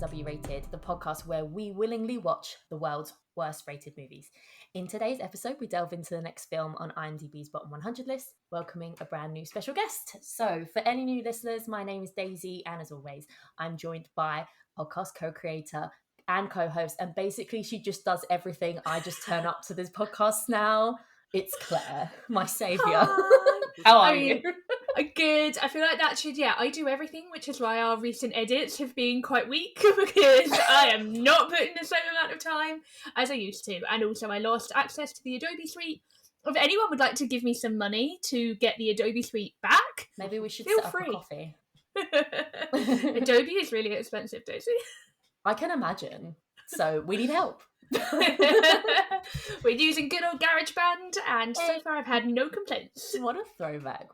W Rated, the podcast where we willingly watch the world's worst rated movies. In today's episode, we delve into the next film on IMDb's Bottom 100 list, welcoming a brand new special guest. So, for any new listeners, my name is Daisy, and as always, I'm joined by podcast co-creator and co-host, and basically she just does everything. I just turn up to this podcast now. It's Claire, my saviour. How are you? Good. I feel like that should, I do everything, which is why our recent edits have been quite weak, because I am not putting the same amount of time as I used to. And also I lost access to the Adobe Suite. If anyone would like to give me some money to get the Adobe Suite back, maybe we should feel set free. up a coffee. Adobe is really expensive, Daisy. I can imagine. So we need help. We're using good old GarageBand, and so far I've had no complaints. What a throwback.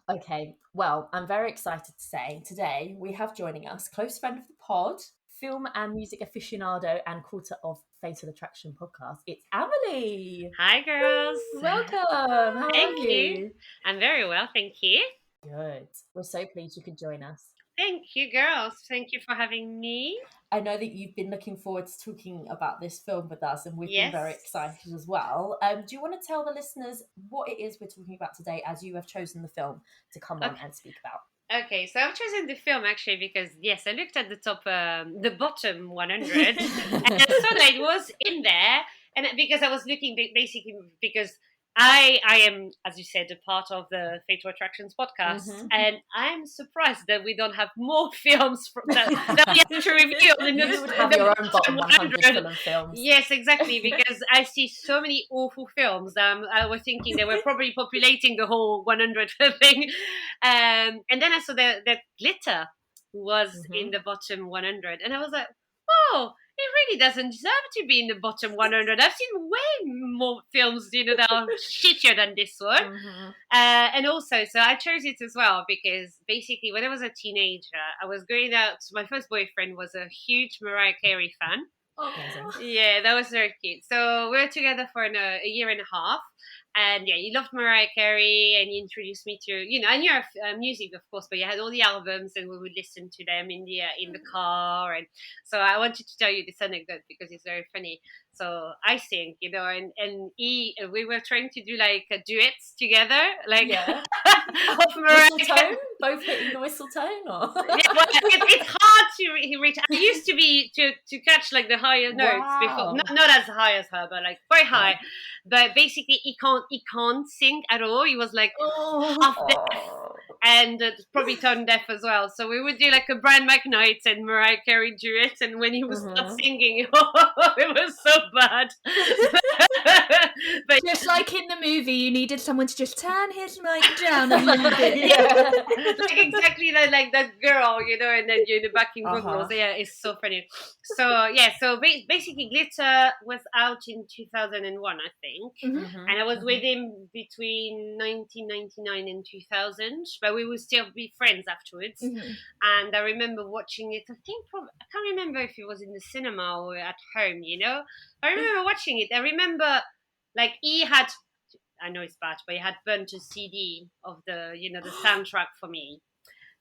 Okay, well, I'm very excited to say today we have joining us close friend of the pod, film and music aficionado and quarter of Fatal Attraction podcast. It's Amélie. Hi, girls. Welcome. How Thank are you? I'm very well, thank you. Good. We're so pleased you could join us. Thank you, girls. Thank you for having me. I know that you've been looking forward to talking about this film with us, and we've Yes. been very excited as well. Do you want to tell the listeners what it is we're talking about today, as you have chosen the film to come on and speak about? Okay, so I've chosen the film actually because, yes, I looked at the bottom 100, and I saw that it was in there, and because I was looking basically because I am, as you said, a part of the Fatal Attractions podcast, and I'm surprised that we don't have more films that we have to review. You would have your own bottom 100 full of films. Yes, exactly, because I see so many awful films. I was thinking they were probably populating the whole 100 thing. And then I saw that Glitter was in the bottom 100, and I was like, oh, it really doesn't deserve to be in the bottom 100. I've seen way more films, that are shittier than this one. And also, so I chose it as well because basically when I was a teenager, I was going out. My first boyfriend was a huge Mariah Carey fan. Oh. Yeah, that was very cute. So we were together for a year and a half. And yeah, he loved Mariah Carey, and he introduced me to, I knew her music, of course, but he had all the albums, and we would listen to them in the car. And so I wanted to tell you this anecdote because it's very funny. So I sing, and we were trying to do like duets together, like of Mariah Carey. Both hitting the whistle tone, or yeah, well, it's hard to reach. I used to be to catch like the higher notes before, not as high as her, but like very high. But basically, he can't sing at all. He was like half deaf and probably tone deaf as well. So we would do like a Brian McKnight and Mariah Carey duet, and when he was not singing, it was so bad. But just like in the movie, you needed someone to just turn his mic down a little bit. Like exactly like that girl, and then the backing vocals. Yeah, it's so funny. So yeah, so basically, Glitter was out in 2001, I think, and I was with him between 1999 and 2000. But we would still be friends afterwards. And I remember watching it. I can't remember if it was in the cinema or at home. I remember watching it. I remember like he had. I know it's bad, but he had burnt a CD of the the soundtrack for me.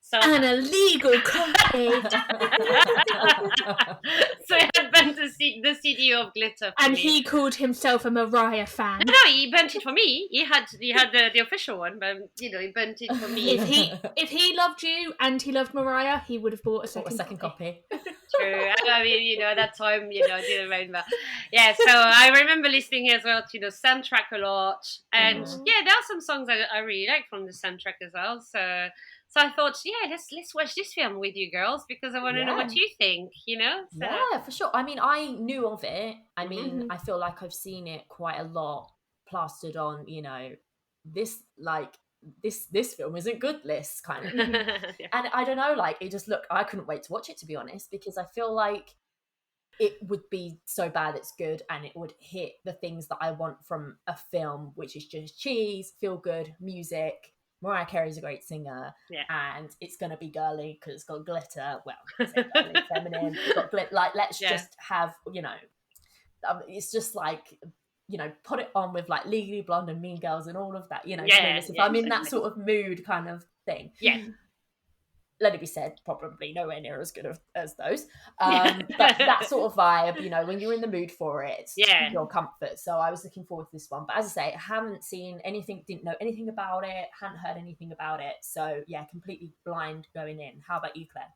So an illegal copy. So he had burnt the CD of Glitter for and me. He called himself a Mariah fan. No, he burnt it for me. He had the official one, but he burnt it for me. If he loved you and he loved Mariah, he would have bought a second copy. True. I mean, at that time, I didn't remember. Yeah, so I remember listening as well to the soundtrack a lot. And yeah, there are some songs I really like from the soundtrack as well. So I thought, let's watch this film with you girls because I want to know what you think, So. Yeah, for sure. I mean, I knew of it. I mean, I feel like I've seen it quite a lot plastered on, this film isn't good list kind of thing. Yeah. And I don't know, like it just I couldn't wait to watch it, to be honest, because I feel like it would be so bad it's good, and it would hit the things that I want from a film, which is just cheese, feel good, music. Mariah Carey's a great singer, and it's going to be girly because it's got glitter. Well, it's girly, feminine. It's got glitter. Like, let's just have, it's just like, put it on with like Legally Blonde and Mean Girls and all of that, if I'm in that sort of mood kind of thing. Yeah. let it be said, probably nowhere near as good as those. But that sort of vibe, you know, when you're in the mood for it, it's your comfort. So I was looking forward to this one. But as I say, I haven't seen anything, didn't know anything about it, hadn't heard anything about it. So yeah, completely blind going in. How about you, Claire?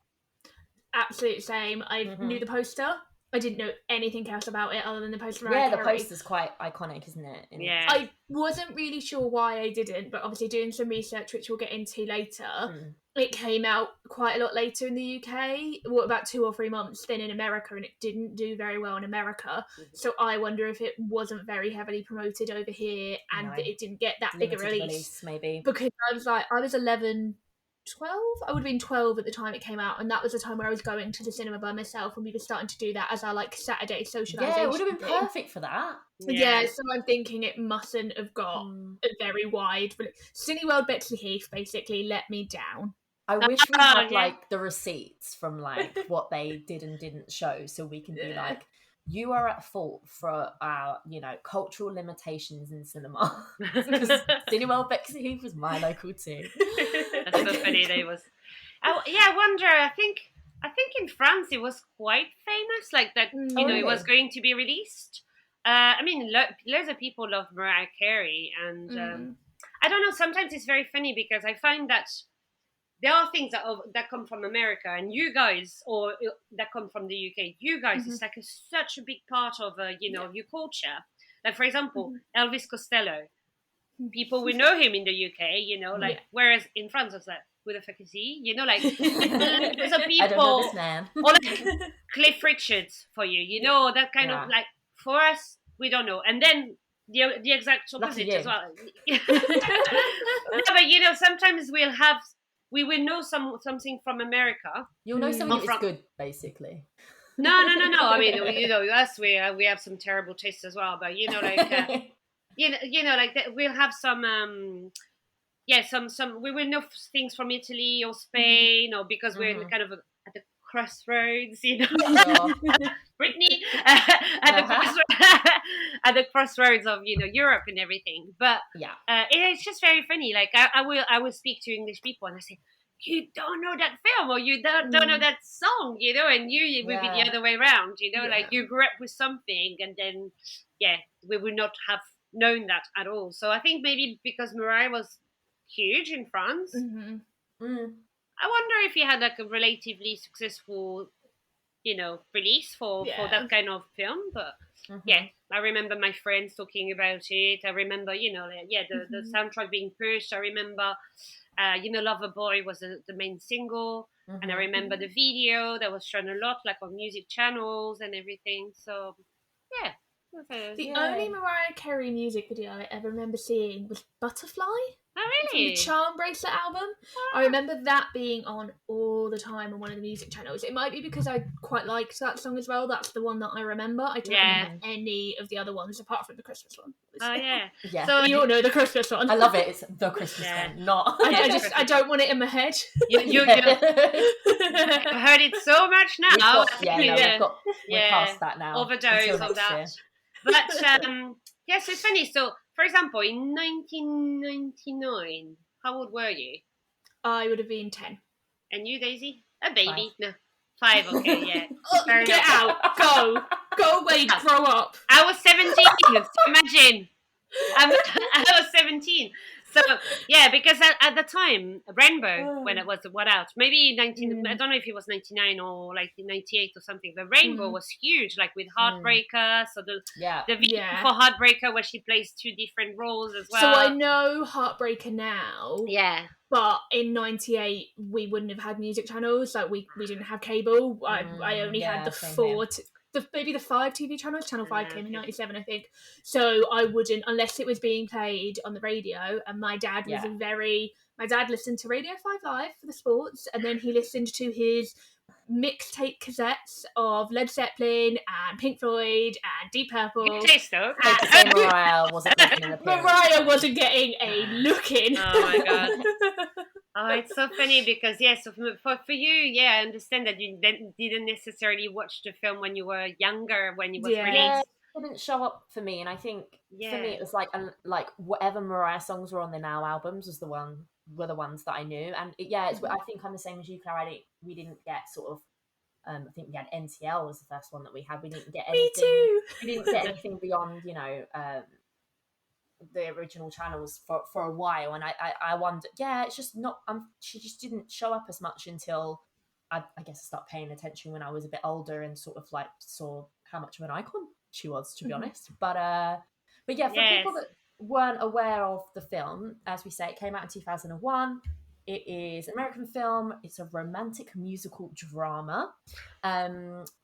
Absolute same. I knew the poster. I didn't know anything else about it other than the poster. Yeah, the poster's quite iconic, isn't it? I wasn't really sure why I didn't, but obviously doing some research, which we'll get into later, it came out quite a lot later in the UK, about 2 or 3 months then in America, and it didn't do very well in America. So I wonder if it wasn't very heavily promoted over here and that it didn't get that big a release. Maybe. Because I was 11... 12? I would have been 12 at the time it came out, and that was the time where I was going to the cinema by myself, and we were starting to do that as our like Saturday socialisation. Yeah, it would have been perfect for that. Yeah, so I'm thinking it mustn't have got a very wide Cineworld Bexley Heath basically let me down. I wish we had like the receipts from like what they did and didn't show, so we can be like, you are at fault for our, you know, cultural limitations in cinema. Because Cineworld Bexley Heath was my local too. That's so funny. They was. I wonder. I think in France it was quite famous, like that. You know, it was going to be released. I mean, loads of people love Mariah Carey, and I don't know. Sometimes it's very funny because I find that there are things that come from America, and you guys, or that come from the UK. You guys, it's like such a big part of your culture. Like for example, Elvis Costello. People will know him in the UK, you know, like whereas in France it's like, who the fuck is he? You know, like there's a people I don't know this man. or like Cliff Richards for you, you know, that kind of like for us we don't know. And then the exact opposite as well. But you know, sometimes we will know something from America. You'll know something that's good, basically. No. I mean, you know, us we have some terrible tastes as well, but you know, like. You know, like that we'll have some we will know things from Italy or Spain, or because we're kind of at the crossroads, you know, Brittany at the crossroads of, you know, Europe and everything. But it's just very funny. Like I will speak to English people and I say, you don't know that film, or you don't know that song, you know, and it would be the other way around, you know, like you grew up with something and then we would not have known that at all. So I think maybe because Mariah was huge in France, I wonder if he had like a relatively successful, you know, release for that kind of film. But I remember my friends talking about it. I remember, you know, the soundtrack being pushed. I remember, you know, Loverboy was the main single, and I remember the video that was shown a lot, like on music channels and everything. So yeah. The only Mariah Carey music video I ever remember seeing was Butterfly. Oh, really? The Charm Bracelet album. I remember that being on all the time on one of the music channels. It might be because I quite liked that song as well. That's the one that I remember. I don't remember any of the other ones apart from the Christmas one. Oh, yeah. So you all know the Christmas one. I love it. It's the Christmas one, not... I don't want it in my head. You I've heard it so much now. We're past that now. Overdose of that. But, so it's funny. So, for example, in 1999, how old were you? I would have been 10. And you, Daisy? A baby? 5. No. 5, okay, yeah. Get out. Go away, grow up. I was 17, so imagine. I was 17. So, yeah, because at the time, Rainbow, when it was out, maybe I don't know if it was 99 or like 98 or something, but Rainbow was huge, like with Heartbreaker. So the video for Heartbreaker where she plays 2 different roles as well. So I know Heartbreaker now. Yeah. But in 98, we wouldn't have had music channels. Like, we didn't have cable. I only had the 4... maybe the 5 TV channels. Channel 5 came in 97, I think. So I wouldn't, unless it was being played on the radio. And my dad was my dad listened to Radio 5 Live for the sports, and then he listened to his mixtape cassettes of Led Zeppelin and Pink Floyd and Deep Purple. Good taste, though. Mariah wasn't making an appearance. Mariah wasn't getting a look in. Oh my god. Oh, it's so funny because so for you, I understand that you didn't necessarily watch the film when you were younger, when it was released. didn't show up for me, and I think for me Yeah. it was like whatever Mariah songs were on the Now albums were the ones that I knew, and I think I'm the same as you, Claire. We didn't get sort of. I think we had NTL was the first one that we had. We didn't get anything. Me too. We didn't get anything beyond, the original channels for a while, and I wonder. Yeah, it's just not. She just didn't show up as much until I guess I started paying attention when I was a bit older and sort of like saw how much of an icon she was, to be honest. But yeah, for people that weren't aware of the film, as we say, it came out in 2001. It is an American film. It's a romantic musical drama.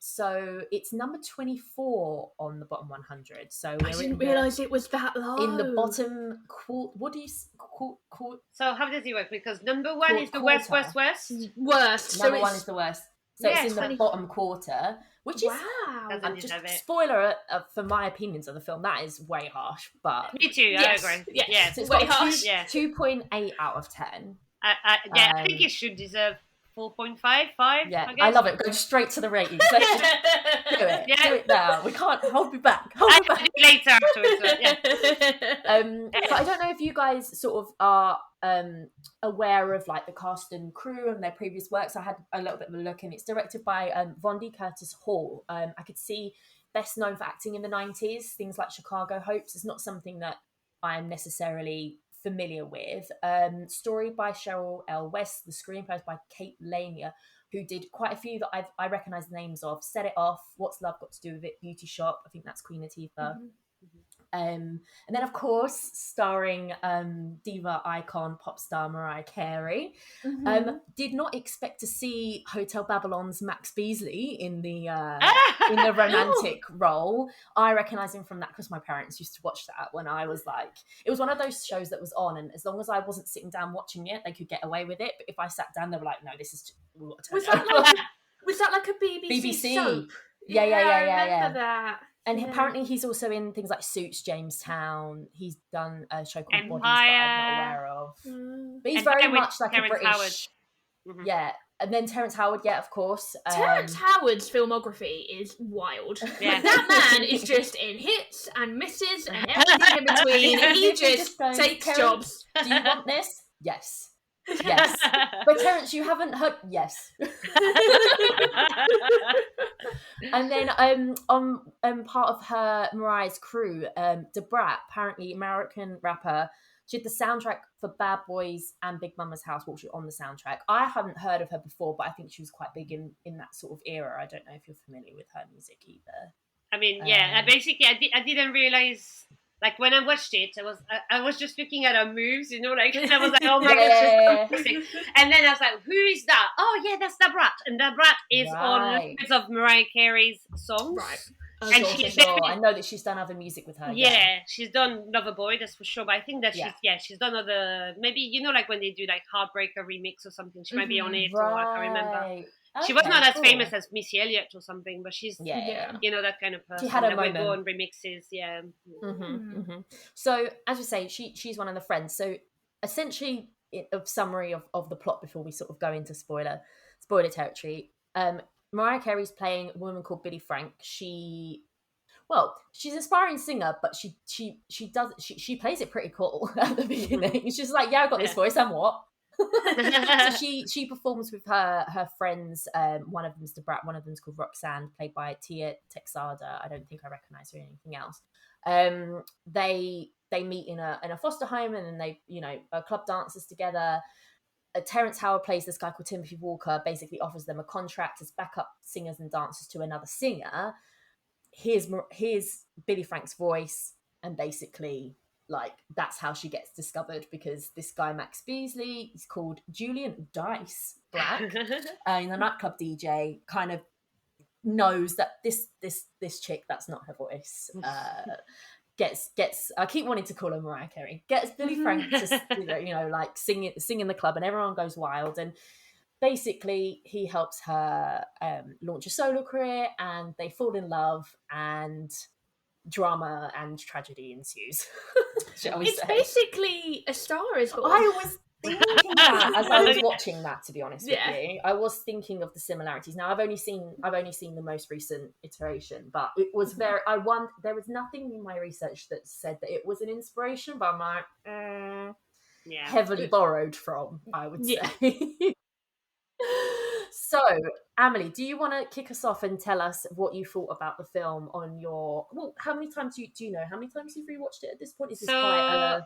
So it's number 24 on the bottom 100. So I didn't realise it was that low. In the bottom what do you So how does it work? Because number one is the worst. Number one is the worst. So it's in the bottom quarter, which is I'm just spoiler for my opinions of the film. That is way harsh, but me too. I agree. Yes. Yeah, so it's way harsh. 2.8 out of 10. I think it should deserve 4.5, 5. Yeah, I love it. Go straight to the ratings. Let's just do it. Yeah. Do it now. We can't hold me back. I'll do it later afterwards. But I don't know if you guys sort of are aware of like the cast and crew and their previous works. I had a little bit of a look, and it's directed by Vondi Curtis Hall. I could see best known for acting in the 90s, things like Chicago Hopes. It's not something that I'm necessarily familiar with. Story by Cheryl L. West, the screenplays by Kate Lanier, who did quite a few that I recognise the names of. Set It Off, What's Love Got to Do with It, Beauty Shop, I think that's Queen Latifah. And then of course starring diva icon pop star Mariah Carey. Did not expect to see Hotel Babylon's Max Beasley in the romantic role. I recognise him from that because my parents used to watch that when I was like, it was one of those shows that was on, and as long as I wasn't sitting down watching it, they could get away with it. But if I sat down, they were like, no, this is was that like a BBC soap? Yeah. I remember that. And apparently he's also in things like Suits, Jamestown. He's done a show called Empire. Bodies that I'm not aware of. But he's very much like Terrence a British... Howard. Yeah. And then Terrence Howard, of course. Terrence Howard's filmography is wild. Yeah. That man is just in hits and misses and everything in between. He just takes jobs. Do you want this? Yes. Yes. But Terrence, you haven't heard... Yes. And then on part of her Mariah's crew, Debrat, apparently American rapper, she did the soundtrack for Bad Boys and Big Mama's House, which was on the soundtrack. I haven't heard of her before, but I think she was quite big in that sort of era. I don't know if you're familiar with her music either. I mean, basically I didn't realize. Like when I watched it, I was just looking at her moves, like I was like, oh my gosh, and then I was like, who is that? Oh yeah, that's Debrat, and Debrat is on bits of Mariah Carey's songs. Right. And I know that she's done other music with her. Yeah, she's done Loverboy, that's for sure. But I think that she's done other, maybe like when they do like Heartbreaker remix or something, she might be on it. Or I can't remember. Okay, she was not as famous as Missy Elliott or something, but she's that kind of person. She had a that moment. will go on remixes, So as we say, she's one of the friends. So essentially, a summary of the plot before we sort of go into spoiler territory. Mariah Carey's playing a woman called Billy Frank. She's an aspiring singer, but she plays it pretty cool at the beginning. She's just like, I got this voice, and what? So she performs with her friends. One of them's Debrat, one of them's called Roxanne, played by Tia Texada. I don't think I recognise her in anything else. They meet in a foster home, and then they are club dancers together. Terrence Howard plays this guy called Timothy Walker, basically offers them a contract as backup singers and dancers to another singer. Here's Billy Frank's voice, and basically that's how she gets discovered, because this guy Max Beasley, he's called Julian Dice Black, in the nightclub DJ, kind of knows that this chick, that's not her voice, gets I keep wanting to call her Mariah Carey, gets Billy Frank to sing in the club, and everyone goes wild, and basically he helps her launch a solo career, and they fall in love, and drama and tragedy ensues. Shall we say? Basically A Star Is Born. I was thinking that as I was watching that, to be honest with you, I was thinking of the similarities. Now I've only seen the most recent iteration, but it was there was nothing in my research that said that it was an inspiration, but I'm like, heavily borrowed from, I would say. So, Amélie, do you want to kick us off and tell us what you thought about the film on your... Well, how many times do you know how many times you've rewatched it at this point? Is this quite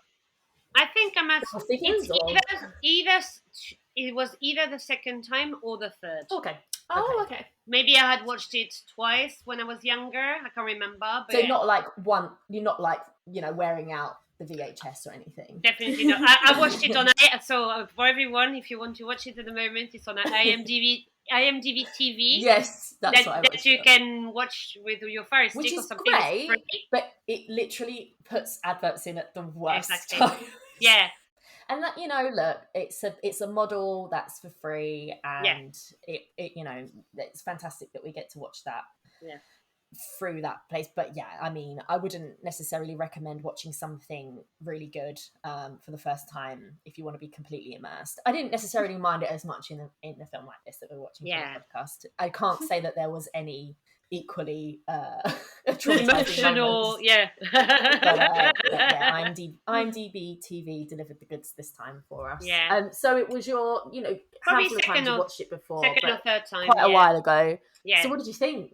I think I'm at... It's it was either the second time or the third. Okay. Okay. Maybe I had watched it twice when I was younger. I can't remember. But so not like you're not like, wearing out the VHS or anything. Definitely not. I watched it on... So for everyone, if you want to watch it at the moment, it's on IMDb TV. Yes, that's what I watched. That you can watch with your Fire Stick, which is or something. Great, but it literally puts adverts in at the worst time. Yeah. And that, look, it's a model that's for free, and it it's fantastic that we get to watch that through that place. But yeah, I mean, I wouldn't necessarily recommend watching something really good for the first time if you want to be completely immersed. I didn't necessarily mind it as much in a film like this that we're watching for the podcast. I can't say that there was any equally emotional, IMDb TV delivered the goods this time for us. So it was your probably handful of times you watched it before, second or third time, quite a while ago. So what did you think?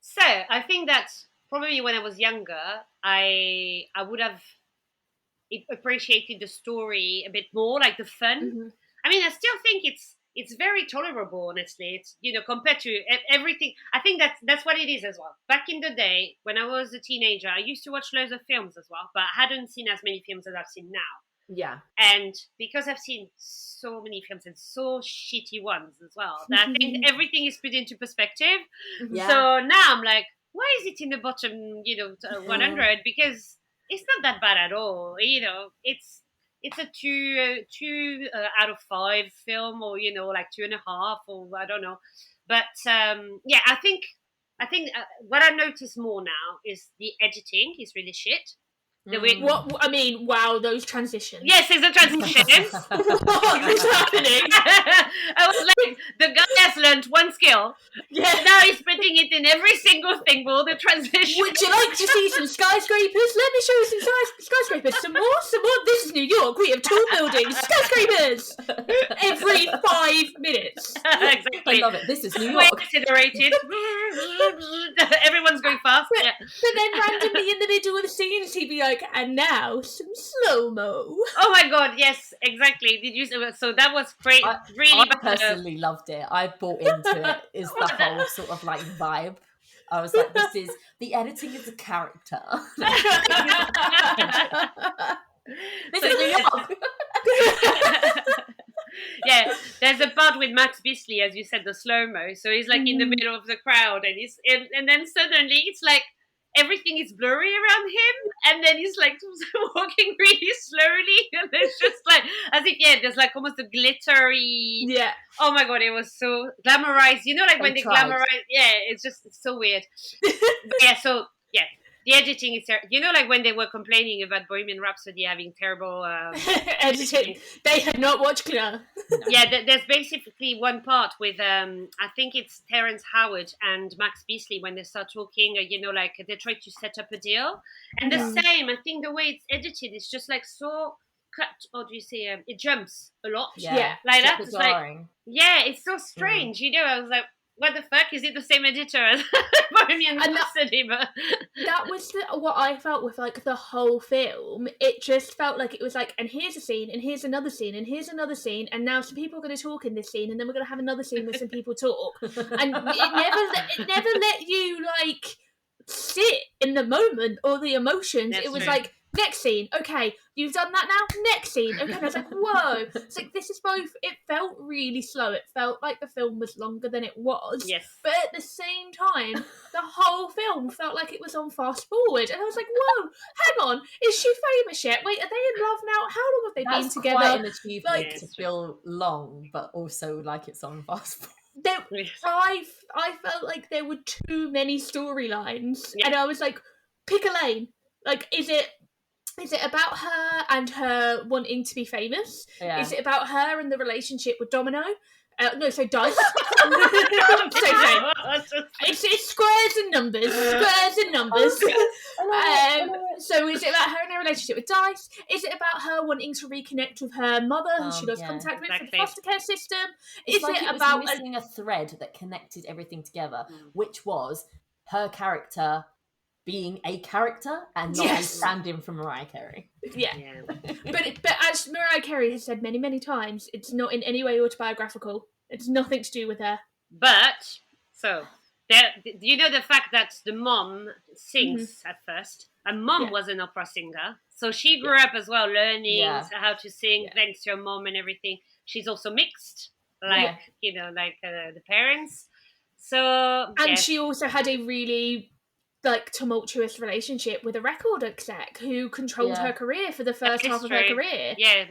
So I think that probably when I was younger, I would have appreciated the story a bit more, like the fun. I mean, I still think it's very tolerable, honestly. It's, compared to everything. I think that's what it is as well. Back in the day, when I was a teenager, I used to watch loads of films as well, but I hadn't seen as many films as I've seen now. Yeah. And because I've seen so many films and so shitty ones as well, that I think everything is put into perspective. Yeah. So now I'm like, why is it in the bottom, 100? Because it's not that bad at all. It's a 2 out of 5 film, or like 2.5, or I don't know. But I think what I notice more now is the editing is really shit. Wow, those transitions. Yes, it's a transition. What is happening? I was like, the guy has learned one skill. Yeah. Now he's putting it in every single thing, all the transitions. Would you like to see some skyscrapers? Let me show you some skyscrapers. Some more. This is New York. We have tall buildings. Skyscrapers. Every 5 minutes. Exactly. I love it. This is New York. Accelerated. Everyone's going fast. But then randomly in the middle of the scenes, he'd be like, and now some slow-mo. Oh my god, yes, exactly. Did you? So that was great. I personally loved it. I bought into it. Is the whole sort of like vibe. I was like, the editing is a character. This is New York. Yeah, there's a part with Max Bisley, as you said, the slow-mo. So he's like in the middle of the crowd, and then suddenly it's like everything is blurry around him, and then he's like walking really slowly, and it's just like as if there's like almost a glittery. Yeah. Oh my god, it was so glamorized. Like when they glamorize. Yeah, it's so weird. But the editing is like when they were complaining about Bohemian Rhapsody having terrible editing. They had not watched Clare. Yeah, there's basically one part with I think it's Terrence Howard and Max Beasley when they start talking. Like they try to set up a deal, and the same. I think the way it's edited is just like so cut. Or do you say it jumps a lot? Yeah, like that. It's like it's so strange. I was like, what the fuck? Is it the same editor as Bohemian Rhapsody? But that was what I felt with like the whole film. It just felt like it was like, and here's a scene, and here's another scene, and here's another scene, and now some people are going to talk in this scene, and then we're going to have another scene where some people talk, and it never let you like sit in the moment or the emotions. That's it was true. Like, next scene, okay, you've done that now, next scene, okay. And I was like, whoa. It's like, this is both, it felt really slow. It felt like the film was longer than it was. Yes. But at the same time, the whole film felt like it was on fast forward. And I was like, whoa, hang on, is she famous yet? Wait, are they in love now? How long have they been together? That's quite an achievement Like, to feel long, but also like it's on fast forward. I felt like there were too many storylines. And I was like, pick a lane. Like, is it Is it about her and her wanting to be famous? Yeah. Is it about her and the relationship with Domino? No, so Dice. It's squares and numbers. Squares and numbers. So is it about her and her relationship with Dice? Is it about her wanting to reconnect with her mother, who she lost contact with for the foster care system? Is it about missing a thread that connected everything together, which was her character being a character and not a stand-in for Mariah Carey? Yeah. But as Mariah Carey has said many, many times, it's not in any way autobiographical. It's nothing to do with her. But, so, you know the fact that the mom sings at first? And mom was an opera singer. So she grew up as well, learning how to sing thanks to her mom and everything. She's also mixed, like, you know, like the parents. So, and she also had a really tumultuous relationship with a record exec who controlled her career for the first half of her career. Yeah,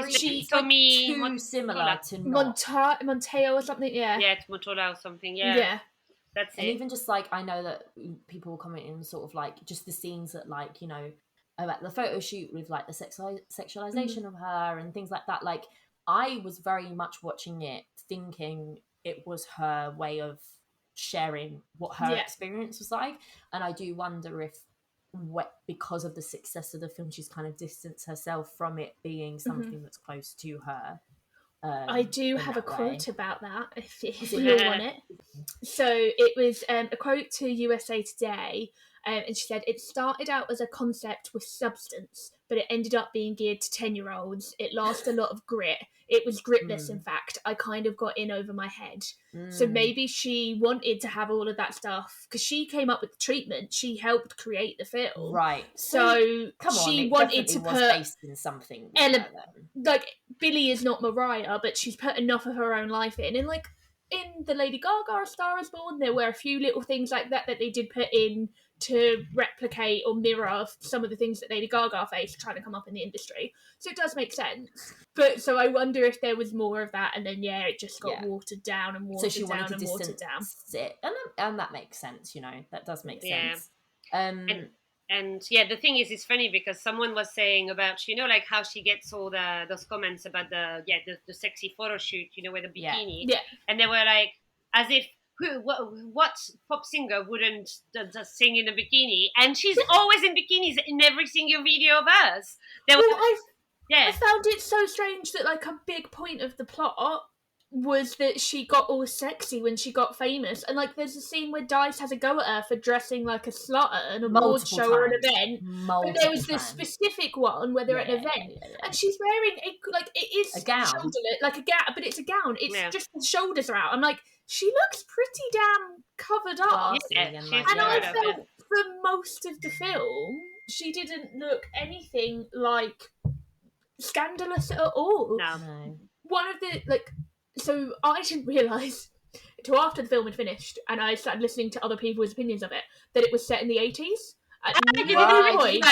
she's too similar to Monteo or something. Yeah, it's Motola or something. Yeah. That's it. And even just like, I know that people were commenting sort of like just the scenes that, like, you know, about the photo shoot with like the sexualization of her and things like that. Like, I was very much watching it thinking it was her way of sharing what her experience was like. And I do wonder if because of the success of the film, she's kind of distanced herself from it being something that's close to her. I do have a quote about that if you want it. So it was a quote to USA Today, and she said, "It started out as a concept with substance, but it ended up being geared to 10-year-olds. It lost a lot of grit. It was gritless, in fact. I kind of got in over my head." So maybe she wanted to have all of that stuff because she came up with the treatment. She helped create the film, right? So she wanted to put based in something. Like, Billie is not Mariah, but she's put enough of her own life in, and like in the Lady Gaga A Star Is Born, there were a few little things like that they did put in to replicate or mirror some of the things that Lady Gaga faced trying to come up in the industry. So it does make sense. But so I wonder if there was more of that, and then it just got watered down and watered down and watered down. And that makes sense, you know. That does make sense. And the thing is, it's funny because someone was saying about, you know, like how she gets all those comments about the sexy photo shoot, you know, with the bikini. Yeah. And they were like, as if, what pop singer wouldn't just sing in a bikini? And she's always in bikinis in every single video of hers. I found it so strange that like a big point of the plot was that she got all sexy when she got famous, and like there's a scene where Dice has a go at her for dressing like a slut at an award show or an event. But there was this specific one where they're at an event and she's wearing a gown, like a gown, but it's a gown. It's just the shoulders are out. I'm like, she looks pretty damn covered up. And I felt for most of the film she didn't look anything like scandalous at all. No. One of the so I didn't realise until after the film had finished and I started listening to other people's opinions of it that it was set in the 80s. At no point.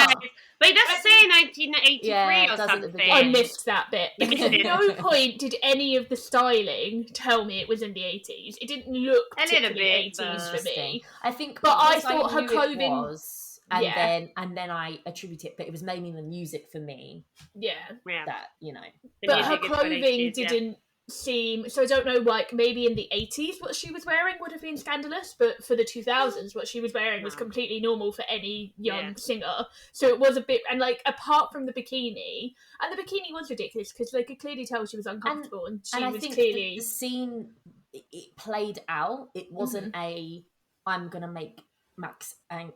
But it does say 1983 or something. I missed that bit. At no point did any of the styling tell me it was in the 80s. It didn't look a little bit 80s for me. I think, but I thought her clothing was. And then I attribute it, but it was mainly the music for me. Yeah. That, you know. But her clothing didn't seem, so I don't know, like maybe in the 80s what she was wearing would have been scandalous, but for the 2000s what she was wearing was completely normal for any young singer. So it was a bit, and like apart from the bikini, and the bikini was ridiculous because they could clearly tell she was uncomfortable, and she was clearly the scene, it played out. It wasn't I'm gonna make Max, I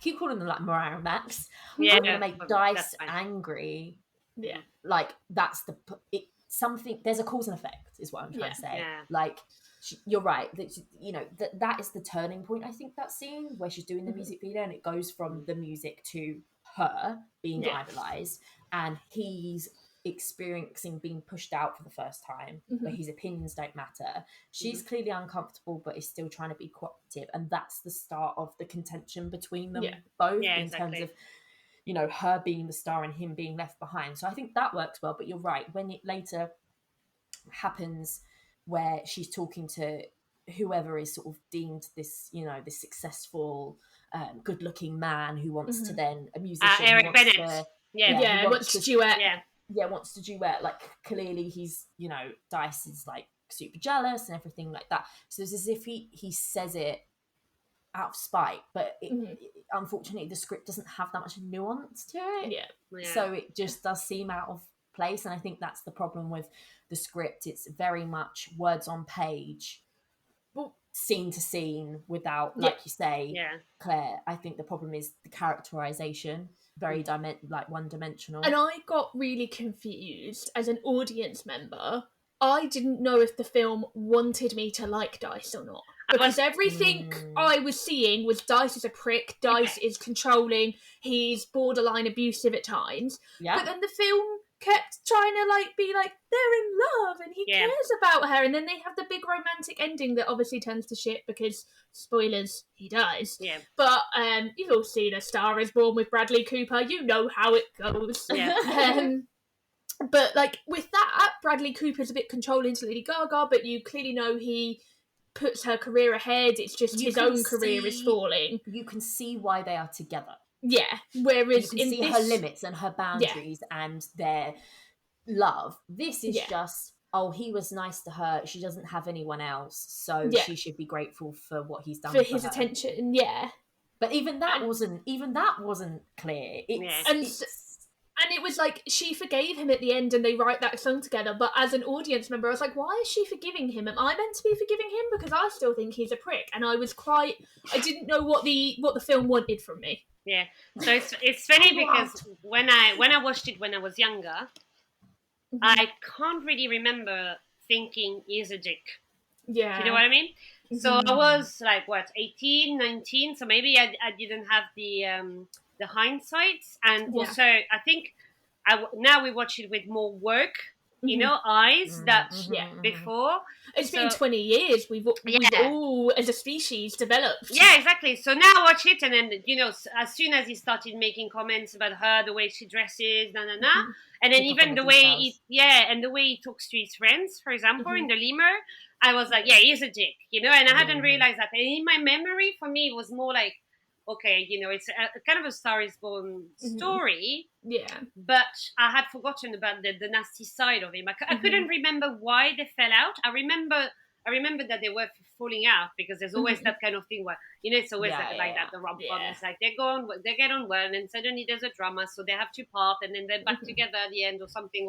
keep calling them like Mariah and Max. I'm gonna make Dice angry. Yeah, like that's something. There's a cause and effect, is what I'm trying to say. Yeah. Like, you're right. You know, that is the turning point. I think that scene where she's doing the music video, and it goes from the music to her being idolized, and he's experiencing being pushed out for the first time, where his opinions don't matter. She's clearly uncomfortable, but is still trying to be cooperative, and that's the start of the contention between them both in terms of, you know, her being the star and him being left behind. So I think that works well. But you're right, when it later happens where she's talking to whoever is sort of deemed this, you know, this successful, good-looking man who wants to then, a musician, Eric Bennett. Yeah. What's the duet? Wants to duet. Like, clearly he's, Dice is like super jealous and everything like that. So it's as if he says it out of spite, but unfortunately the script doesn't have that much nuance to it. So it just does seem out of place, and I think that's the problem with the script. It's very much words on page, scene to scene, without, like you say, Claire. I think the problem is the characterization, very one-dimensional. And I got really confused as an audience member. I didn't know if the film wanted me to like Dice or not, because everything I was seeing was Dice is a prick, Dice is controlling, he's borderline abusive at times. But then the film kept trying to be like, they're in love and he cares about her, and then they have the big romantic ending that obviously turns to shit because, spoilers, he dies. But you've all seen A Star Is Born with Bradley Cooper, you know how it goes. But with that, Bradley Cooper's a bit controlling to Lady Gaga, but you clearly know he puts her career ahead. It's just his own career is falling. You can see why they are together. Whereas you can see her limits and her boundaries and their love. This is just, he was nice to her, she doesn't have anyone else, so she should be grateful for what he's done for his her. attention. But even that wasn't clear. And it was like, she forgave him at the end and they write that song together. But as an audience member, I was like, why is she forgiving him? Am I meant to be forgiving him? Because I still think he's a prick. And I didn't know what the film wanted from me. Yeah. So it's funny because when I watched it when I was younger, I can't really remember thinking he's a dick. Yeah. You know what I mean? So I was 18, 19. So maybe I didn't have the hindsight, and also I think now we watch it with more work, eyes that before. It's been 20 years. We've all, as a species, developed. Yeah, exactly. So now I watch it, and then as soon as he started making comments about her, the way she dresses, and then even the way the way he talks to his friends, for example, in the lemur, I was like, he's a dick, and I hadn't realized that. And in my memory, for me, it was more like, okay, it's a kind of a Star Is Born story. But I had forgotten about the nasty side of him. I couldn't remember why they fell out. I remember that they were falling out because there's always that kind of thing where, it's always like that, the rom-com. It's like they get on well, and then suddenly there's a drama, so they have to part, and then they're back together at the end or something.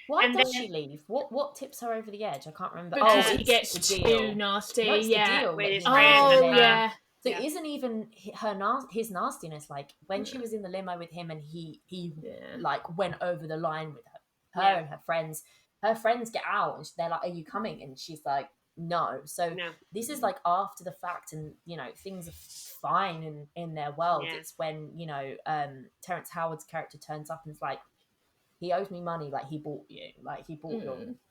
Why does she leave? What tips her over the edge? I can't remember. Because he gets too nasty. What's the deal? With his friends. So it isn't even his nastiness. Like, when she was in the limo with him and he went over the line with her and her friends get out and they're like, are you coming? And she's like, no. So this is after the fact, and things are fine in their world. It's when Terrence Howard's character turns up and is like, he owes me money, he bought you, he bought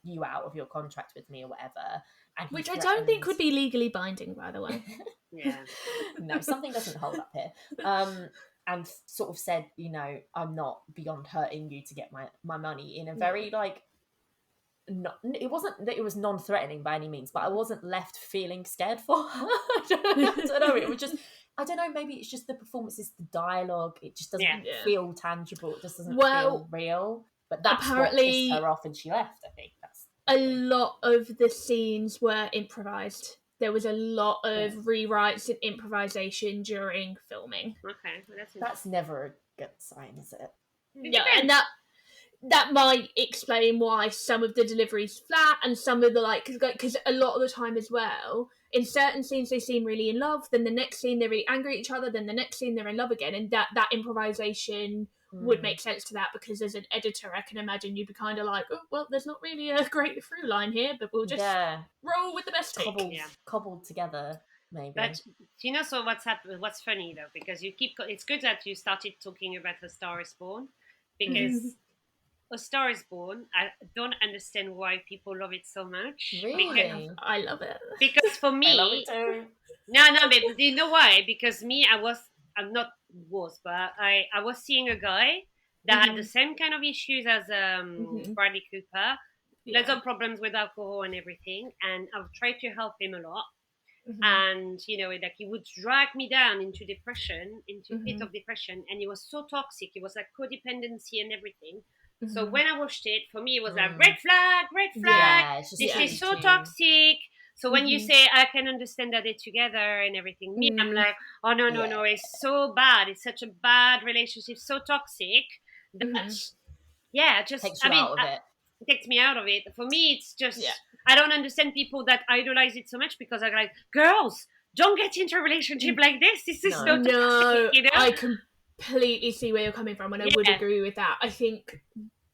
you out of your contract with me or whatever. And which I don't think would be legally binding, by the way. No, something doesn't hold up here. And sort of said, I'm not beyond hurting you to get my money, in a very it wasn't that it was non-threatening by any means, but I wasn't left feeling scared for her. I don't know. It was just, I don't know, maybe it's just the performances, the dialogue. It just doesn't feel tangible. It just doesn't feel real. But that's apparently what pissed her off and she left, I think. A lot of the scenes were improvised. There was a lot of rewrites and improvisation during filming. Okay, well, that's never a good sign, is it? Yeah, and that might explain why some of the delivery's flat and some of the because a lot of the time as well, in certain scenes they seem really in love, then the next scene they're really angry at each other, then the next scene they're in love again, and that improvisation would make sense to that, because as an editor I can imagine you'd be kind of like, oh well, there's not really a great through line here, but we'll just roll with the best take. Cobbled together maybe. But so what's funny though, because it's good that you started talking about A Star Is Born, because A Star Is Born, I don't understand why people love it so much. Really? I love it. Because for me, I love it too. No, but you know why? Because I was seeing a guy that had the same kind of issues as Bradley Cooper, lots of problems with alcohol and everything, and I've tried to help him a lot. and like he would drag me down into depression, into a pit of depression, and it was so toxic. It was like codependency and everything. So when I watched it, for me it was like red flag. Yeah, it's just This is so toxic. So when you say I can understand that they're together and everything, me, I'm like, oh no, it's so bad. It's such a bad relationship, so toxic that just takes you out of it. It takes me out of it. For me, it's just I don't understand people that idolize it so much, because I'm like, girls, don't get into a relationship like this. This is so toxic, I completely see where you're coming from, and I would agree with that. I think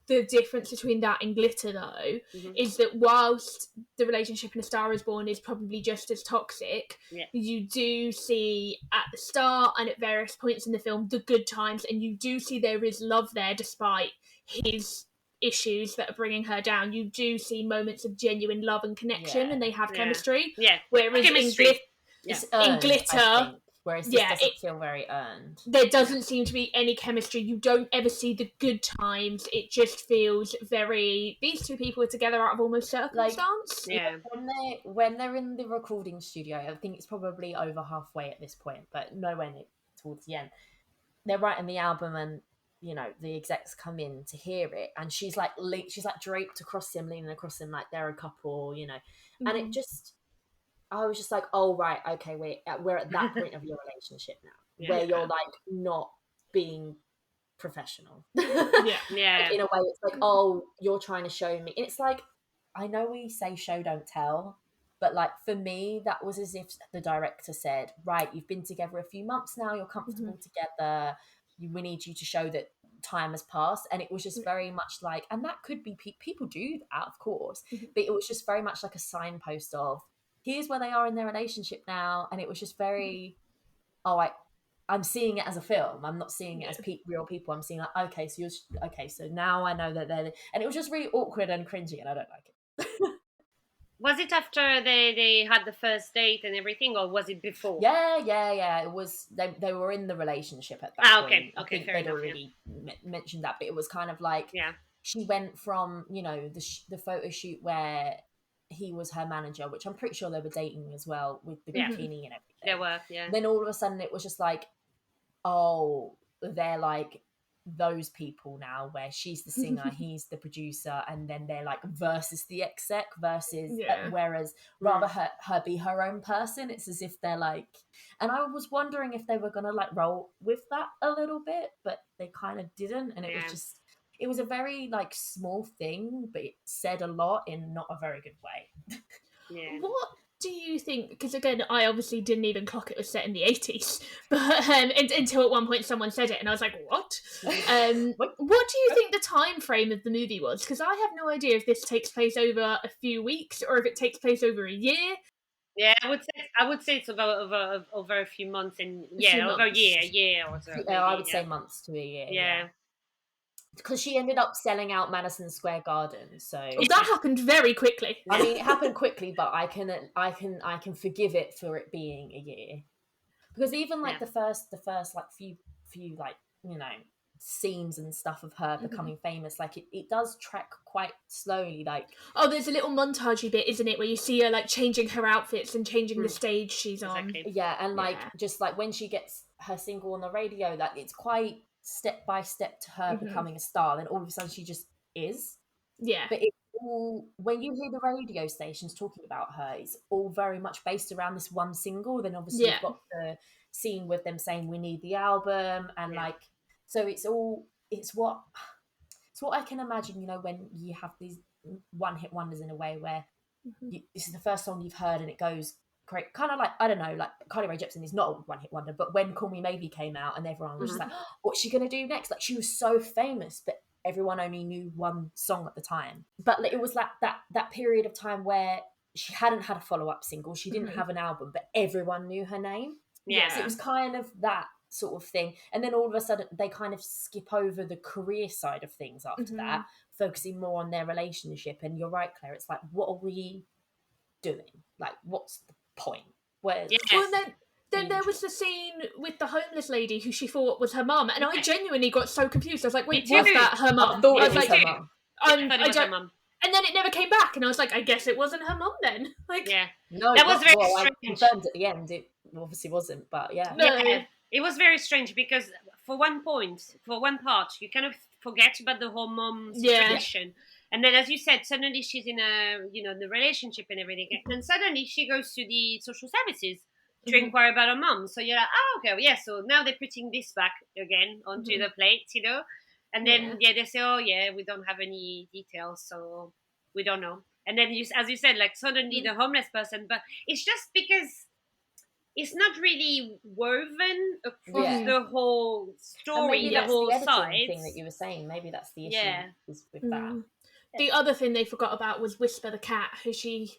the difference between that and Glitter, though, is that whilst the relationship in A Star Is Born is probably just as toxic, you do see at the start and at various points in the film the good times, and you do see there is love there despite his issues that are bringing her down. You do see moments of genuine love and connection, and they have chemistry. Whereas in Glitter, whereas this doesn't feel very earned. There doesn't seem to be any chemistry. You don't ever see the good times. It just feels very, these two people are together out of almost circumstance. When they're in the recording studio, I think it's probably over halfway at this point, but nowhere near towards the end. They're writing the album, and the execs come in to hear it, and she's like draped across him, leaning across him like they're a couple, and it just, I was just like, oh right, okay, we're at that point of your relationship now, where you're like not being professional. Like, in a way, it's like, oh, you're trying to show me. And it's like, I know we say show don't tell, but like for me, that was as if the director said, right, you've been together a few months now, you're comfortable together, we need you to show that time has passed. And it was just very much like, and that could be people do that, of course, but it was just very much like a signpost of, here's where they are in their relationship now. And it was just very, I'm seeing it as a film. I'm not seeing it as real people. I'm seeing like, so now I know that they're, and it was just really awkward and cringy, and I don't like it. Was it after they had the first date and everything, or was it before? Yeah. It was, they were in the relationship at that point. Okay, I think they'd already mentioned that, but it was kind of like, she went from, the photo shoot where he was her manager, which I'm pretty sure they were dating as well, with the bikini and everything. They were, Then all of a sudden it was just like, oh, they're like those people now, where she's the singer, he's the producer, and then they're like versus the exec versus whereas rather her be her own person, it's as if they're like, and I was wondering if they were gonna like roll with that a little bit, but they kind of didn't, and it was just, it was a very like small thing, but it said a lot in not a very good way. What do you think, because again, I obviously didn't even clock it was set in the 80s, but until at one point someone said it, and I was like, what? What do you think the time frame of the movie was? Because I have no idea if this takes place over a few weeks or if it takes place over a year. Yeah, I would say it's over a few months, and over a year or so. Yeah, I would say months to a year. Yeah. Because she ended up selling out Madison Square Garden, so that happened very quickly. I mean, it happened quickly, but I can forgive it for it being a year, because even like the first like few like scenes and stuff of her becoming famous, like it does track quite slowly. Like, there's a little montagey bit, isn't it, where you see her like changing her outfits and changing the stage she's on. And like just like when she gets her single on the radio, like it's quite step by step to her becoming a star, then all of a sudden she just is. But it's all, when you hear the radio stations talking about her, it's all very much based around this one single. Then obviously you've got the scene with them saying we need the album, and like, so it's what I can imagine, when you have these one hit wonders, in a way where this is the first song you've heard and it goes great, kind of like, I don't know, like Carly Rae Jepsen is not a one hit wonder, but when Call Me Maybe came out and everyone was just like, what's she gonna do next? Like, she was so famous, but everyone only knew one song at the time. But it was like that period of time where she hadn't had a follow-up single, she didn't have an album, but everyone knew her name. So it was kind of that sort of thing. And then all of a sudden they kind of skip over the career side of things after that, focusing more on their relationship. And you're right, Claire, it's like, what are we doing? Like, what's the point? Well, then there was the scene with the homeless lady who she thought was her mum, and I genuinely got so confused. I was like, wait, was that her mum? I thought it was her mum. I thought it was her mum. And then it never came back, and I was like, I guess it wasn't her mum then. Like, no, that was very I strange. confirmed at the end it obviously wasn't, but no. It was very strange because for one part, you kind of forget about the whole mom situation. And then, as you said, suddenly she's in the relationship and everything. And then suddenly she goes to the social services to inquire about her mom. So you're like, oh, okay, yeah. So now they're putting this back again onto the plate, And then, they say, oh, yeah, we don't have any details, so we don't know. And then, as you said, like, suddenly the homeless person. But it's just because it's not really woven across the whole story, and maybe the whole editing sides. thing that you were saying. Maybe that's the issue is with that. The other thing they forgot about was Whisper the cat, who she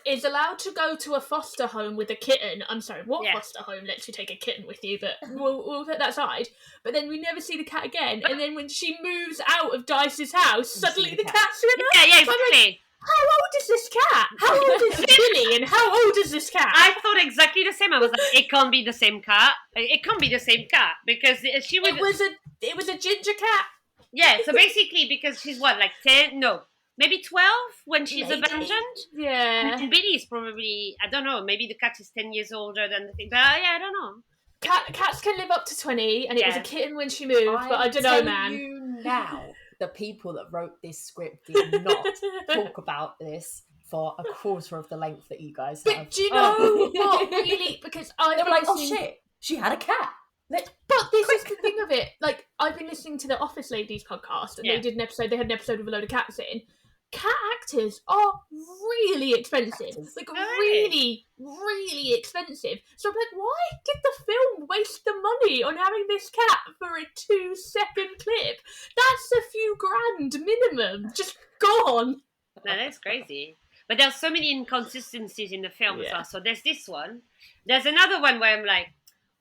is allowed to go to a foster home with a kitten. I'm sorry, what foster home lets you take a kitten with you? But we'll put that aside. But then we never see the cat again. And then when she moves out of Dice's house, suddenly the cat's with her. Yeah, exactly. How old is this cat? How old is Billy? And how old is this cat? I thought exactly the same. I was like, it can't be the same cat. It can't be the same cat because she was. It was a ginger cat. Yeah, so basically because she's what, like 10? No, maybe 12 when she's abandoned. Yeah. And Billy is probably, I don't know, maybe the cat is 10 years older than the thing. But I don't know. Cats can live up to 20, and it was a kitten when she moved. But I don't know, man. You now. The people that wrote this script did not talk about this for a quarter of the length that you guys have. But do you know what, really? Because they were like, oh shit, she had a cat. But this is the thing of it. Like, I've been listening to the Office Ladies podcast, and they did an episode. They had an episode with a load of cats in. Cat actors are really expensive. Like, really, really expensive. So I'm like, why did the film waste the money on having this cat for a 2-second clip? That's a few grand minimum. Just gone. No, that's crazy. But there's so many inconsistencies in the film as well. So there's this one. There's another one where I'm like,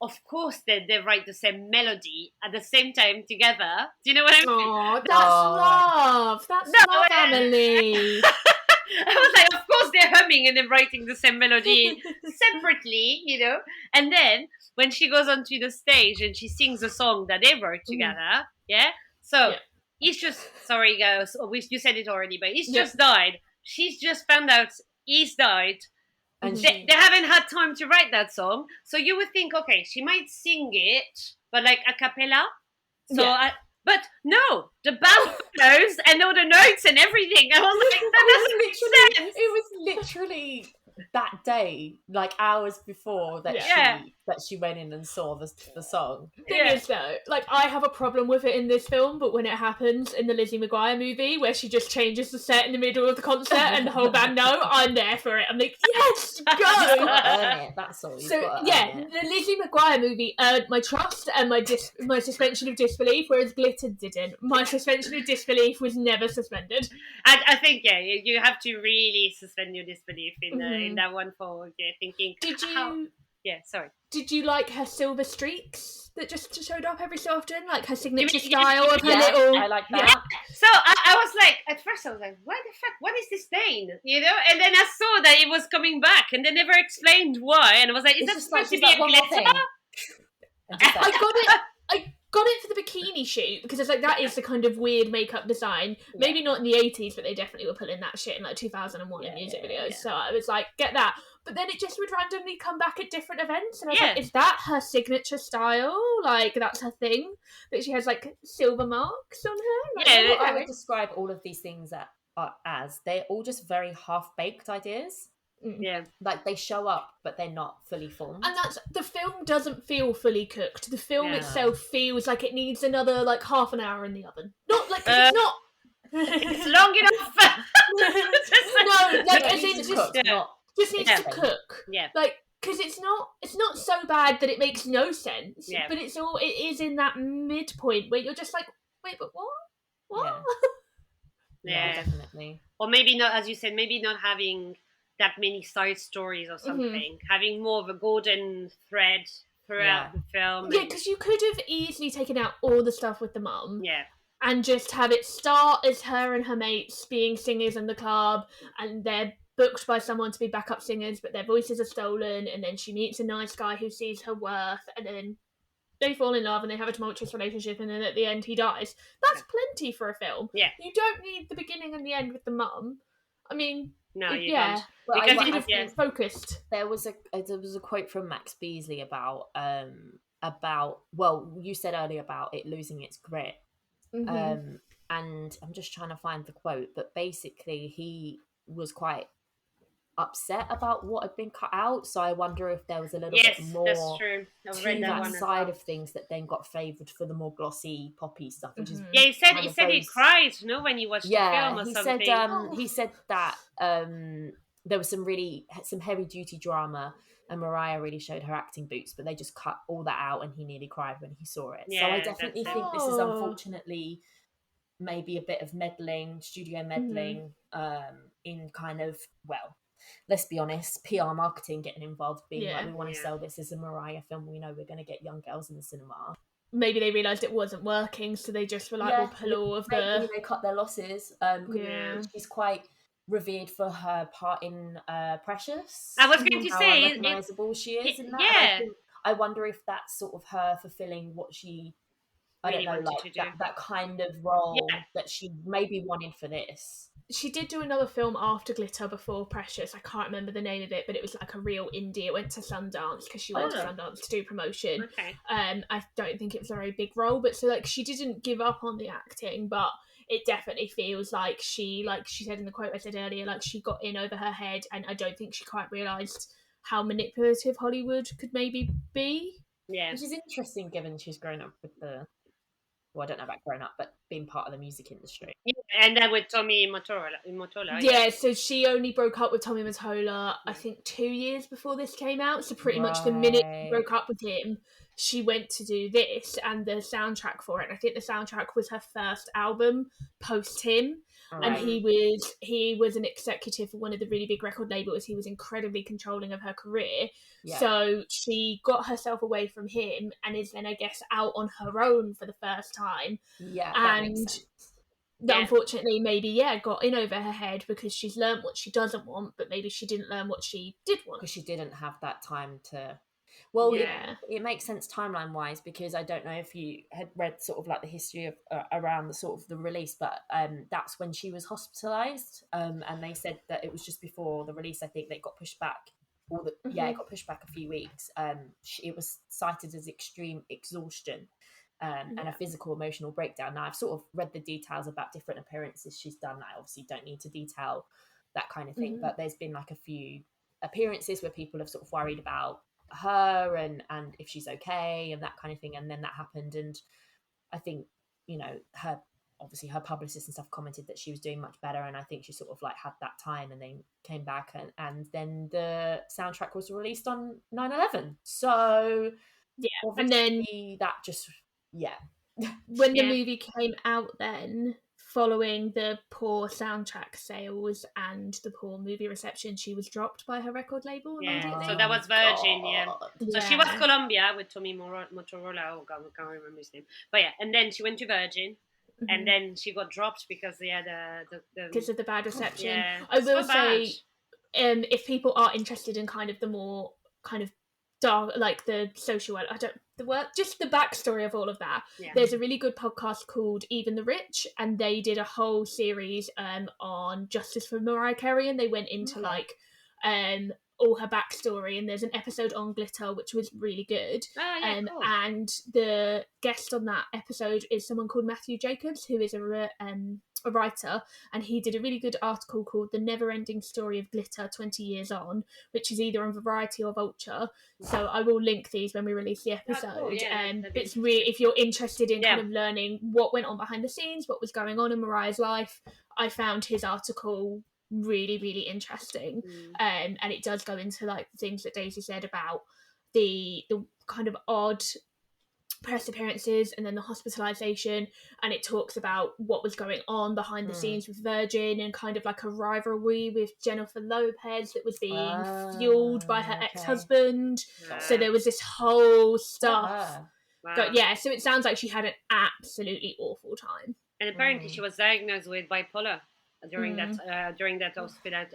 of course they write the same melody at the same time together. Do you know what I mean? Oh, that's love. That's love, Amélie. I was like, of course they're humming and then writing the same melody separately, And then when she goes onto the stage and she sings a song that they wrote together, he's just, sorry guys, you said it already, but he's just died. She's just found out he's died. And they haven't had time to write that song. So you would think, okay, she might sing it, but like a cappella. But no, the band follows and all the notes and everything. I was like, that doesn't make sense. It was literally that day, like hours before that she went in and saw the song. Thing is though, like I have a problem with it in this film, but when it happens in the Lizzie McGuire movie where she just changes the set in the middle of the concert and the whole band know, I'm there for it. I'm like, yes, go! Earn it, that's all. The Lizzie McGuire movie earned my trust and my suspension of disbelief, whereas Glitter didn't. My suspension of disbelief was never suspended. I think you have to really suspend your disbelief in that one for thinking. Did you? Yeah, sorry. Did you like her silver streaks that just showed up every so often, like her signature style of her little? I like that. Yeah. So I was like, at first I was like, what the fuck? What is this stain? And then I saw that it was coming back, and they never explained why. And I was like, is that supposed to be a glitter? I got it for the bikini shoot because it's like that is the kind of weird makeup design. Maybe not in the 80s, but they definitely were pulling that shit in like 2001 in music videos. So I was like, get that. But then it just would randomly come back at different events, and I was like, is that her signature style? Like that's her thing that she has like silver marks on her. Like, I would describe all of these things as they're all just very half-baked ideas. Yeah, like they show up but they're not fully formed, and that's the film doesn't feel fully cooked. The film itself feels like it needs another like half an hour in the oven, not like it's not it's long enough. No, like as in just needs to cook. Yeah, like because it's not so bad that it makes no sense. Yeah, but it is in that midpoint where you're just like, wait, but what? Yeah, definitely. Or maybe not, as you said, maybe not having that many side stories or something, having more of a golden thread throughout the film. Yeah, because you could have easily taken out all the stuff with the mum. Yeah. And just have it start as her and her mates being singers in the club, and they're booked by someone to be backup singers, but their voices are stolen, and then she meets a nice guy who sees her worth, and then they fall in love and they have a tumultuous relationship, and then at the end he dies. That's plenty for a film. Yeah. You don't need the beginning and the end with the mum. I mean, No, you yeah. don't. Well, Because It could have focused. There was a quote from Max Beasley about well, you said earlier about it losing its grit. Mm-hmm. And I'm just trying to find the quote, but basically he was quite upset about what had been cut out. So I wonder if there was a little bit more that's true. I've read to that that one as side well. of things that then got favoured for the more glossy poppy stuff, which is Yeah, he said kind he of said he goes- cried, no, when you watched the film or he something. said he said that there was some heavy duty drama, and Mariah really showed her acting boots, but they just cut all that out, and he nearly cried when he saw it. So I Yeah, definitely that's it. think this is unfortunately maybe a bit of studio meddling, in kind of, well, let's be honest, PR marketing getting involved, being like, we want to sell this as a Mariah film. We know we're going to get young girls in the cinema. Maybe they realised it wasn't working, so they just were like, we'll pull all of the... They cut their losses. She's quite revered for her part in Precious. I was going to how say, unrecognisable she is in that. Yeah. And I wonder if that's sort of her fulfilling what she, I really don't know, like that kind of role that she maybe wanted for this. She did do another film after Glitter before Precious. I can't remember the name of it, but it was like a real indie. It went to Sundance because she went to Sundance to do promotion. Okay. I don't think it was a very big role, but so like she didn't give up on the acting, but it definitely feels like she said in the quote I said earlier, like she got in over her head, and I don't think she quite realised how manipulative Hollywood could maybe be. Yeah. Which is interesting given she's grown up with well, I don't know about grown up, but being part of the music industry. Yeah, and then with Tommy Mottola. Yeah, so she only broke up with Tommy Mottola, I think 2 years before this came out. So pretty much the minute she broke up with him, she went to do this and the soundtrack for it. And I think the soundtrack was her first album post him. Right. And he was an executive for one of the really big record labels. He was incredibly controlling of her career. Yeah. So she got herself away from him and is then, I guess, out on her own for the first time. Yeah, that makes sense. Unfortunately, maybe, got in over her head because she's learned what she doesn't want, but maybe she didn't learn what she did want. Because she didn't have that time to... Well, it makes sense timeline-wise, because I don't know if you had read sort of like the history of around the sort of the release, but that's when she was hospitalised, and they said that it was just before the release. I think that it got pushed back. It got pushed back a few weeks. It was cited as extreme exhaustion. And a physical emotional breakdown. Now, I've sort of read the details about different appearances she's done. I obviously don't need to detail that kind of thing, but there's been like a few appearances where people have sort of worried about her and if she's okay and that kind of thing. And then that happened, and I think, you know, her publicist and stuff commented that she was doing much better, and I think she sort of like had that time and then came back, and then the soundtrack was released on 9/11. So and then that just... when the movie came out, then following the poor soundtrack sales and the poor movie reception, she was dropped by her record label immediately. So that was Virgin. So she was Columbia with Tommy Mottola, I can't remember his name, but and then she went to Virgin. And then she got dropped because they had because of the bad reception. I will say, if people are interested in kind of the more kind of dark, like the social, just the backstory of all of that. There's a really good podcast called Even the Rich, and they did a whole series on justice for Mariah Carey, and they went into all her backstory, and there's an episode on Glitter which was really good. Cool. And the guest on that episode is someone called Matthew Jacobs, who is a writer, and he did a really good article called The Never-Ending Story of Glitter 20 Years On, which is either on Variety or Vulture. So I will link these when we release the episode. It's really, if you're interested in kind of learning what went on behind the scenes, what was going on in Mariah's life, I found his article really, really interesting. And it does go into like the things that Daisy said about the kind of odd press appearances and then the hospitalisation, and it talks about what was going on behind the scenes with Virgin and kind of like a rivalry with Jennifer Lopez that was being fueled by her ex-husband. So there was this whole stuff. But so it sounds like she had an absolutely awful time. And apparently she was diagnosed with bipolar during that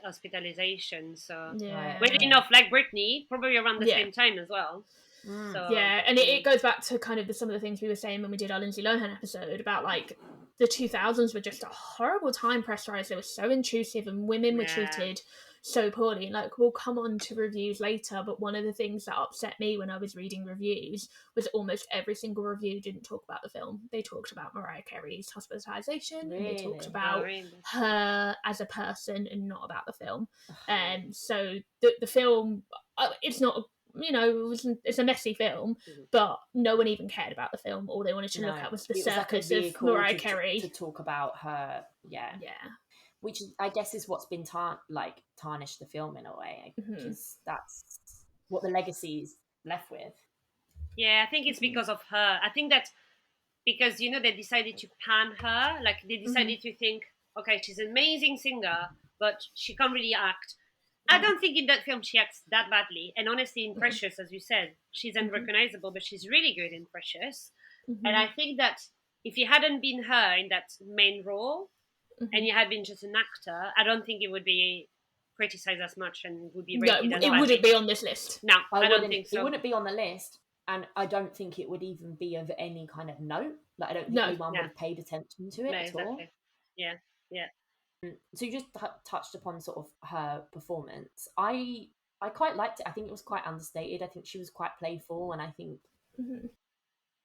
hospitalization. So weirdly enough, like Britney, probably around the same time as well. So yeah, and it goes back to kind of some of the things we were saying when we did our Lindsay Lohan episode about like the 2000s were just a horrible time press-wise. They were so intrusive and women were treated so poorly. And like, we'll come on to reviews later, but one of the things that upset me when I was reading reviews was almost every single review didn't talk about the film. They talked about Mariah Carey's hospitalisation, and they talked about her as a person and not about the film. So the film, it's not, you know, it's a messy film, but no one even cared about the film. All they wanted to look at was the circus of Mariah Carey. To talk about her, which I guess is what's been tarnished the film in a way, because that's what the legacy is left with. Yeah, I think it's because of her. I think that because, you know, they decided to pan her, like they decided to think, okay, she's an amazing singer, but she can't really act. I don't think in that film she acts that badly. And honestly, in Precious, as you said, she's unrecognizable, but she's really good in Precious. And I think that if it hadn't been her in that main role, and you had been just an actor, I don't think it would be criticized as much and would be rated as it wouldn't be on this list. No, I don't think so. It wouldn't be on the list, and I don't think it would even be of any kind of note. Like, I don't think anyone would have paid attention to it at all. Yeah. So you just touched upon sort of her performance. I quite liked it. I think it was quite understated. I think she was quite playful, and I think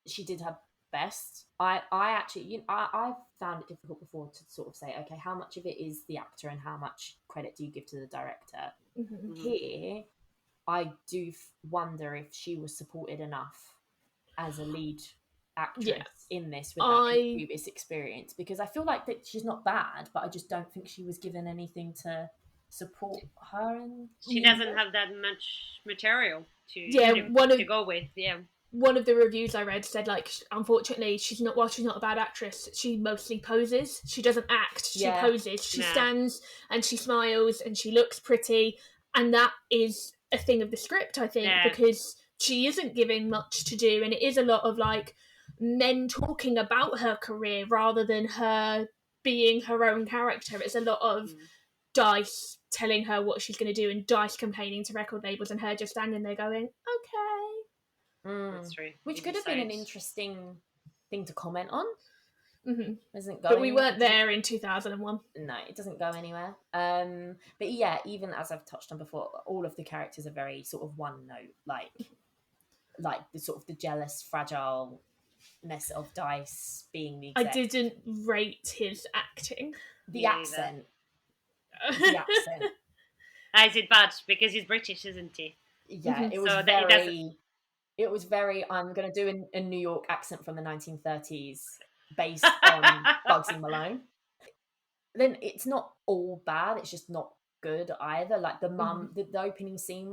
she did her best. I actually, I found it difficult before to sort of say, okay, how much of it is the actor and how much credit do you give to the director? Here, I do wonder if she was supported enough as a lead actress in this with that previous experience, because I feel like that she's not bad, but I just don't think she was given anything to support her, and she doesn't have that much material to go with. One of the reviews I read said, like, unfortunately, she's not a bad actress, she mostly poses. She doesn't act, she poses. She stands and she smiles and she looks pretty, and that is a thing of the script, I think, because she isn't given much to do, and it is a lot of like men talking about her career rather than her being her own character. It's a lot of Dice telling her what she's going to do and Dice complaining to record labels and her just standing there going, okay. That's true. Which could have been an interesting thing to comment on. Isn't going but we weren't there in 2001. No, it doesn't go anywhere. But yeah, even as I've touched on before, all of the characters are very sort of one note, like the sort of the jealous, fragileness of Dice being the exec. I didn't rate his acting. The accent. The accent. Is it bad because he's British, isn't he? Yeah, it was it was very, I'm going to do a New York accent from the 1930s based on Bugsy Malone. Then it's not all bad, it's just not good either. Like the mum, the opening scene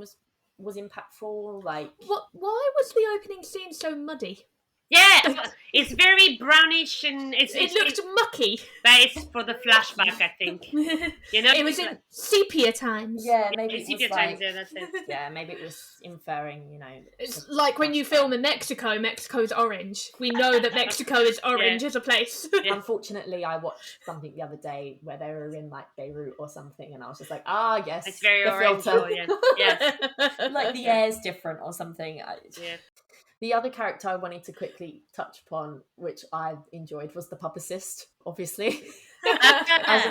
was impactful. Like, why was the opening scene so muddy? Yeah, it's very brownish and it looked mucky. But it's for the flashback, I think. You know, it was in sepia times. Yeah, maybe it sepia was times. Yeah, that's it. Yeah, maybe it was inferring. It's like when you film in Mexico. Mexico's orange. We know that Mexico is orange as a place. Unfortunately, I watched something the other day where they were in like Beirut or something, and I was just like, yes, it's very orange. Filter. Yes, like the air's different or something. The other character I wanted to quickly touch upon, which I enjoyed, was the publicist, obviously,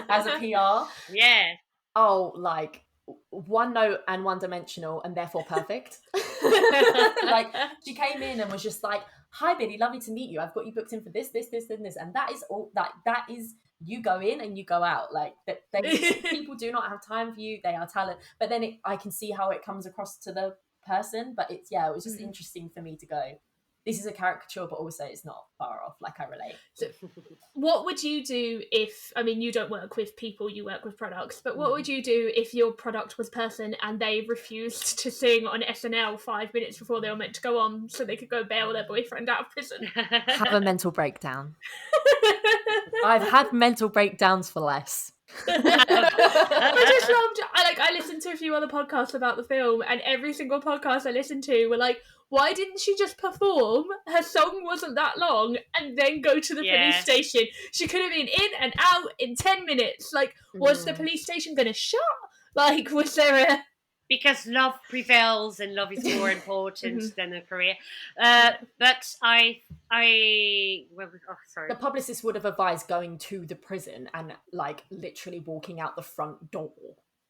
as a PR. Yeah. Oh, like one note and one dimensional and therefore perfect. Like she came in and was just like, "Hi, Biddy, lovely to meet you. I've got you booked in for this, and this, and that is all. That is you go in and you go out. Like people do not have time for you. They are talent, but then I can see how it comes across to the person, but it was just interesting for me to go, this is a caricature, but also it's not far off. Like, I relate. So, what would you do if, I mean, you don't work with people, you work with products, but what would you do if your product was person and they refused to sing on SNL 5 minutes before they were meant to go on so they could go bail their boyfriend out of prison? Have a mental breakdown. I've had mental breakdowns for less. I just loved, I listened to a few other podcasts about the film, and every single podcast I listened to were like, why didn't she just perform? Her song wasn't that long, and then go to the police station. She could have been in and out in 10 minutes. Like, was the police station going to shut? Like, was there a... because love prevails and love is more important than a career. But sorry. The publicist would have advised going to the prison and like literally walking out the front door.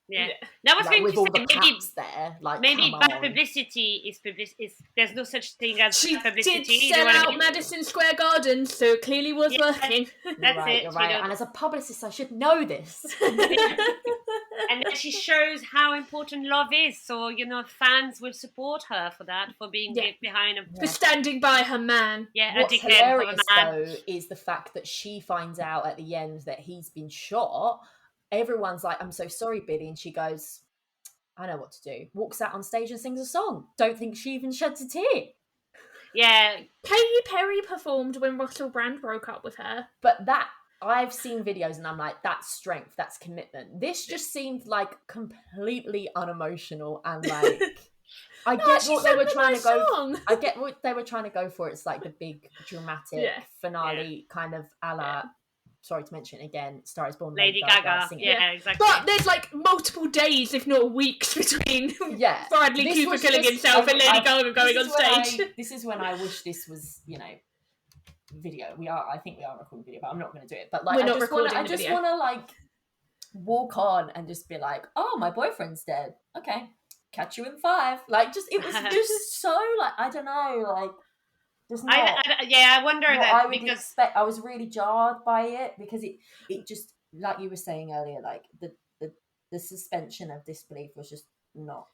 Yeah. That was going with to all say, the cats there. Like, maybe bad publicity is there's no such thing as she publicity. She did sell out Madison Square Garden, so it clearly was working. That's it. You're right. And as a publicist, I should know this. And then she shows how important love is. So, fans will support her for that, for being behind a... For standing by her man. Yeah, what's hilarious, though, is the fact that she finds out at the end that he's been shot. Everyone's like, I'm so sorry, Billy. And she goes, I know what to do. Walks out on stage and sings a song. Don't think she even sheds a tear. Yeah. Katy Perry performed when Russell Brand broke up with her. But I've seen videos and I'm like, that's strength, that's commitment. This just seemed like completely unemotional and like... I get what they were trying to go. I get what they were trying to go for. It's like the big dramatic finale kind of a la... Sorry to mention it again, Star is Born. Lady Gaga. Yeah, exactly. But there's like multiple days, if not weeks, between Bradley Cooper killing himself and Lady Gaga going on stage. This is when I wish this was, video. I think we are recording video, but I'm not going to do it. But like, I just want to like walk on and just be like, oh, my boyfriend's dead. Okay, catch you in 5. Like, it was just so like, I don't know, like. I wonder that because I was really jarred by it because it just, like you were saying earlier, like the suspension of disbelief was just not.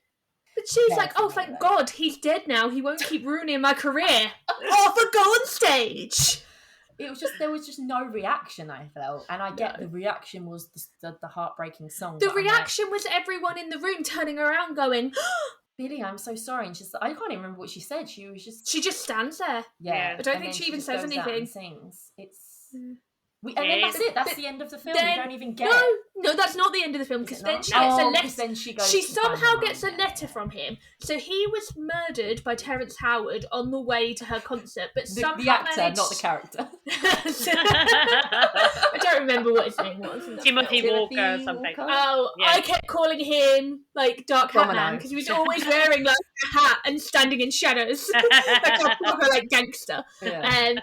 But she's like, oh, thank God, he's dead now. He won't keep ruining my career. Arthur, go on stage. It was just, there was just no reaction, I felt. And I get the reaction was the heartbreaking song. The reaction was everyone in the room turning around going, Billy, I'm so sorry. And I can't even remember what she said. She just stands there. Yeah. I don't think she even says anything. And sings. It's... And then that's it. That's the end of the film. We don't even get No, that's not the end of the film, because then she gets a letter. She somehow gets a letter from him. So he was murdered by Terrence Howard on the way to her concert, but somehow the actor, not the character. I don't remember what his name was. Timothy Walker or something. Oh, yeah. I kept calling him like Dark Hat Man because he was always wearing like a hat and standing in shadows, like a proper like gangster. Yeah.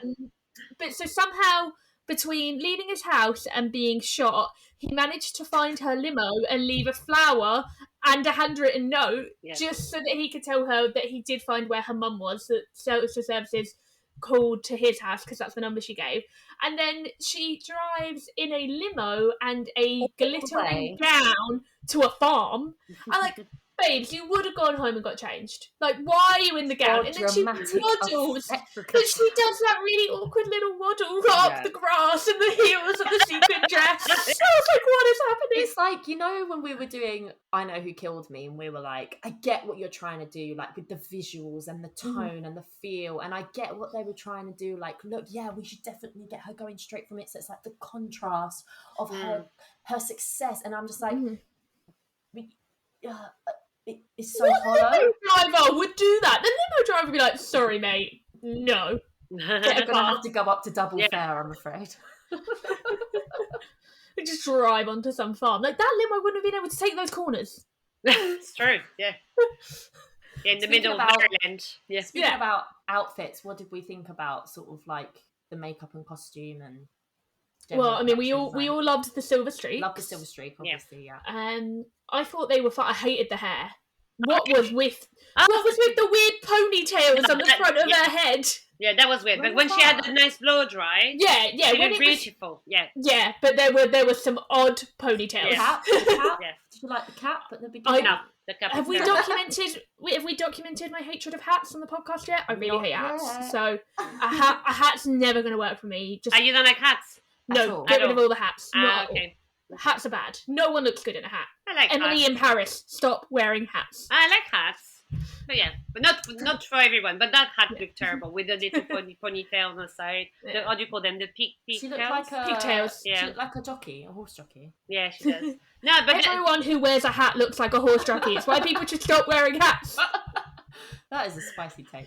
But so somehow, between leaving his house and being shot, he managed to find her limo and leave a flower and a handwritten note just so that he could tell her that he did find where her mum was, that social services called to his house because that's the number she gave. And then she drives in a limo and a glittering gown to a farm. I'm like, babes, you would have gone home and got changed. Like, why are you in the gown? And then she waddles. But she does that really awkward little waddle up the grass and the heels of the sequin dress. I was like, what is happening? It's like, when we were doing I Know Who Killed Me, and we were like, I get what you're trying to do, like with the visuals and the tone and the feel, and I get what they were trying to do. Like, look, we should definitely get her going straight from it. So it's like the contrast of her success, and I'm just like, it's so hollow. The limo driver would do that. The limo driver would be like, sorry, mate, no. You're going to have to go up to double fare, I'm afraid. Just drive onto some farm. Like, that limo wouldn't have been able to take those corners. It's true, in the middle of Maryland. Speaking about outfits, what did we think about sort of like the makeup and costume and... Well, I mean, we all loved the silver streak. Loved the silver streak, obviously, I thought they were fun. I hated the hair. What was with the weird ponytails on the front of her head? Yeah, that was weird. But when she had the nice blow dry, it was beautiful. Yeah, but there was some odd ponytails. Yeah. The cap. Did you like the cap at the beginning? No, the cap. Have we documented my hatred of hats on the podcast yet? I really hate hats. So a hat's never going to work for me. Are you don't like hats? No, get rid of all the hats. Okay. Hats are bad. No one looks good in a hat. I like Emily hats. in Paris, stop wearing hats. I like hats. But not for everyone. But that hat looked terrible with the little ponytail on the side. How do you call them? The pigtails? She looked like pigtails. She looked like a jockey, a horse jockey. Yeah, she does. No, but everyone who wears a hat looks like a horse jockey. It's why people should stop wearing hats. That is a spicy take.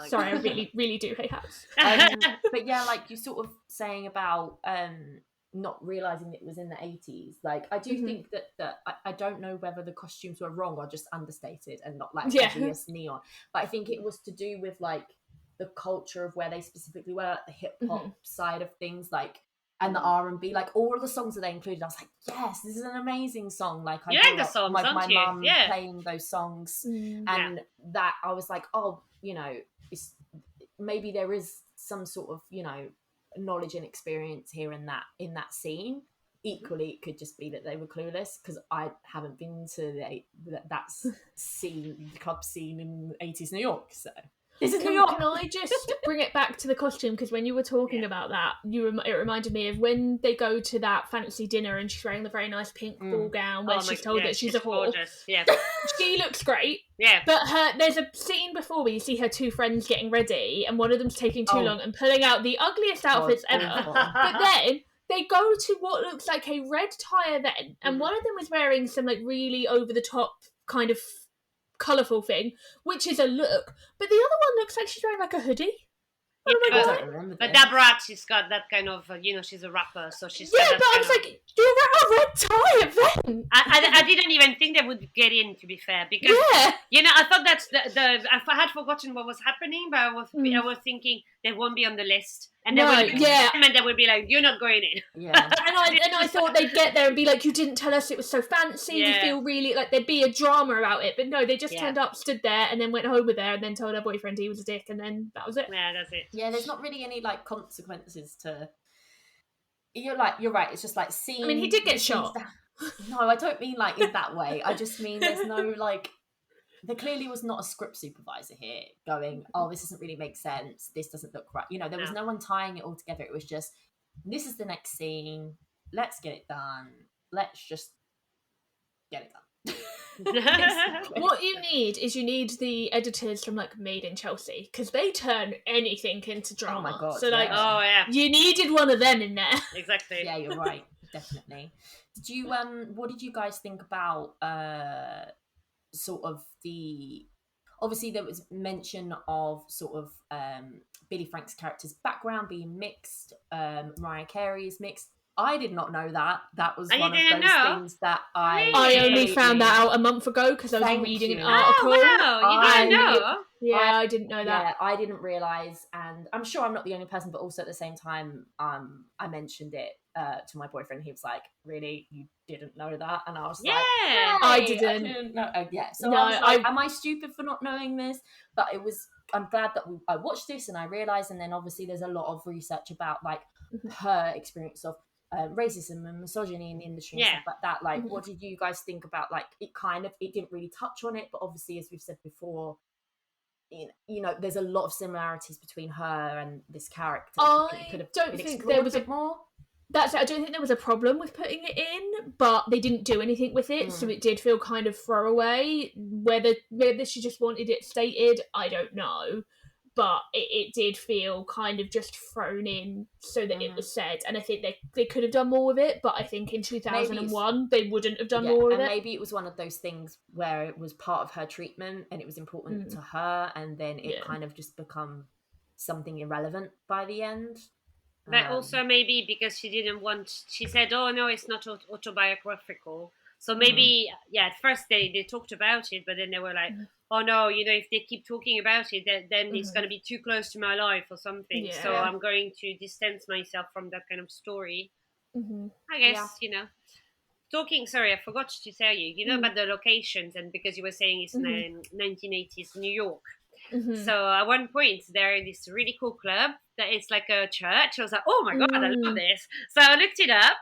Sorry, I really, really do hate hats. But yeah, like you sort of saying about not realizing it was in the 80s. Like, I do think that I don't know whether the costumes were wrong or just understated and not like obvious neon, but I think it was to do with like the culture of where they specifically were, like the hip hop side of things, like, and the R&B, like all of the songs that they included. I was like, yes, this is an amazing song. Like, I grew the up songs, my you? mum Yeah. playing those songs, and that I was like, oh, you know, maybe there is some sort of, you know, knowledge and experience here in that scene. Equally, it could just be that they were clueless, because I haven't been to that scene, the club scene in 80s New York. So this is New York. Can I just bring it back to the costume? Because when you were talking about that, it reminded me of when they go to that fancy dinner and she's wearing the very nice pink ball gown where she's told that she's a whore. Gorgeous. Yeah, she looks great. Yeah, but there's a scene before where you see her two friends getting ready, and one of them's taking too long and pulling out the ugliest outfits ever. But then they go to what looks like a red tie event, and one of them was wearing some like really over the top kind of colourful thing, which is a look, but the other one looks like she's wearing like a hoodie. I don't remember. But that brat, she's got that kind of, she's a rapper, so she's. Yeah, but I was like, you're wearing a red tie event. I didn't even think they would get in, to be fair, because I thought that's I had forgotten what was happening, but I was thinking they won't be on the list, and they would and they would be like, you're not going in. Yeah, and I thought they'd get there and be like, you didn't tell us it was so fancy. We feel really like there'd be a drama about it, but no, they just turned up, stood there, and then went home with her, and then told her boyfriend he was a dick, and then that was it. Yeah, that's it. Yeah, there's not really any like consequences to. You're right. It's just like seeing. I mean, he did get shot. No, I don't mean like in that way. I just mean there's no like. There clearly was not a script supervisor here going, oh, this doesn't really make sense. This doesn't look right. You know, there was no one tying it all together. It was just, this is the next scene. Let's get it done. Let's just get it done. What you need is the editors from like Made in Chelsea, because they turn anything into drama. Oh my god! So like, you needed one of them in there. Exactly. Yeah, you're right. Definitely. Did you what did you guys think about sort of the? Obviously, there was mention of sort of Billy Frank's character's background being mixed. Mariah Carey is mixed. I did not know that. That was one of those things that I only found that out a month ago because I was reading an article. Oh, wow. You didn't know? Yeah, I didn't know that. Yeah, I didn't realise, and I'm sure I'm not the only person, but also at the same time, I mentioned it to my boyfriend. He was like, really? You didn't know that? And I was like, hey, I didn't know. So I was like, am I stupid for not knowing this? But I'm glad that I watched this and I realised, and then obviously there's a lot of research about like her experience of racism and misogyny in the industry and stuff like that. Like, what did you guys think about, like, it didn't really touch on it, but obviously, as we've said before, you know, there's a lot of similarities between her and this character. I don't think there was a bit more. That's it. I don't think there was a problem with putting it in, but they didn't do anything with it, so it did feel kind of throwaway. Whether she just wanted it stated, I don't know. But it did feel kind of just thrown in so that it was said. And I think they could have done more with it, but I think in 2001 they wouldn't have done more with it. And maybe it was one of those things where it was part of her treatment and it was important to her, and then it kind of just become something irrelevant by the end. But also maybe because she said, oh no, it's not autobiographical. So maybe, at first they talked about it, but then they were like, oh no, if they keep talking about it, then it's going to be too close to my life or something. Yeah. So I'm going to distance myself from that kind of story. I guess, sorry, I forgot to tell you, about the locations, and because you were saying it's 1980s New York. So at one point, there is this really cool club that is like a church. I was like, oh my God, I love this. So I looked it up.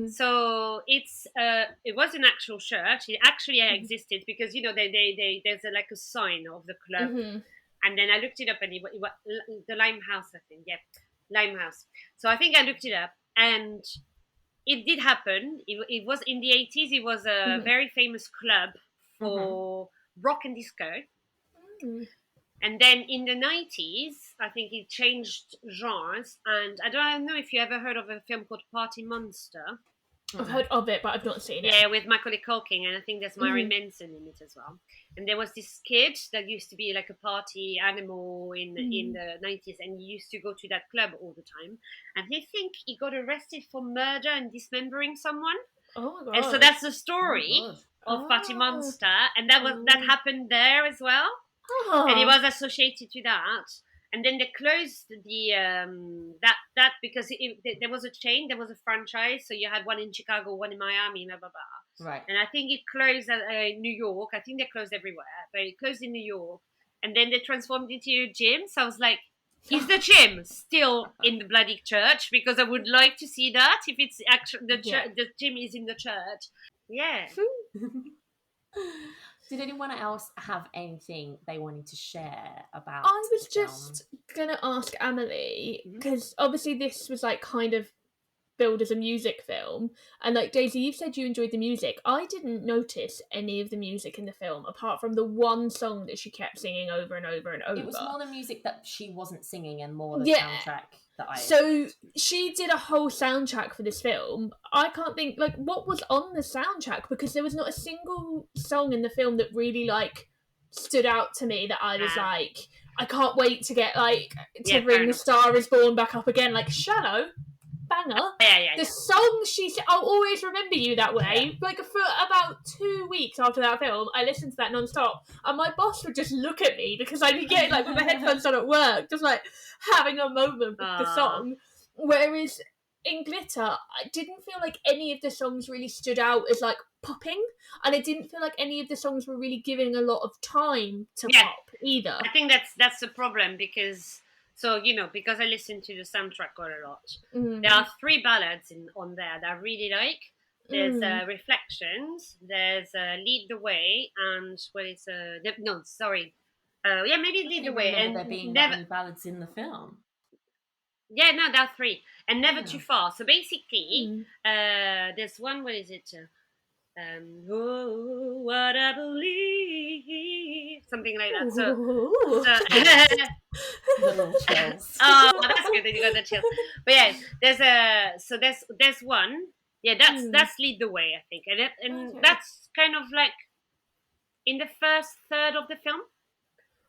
So it was an actual church. It actually existed because there's like a sign of the club, and then I looked it up, and it was the Limehouse, I think. Yeah, Limehouse. So I think I looked it up, and it did happen. It was in the 80s. It was a very famous club for rock and disco. And then in the 90s, I think it changed genres. And I don't know if you ever heard of a film called Party Monster. I've heard of it, but I've not seen it. Yeah, with Macaulay Culkin, and I think there's Marilyn Manson in it as well. And there was this kid that used to be like a party animal in the 90s, and he used to go to that club all the time. And I think he got arrested for murder and dismembering someone. Oh my god! And so that's the story of Party Monster, and that happened there as well. And it was associated to that. And then they closed the that because there was a chain, there was a franchise. So you had one in Chicago, one in Miami, blah blah blah. Right. And I think it closed at New York. I think they closed everywhere, but it closed in New York. And then they transformed it into a gym. So I was like, is the gym still in the bloody church? Because I would like to see that if it's actually the gym is in the church. Yeah. Did anyone else have anything they wanted to share about? I was just gonna ask Amélie, because obviously this was like kind of billed as a music film, and like Daisy, you said you enjoyed the music. I didn't notice any of the music in the film apart from the one song that she kept singing over and over and over. It was more the music that she wasn't singing and more the soundtrack that I... So she did a whole soundtrack for this film. I can't think, like, what was on the soundtrack, because there was not a single song in the film that really, like, stood out to me that I was like, I can't wait to get, like, to bring The Star Is Born back up again. Like, Shallow, banger. The song I'll always remember you that way. Like, for about 2 weeks after that film, I listened to that non-stop, and my boss would just look at me because I'd be getting, like, with my headphones on at work, just, like, having a moment with the song. Whereas in Glitter, I didn't feel like any of the songs really stood out as, like, popping, and I didn't feel like any of the songs were really giving a lot of time to pop either. I think that's the problem, because... So, because I listen to the soundtrack quite a lot, there are 3 ballads on there that I really like. There's Reflections, there's Lead the Way, and maybe Lead the Way. And there being that many ballads in the film. Yeah, no, there are 3. And Never Too Far. So basically, there's one, what is it? Oh, what I believe, something like that. Little chills. Oh, that's good that you got the chills. But yeah, there's one. Yeah, that's Lead the Way, I think, and that's kind of like in the first third of the film.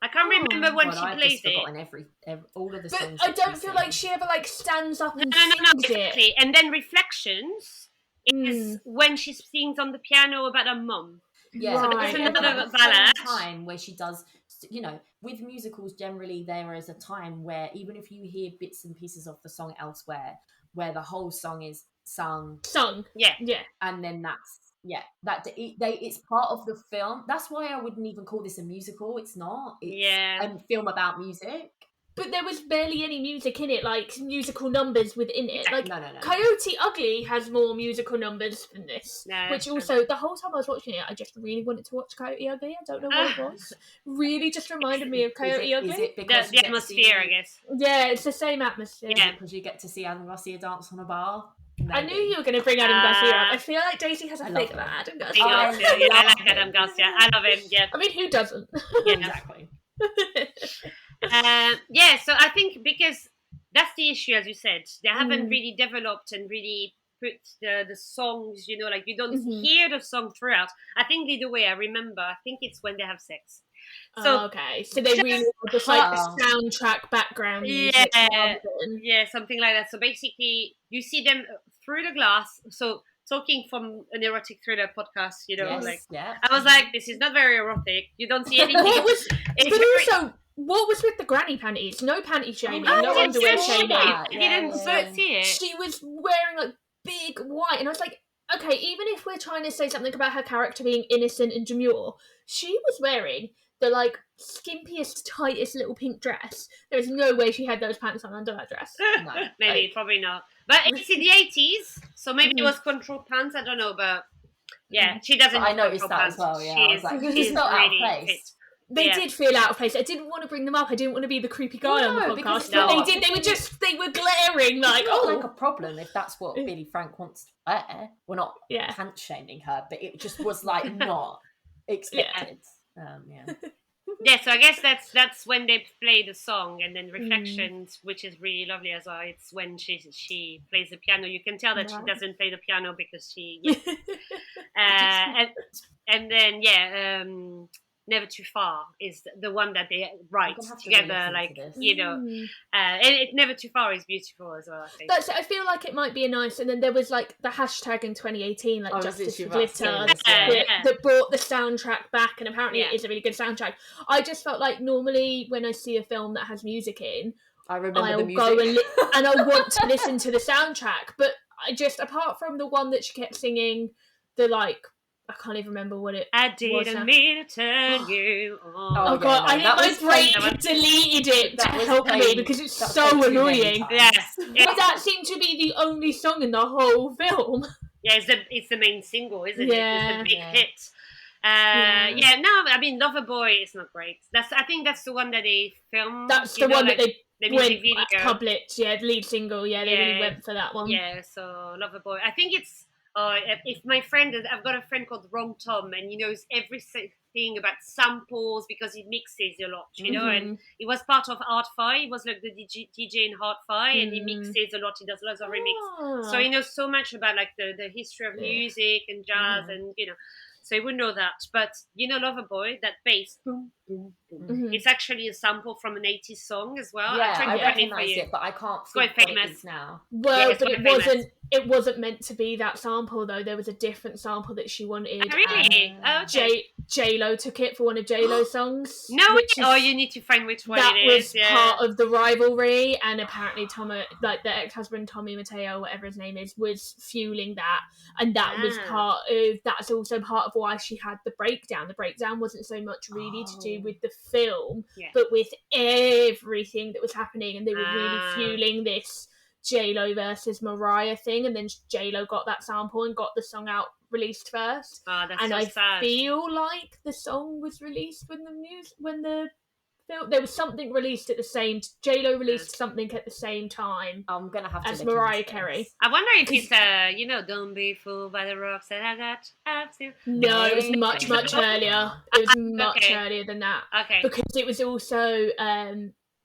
I can't remember when she plays it. Every all of the songs. But I don't feel like she ever like stands up and sings exactly. It. And then Reflections is when she sings on the piano about her mum. Yeah, so there's another ballad. Time where she does, with musicals generally there is a time where even if you hear bits and pieces of the song elsewhere, where the whole song is sung, and then it's part of the film. That's why I wouldn't even call this a musical. It's not. It's a film about music. But there was barely any music in it, like musical numbers within it. Like no. Coyote Ugly has more musical numbers than this. No, which also, the whole time I was watching it, I just really wanted to watch Coyote Ugly. I don't know what it was. Really just reminded me of Coyote Ugly. Is it because the atmosphere, I guess. Yeah, it's the same atmosphere. Yeah, because you get to see Adam Garcia dance on a bar. Maybe. I knew you were going to bring Adam Garcia up. I feel like Daisy has a thing about Adam Garcia. I like Adam Garcia. I love him, yeah. I mean, who doesn't? Yeah. Exactly. So I think because that's the issue, as you said, they haven't really developed and really put the songs, like you don't hear the song throughout. I think the way I remember, I think it's when they have sex. So okay, so they really just like the soundtrack background music. Yeah, something like that. So basically, you see them through the glass. So talking from an erotic thriller podcast, I was like, this is not very erotic. You don't see anything. Also, what was with the granny panties? No panty shaming, no underwear shaming. You didn't see it. She was wearing like big white, and I was like, okay, even if we're trying to say something about her character being innocent and demure, she was wearing the like skimpiest, tightest little pink dress. There was no way she had those pants on under that dress. No, maybe, probably not. But it's in the 80s, so maybe it was control pants. I don't know, but yeah, she doesn't. I noticed that as well. Yeah, I was like, she's not out of place. They did feel out of place. I didn't want to bring them up. I didn't want to be the creepy guy on the podcast. But they did. They were glaring like, like a problem if that's what Billy Frank wants to wear. We're not pants shaming her, but it just was like not expected. Yeah, so I guess that's when they play the song, and then Reflections, which is really lovely as well. It's when she plays the piano. You can tell that she doesn't play the piano because she and then Never Too Far is the one that they write together, like and it Never Too Far is beautiful as well, I think. I feel like it might be a nice, and then there was like the hashtag in 2018, like Justice for Glitter, that brought the soundtrack back, and apparently it is a really good soundtrack. I just felt like normally when I see a film that has music in, I'll the music. Go and I want to listen to the soundtrack, but I just, apart from the one that she kept singing, I can't even remember what it was. I didn't mean to turn you on. Oh God, I think my brain deleted it to help me because it's so annoying. Yes. But that seemed to be the only song in the whole film. Yeah, it's the main single, isn't it? It's the big hit. I mean, Loverboy is not great. I think that's the one that they filmed. That's the one that they went published. Yeah, the lead single. Yeah, they really went for that one. Yeah, so Loverboy. I think it's. If I've got a friend called Wrong Tom, and he knows everything about samples because he mixes a lot, you know, and he was part of Art Fi. He was like the DJ in Art Fi, and he mixes a lot. He does lots of remix, so he knows so much about like the history of music and jazz, and so he would know that. But Loverboy, that bass, boom, boom, boom. It's actually a sample from an 80s song as well. Yeah, I recognise it, but I can't. It's quite famous now. Well, but it wasn't meant to be that sample though. There was a different sample that she wanted. Oh, really? J-Lo took it for one of J-Lo's songs. No, you need to find which one that it is. That was part of the rivalry, and apparently the ex-husband Tommy Mateo, whatever his name is, was fueling that, and that was that's also part of why she had the breakdown. The breakdown wasn't so much really to do with the film, but with everything that was happening, and they were really fueling this J-Lo versus Mariah thing, and then J-Lo got that sample and got the song out released first. That's and so I sad. feel like the song was released when the film, there was something released at the same. J-Lo released something at the same time. I'm gonna have to as Mariah Carey. I wonder if it's don't be fooled by the rocks that I got. No, it was much earlier. It was much earlier than that. Okay, because it was also.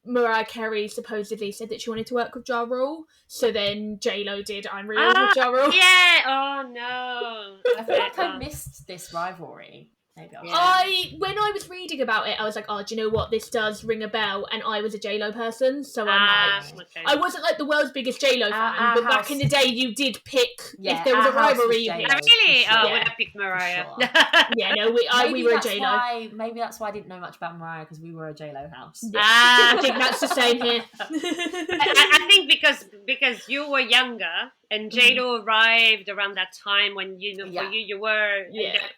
Mariah Carey supposedly said that she wanted to work with Ja Rule, so then J-Lo did I'm Real with Ja Rule. Yeah, oh no. I feel like I missed this rivalry. Maybe when I was reading about it, I was like, oh, do you know what? This does ring a bell, and I was a J-Lo person, so I'm like, I wasn't like the world's biggest J-Lo fan, but back in the day, you did pick if there was a rivalry. You picked. Really? Oh, when I picked Mariah. Sure. Yeah, no, we were a J-Lo. Maybe that's why I didn't know much about Mariah, because we were a J-Lo house. Yeah. I think that's the same here. I think because you were younger, and J-Lo arrived around that time when for you were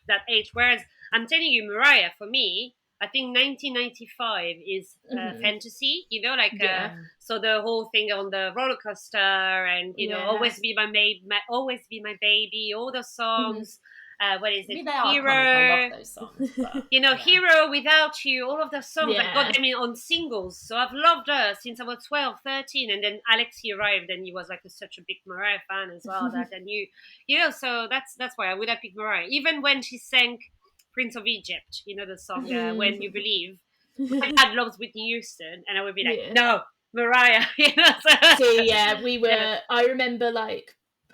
that age, whereas I'm telling you, Mariah, for me, I think 1995 is fantasy, so the whole thing on the roller coaster and, Always Be My Baby, all the songs. What is it? Hero. I love those songs. But, Hero, Without You, all of the songs. I got them on singles. So I've loved her since I was 12, 13. And then Alexi arrived and he was like such a big Mariah fan as well. That I knew, so that's why I would have picked Mariah. Even when she sang Prince of Egypt, the song When You Believe. My dad loves Whitney Houston, and I would be like, no, Mariah. We were. I remember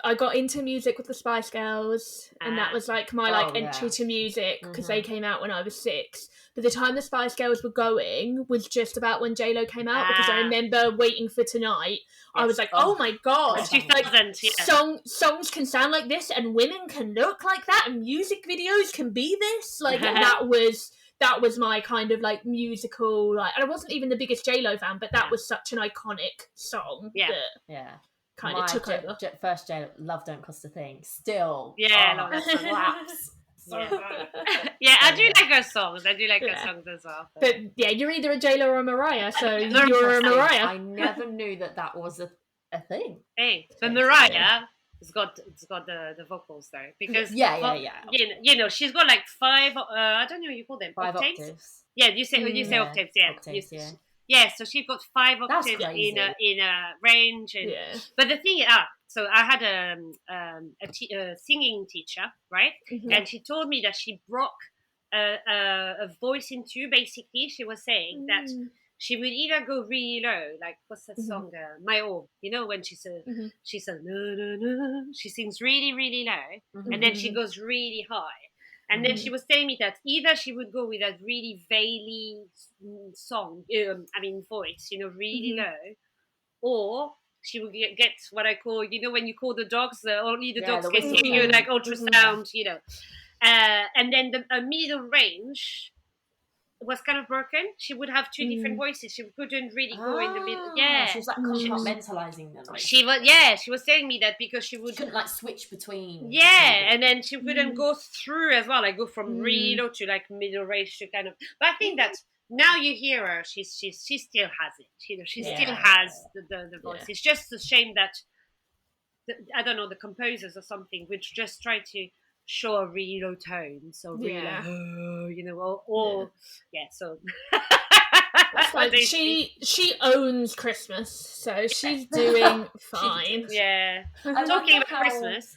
I got into music with the Spice Girls, and that was my entry to music because they came out when I was 6. But the time the Spice Girls were going was just about when J-Lo came out, because I remember Waiting for Tonight. I was like, oh my god, 2000, songs can sound like this, and women can look like that, and music videos can be this. That was my kind of musical, and I wasn't even the biggest J-Lo fan, but that was such an iconic song. Kind of took over. First J-Lo, Love Don't Cost a Thing. Still, that slaps. I do like her songs. I do like her songs as well. But you're either a J-Lo or a Mariah, so you're a Mariah. I never knew that was a thing. Hey, but Mariah has got the vocals though, because she's got 5. I don't know what you call them. 5 octaves. Yeah, you say octaves. Yeah. Octaves, Yeah, so she's got 5 octaves in a range. And, but the thing is, so I had a singing teacher, right? And she told me that she broke a voice into. Basically, she was saying that she would either go really low, like what's that song? My All. You know, when she says no no no, she sings really really low, and then she goes really high. And then she was telling me that either she would go with that really veily voice, really low, or she would get what I call, when you call the dogs, only the dogs can hear you, like ultrasound, and then a middle range was kind of broken. She would have two different voices. She couldn't really go in the middle. Yeah, she was like compartmentalizing them. She was telling me that because she couldn't like switch between. Yeah, and then she couldn't go through as well, like go from really low to like middle range to kind of. But I think that now you hear her, she still has it. She still has the voice. It's just a shame that I don't know, the composers or something which just try to show a really low tone, so really so like she owns Christmas, so she's doing fine. I'm talking about Christmas.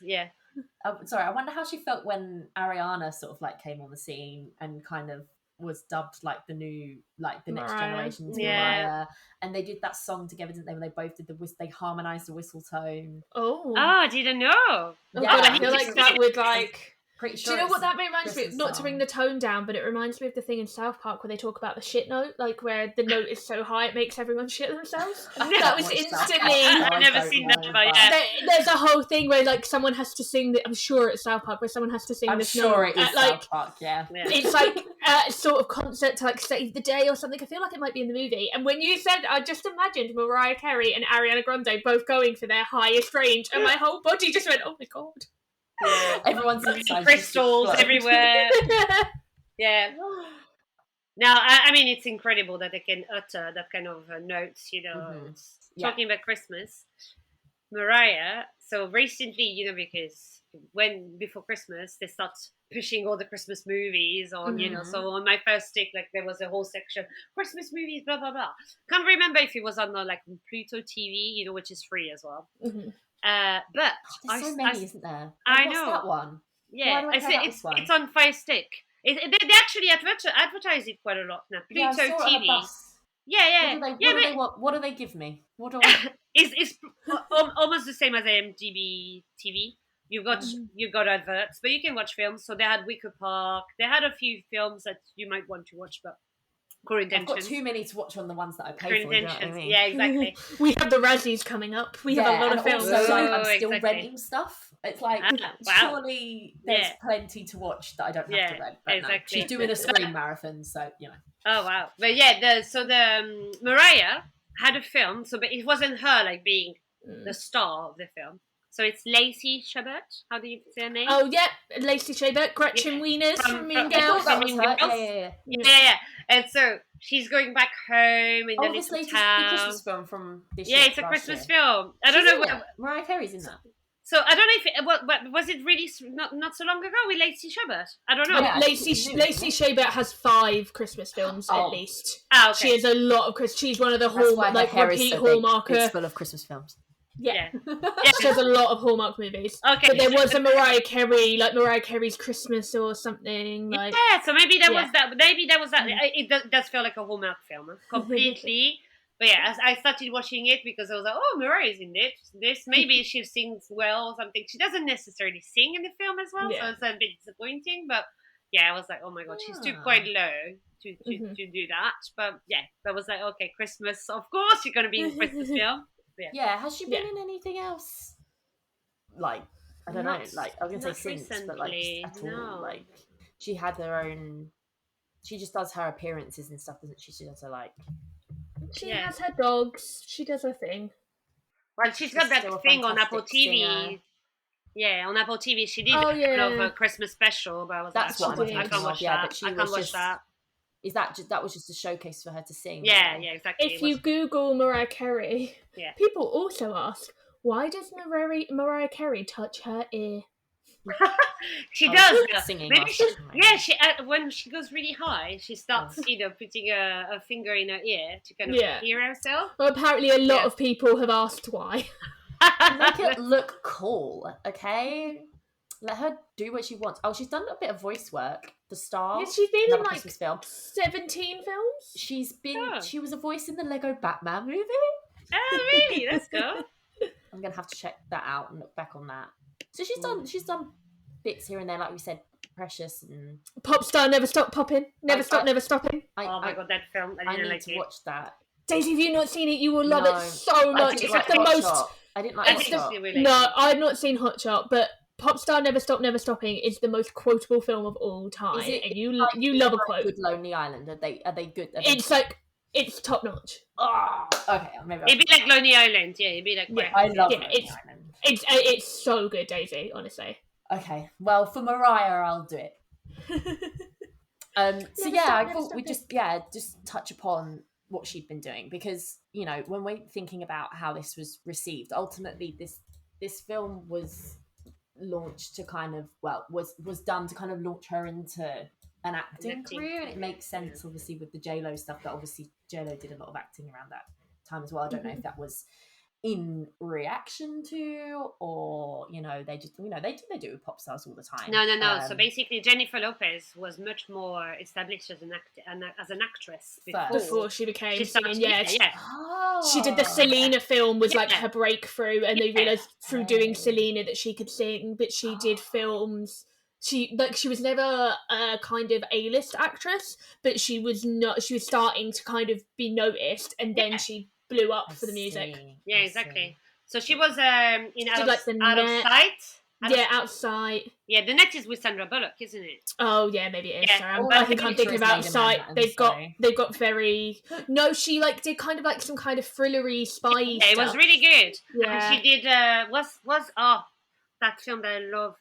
I wonder how she felt when Ariana sort of like came on the scene and kind of was dubbed like the new, like the next generation's Mariah, and they did that song together, didn't they? When they both did they harmonized the whistle tone. I didn't know. I feel like that would like. Pretty Do sure you know what that reminds me of? Not to bring the tone down, but it reminds me of the thing in South Park where they talk about the shit note, like where the note is so high it makes everyone shit themselves. That was instantly. I've never seen that, but there's a whole thing where like someone has to sing. I'm sure it's South Park where someone has to sing this note. I'm sure it is South Park. Yeah. It's like a sort of concert to like save the day or something. I feel like it might be in the movie. And when you said, I just imagined Mariah Carey and Ariana Grande both going for their highest range, and my whole body just went, oh my god. Yeah. Everyone's inside crystals everywhere. Now, I mean, it's incredible that they can utter that kind of notes, talking about Christmas. Mariah, so recently, because before Christmas, they start pushing all the Christmas movies on, so on my first stick, like there was a whole section, Christmas movies, blah, blah, blah. Can't remember if it was on like Pluto TV, which is free as well. But there's so many, isn't there? I What's know that one. Yeah, it's on Fire Stick. They actually advertise it quite a lot now. Pluto TV. What do they give me? What do I? It's almost the same as IMDb TV. You got adverts, but you can watch films. So they had Wicker Park. They had a few films that you might want to watch, but. I've got too many to watch on the ones that I pay for. You know what I mean? Yeah, exactly. We have the Razzies coming up. We have a lot of films. Also, I'm still renting stuff. It's like, surely there's plenty to watch that I don't have to rent. But exactly. No, she's doing a screen marathon, so, Oh, wow. But Mariah had a film, but it wasn't her, like, being the star of the film. So it's Lacey Chabert. How do you say her name? Oh, yeah. Lacey Chabert. Gretchen Wieners from Mean Girls. Yeah. And so she's going back home in the little town. The Christmas film from this year. Yeah, it's a Christmas film. I don't know. Mariah Carey's in that. So I don't know if was it really not so long ago with Lacey Chabert? I don't know. Yeah, Lacey Chabert has 5 Christmas films at least. Oh, okay. She has a lot of Christmas. She's one of the repeat Hallmarker. It's full of Christmas films. Yeah. She has a lot of Hallmark movies. Okay. But there was a Mariah Carey, like Mariah Carey's Christmas or something. Like so maybe that was that. Maybe that was that. It does feel like a Hallmark film completely. But yeah, I started watching it because I was like, oh, Mariah's in it. Maybe she sings well or something. She doesn't necessarily sing in the film as well, so it's a bit disappointing. But yeah, I was like, oh my god, she's too quite low to do that. But yeah, that was like, okay, Christmas, of course you're going to be in a Christmas film. Yeah, has she been in anything else? Like, I don't know, like, I was going to say since, recently, but like, just at all. Like, she had her own, she just does her appearances and stuff, doesn't she? She does her, like... She has her dogs. She does her thing. Well, she's got that thing on Apple TV. Singer. Yeah, on Apple TV, she did a Christmas special, but I was that's like, what I can't watch that. I can't watch that. Is that was just a showcase for her to sing? Yeah, exactly. If you Google Mariah Carey, people also ask, why does Mariah Carey touch her ear? She does singing. Maybe she when she goes really high, she starts putting a finger in her ear to kind of hear herself. Well, apparently a lot of people have asked why. Make it look cool, okay? Let her do what she wants. Oh, she's done a bit of voice work. The Star. Yeah, she's been in like Christmas film. 17 films. She was a voice in the Lego Batman movie. Oh, really? That's cool. I'm gonna have to check that out and look back on that. So she's done bits here and there, like we said, Precious and Popstar, Never Stop Popping. Never Stopping. Oh my god, that film! I need like to watch that. Daisy, if you've not seen it, you will love it so much. It's like the most. I didn't like Hot Shot. No, I've not seen Hot Shot, but Popstar, Never Stopping is the most quotable film of all time, and you love a quote. Good Lonely Island. Are they good? It's top notch. Oh, okay. Maybe it'd be like Lonely Island. Yeah, it'd be like. Yeah, I love Lonely Island. It's so good, Daisy. Honestly. Okay, well, for Mariah, I'll do it. So yeah, I thought we just touch upon what she'd been doing, because when we're thinking about how this was received, ultimately this film was launched to kind of was done to kind of launch her into an acting career, and it makes sense obviously with the JLo stuff, that obviously JLo did a lot of acting around that time as well. I don't know if that was in reaction to, or they just they do with pop stars all the time. No. So basically, Jennifer Lopez was much more established as an actress before she became singing. She did the Selena film, was like her breakthrough, and they realized through doing Selena that she could sing. But she did films. She was never a kind of A-list actress, but she was starting to kind of be noticed, and then she blew up for the music. Yeah, exactly. So she was in Out of Sight. Outside. Yeah, the Net is with Sandra Bullock, isn't it? Oh yeah, maybe it is. Yeah. Sorry, I think I'm thinking of Outside. They've got very. No, she did kind of like some kind of thrillery spy stuff. It was really good. Yeah. And she did that film that I love,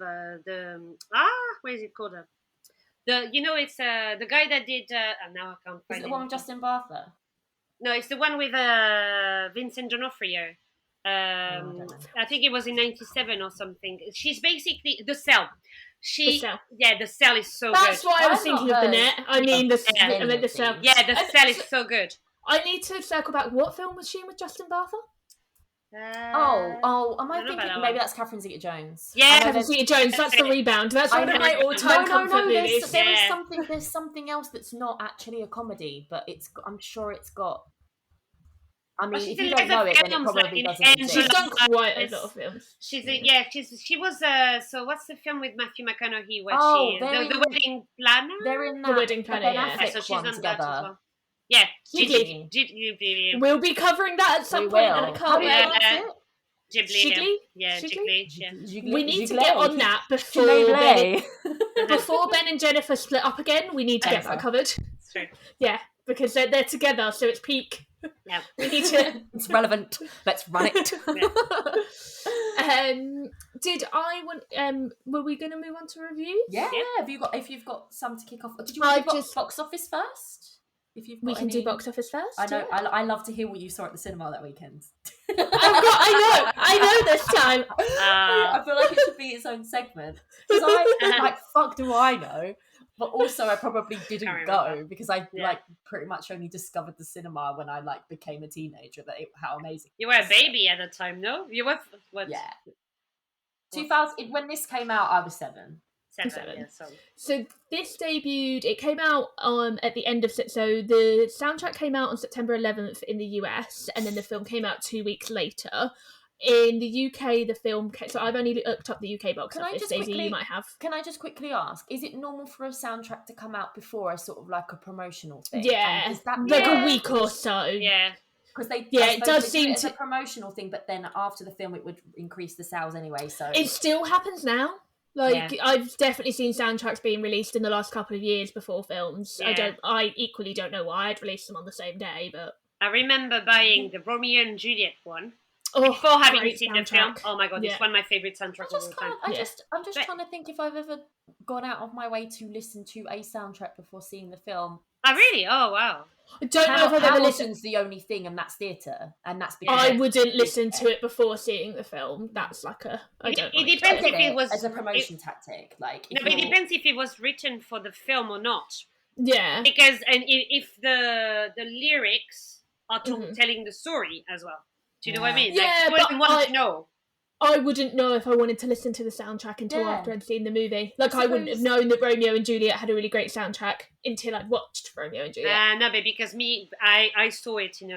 what is it called? It's the guy that did. Now I can't find it. Is it the one with Justin Bartha? No, it's the one with Vincent D'Onofrio. I think it was in 97 or something. She's basically The Cell. The Cell is so good. That's why I was thinking of The Net. I mean, The Cell. Yeah, The Cell is so good. I need to circle back. What film was she in with Justin Bartha? Am I thinking maybe that's Catherine Zeta-Jones? Yeah, Catherine Zeta-Jones. That's The Rebound. That's one of my all-time comfort movies. There's something else that's not actually a comedy, but I'm sure it's got. I mean, if you don't know it, then it probably doesn't exist. She's done quite a lot of films. She was. So what's the film with Matthew McConaughey? The Wedding Planner. They're in The Wedding Planner. Yeah, so she's on that as well. Yeah, Ghibli. We'll be covering that at some point, and I can't wait. Ghibli. Yeah, Ghibli. Yeah. We need to get on that before Ben and Jennifer split up again. We need to get that covered. It's true. Yeah, because they're together, so it's peak. Yeah. We need to. It's relevant. Let's run it. Were we going to move on to reviews? Yeah. If you've got some to kick off, did you want to do box office first? We can do box office first. I know. Yeah. I love to hear what you saw at the cinema that weekend. I know this time. I feel like it should be its own segment, because I fuck do I know. But also, I probably didn't go because I pretty much only discovered the cinema when I became a teenager. How amazing! You were a baby at the time, no? You were what? Yeah. 2000 when this came out, I was 7. 7. Yeah, so this debuted. It came out at the end of so the soundtrack came out on September 11th in the US, and then the film came out 2 weeks later. In the UK, the film. So I've only looked up the UK box office. Daisy, you might have. Can I just quickly ask? Is it normal for a soundtrack to come out before a sort of like a promotional thing? Yeah, a week or so. Yeah, because it does seem to a promotional thing, but then after the film, it would increase the sales anyway. So it still happens now. I've definitely seen soundtracks being released in the last couple of years before films. Yeah. I equally don't know why I'd released them on the same day, but I remember buying the Romeo and Juliet one. Before having seen the film. Oh my god, it's one of my favourite soundtracks of all time. I'm just trying to think if I've ever gone out of my way to listen to a soundtrack before seeing the film. Oh really? Oh wow. I don't know if I've ever listened. The only thing, and that's theatre, and that's because I wouldn't listen to it before seeing the film. That's it depends if it was as a promotion tactic. But it depends if it was written for the film or not. Yeah. Because if the lyrics are telling the story as well. Do you know what I mean? Yeah, but I want to know. I wouldn't know if I wanted to listen to the soundtrack until after I'd seen the movie. Like, I wouldn't have known that Romeo and Juliet had a really great soundtrack until I'd watched Romeo and Juliet. No, but because I saw it, in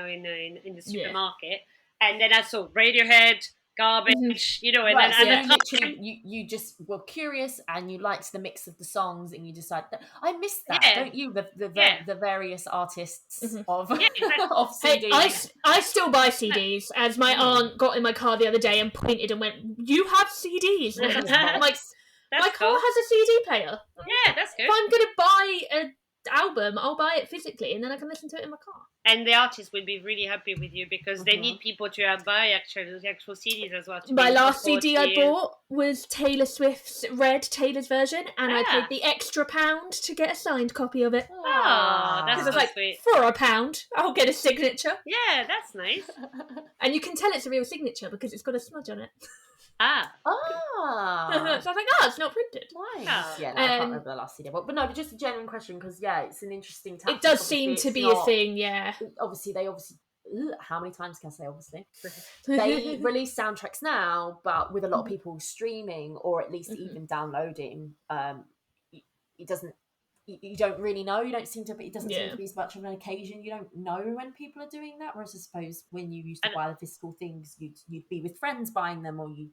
the supermarket, and then I saw Radiohead, Garbage, and then literally, you just were curious and you liked the mix of the songs, and you decided, I missed that, don't you? The various artists of of CDs. I still buy CDs, as my aunt got in my car the other day and pointed and went, "You have CDs?" And I'm like, my car has a CD player. Yeah, that's good. If I'm gonna buy an album, I'll buy it physically, and then I can listen to it in my car. And the artist will be really happy with you, because they need people to buy actual CDs as well. My last CD I bought was Taylor Swift's Red, Taylor's version, and I paid the extra £1 to get a signed copy of it. Oh, that's so sweet. For £1, I'll get a signature. Yeah, that's nice. And you can tell it's a real signature because it's got a smudge on it. So I was like, it's not printed. Nice. Yeah, I can't remember the last CD. But no, just a genuine question, because it's an interesting tactic. It does seem to be a thing, yeah. Obviously, how many times can I say obviously? They release soundtracks now, but with a lot of people streaming, or at least even downloading, it doesn't. You don't really know. You don't seem to. It doesn't seem to be as much of an occasion. You don't know when people are doing that. Whereas I suppose when you used to buy the physical things, you'd be with friends buying them, or you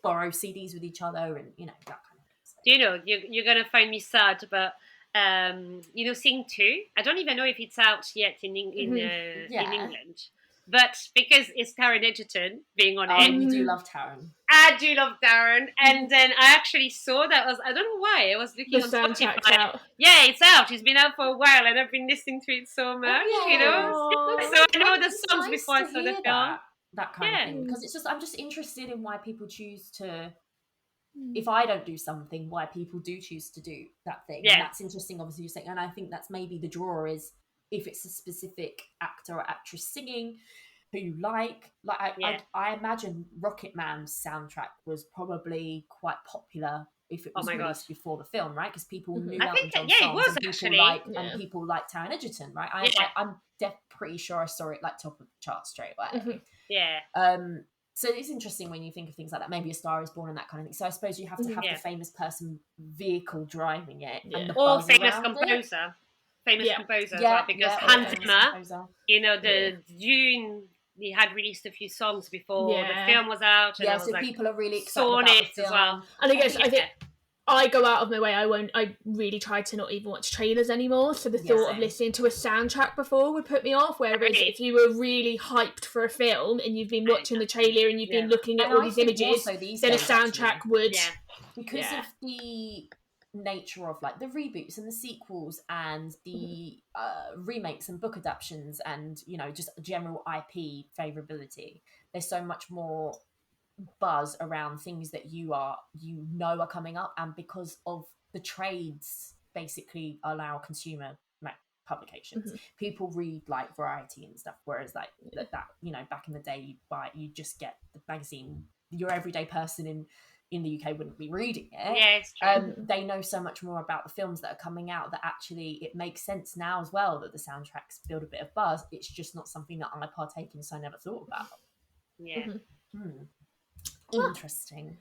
borrow CDs with each other, and that kind of thing. So. Do you know you're gonna find me sad, but Sing 2. I don't even know if it's out yet in England. But because it's Taron Egerton being on it. You do love Taron. I do love Taron. And then I actually saw that I don't know why, I was looking on Spotify. Out. Yeah, it's out. It's been out for a while, and I've been listening to it so much, So I know the songs before I saw the film. That kind of thing. Because I'm just interested in why people choose to, if I don't do something, why people do choose to do that thing. Yeah. And that's interesting, obviously, you're saying. And I think that's maybe the draw is, if it's a specific actor or actress singing who you like I imagine Rocket Man's soundtrack was probably quite popular if it was released before the film, right? Because people knew Elton John's songs, it was actually, and people like Taron Egerton, right? I'm pretty sure I saw it like top of the charts straight away. So it's interesting when you think of things like that. Maybe A Star Is Born and that kind of thing. So I suppose you have to have the famous person vehicle driving it, and the or buzz famous around composer. Famous composer as well, because Hans Zimmer, Dune, he had released a few songs before the film was out. And so people are really excited about it as well. And I guess I think I go out of my way. I really try to not even watch trailers anymore. So the thought of listening to a soundtrack before would put me off. Whereas if you were really hyped for a film and you've been watching the trailer and you've been looking at all these images, then a soundtrack would. Because of the nature of like the reboots and the sequels and the remakes and book adaptions and just general IP favorability, there's so much more buzz around things that are coming up, and because of the trades basically allow consumer publications, people read like Variety and stuff, whereas like that back in the day you just get the magazine. Your everyday person in the UK wouldn't be reading it. Yeah, it's true. They know so much more about the films that are coming out that actually it makes sense now as well that the soundtracks build a bit of buzz. It's just not something that I partake in, so I never thought about. Yeah. Interesting.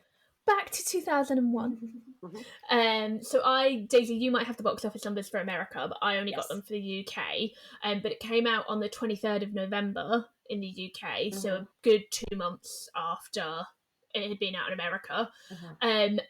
Back to 2001. So Daisy, you might have the box office numbers for America, but I only got them for the UK. But it came out on the 23rd of November in the UK, so a good 2 months after it had been out in America, and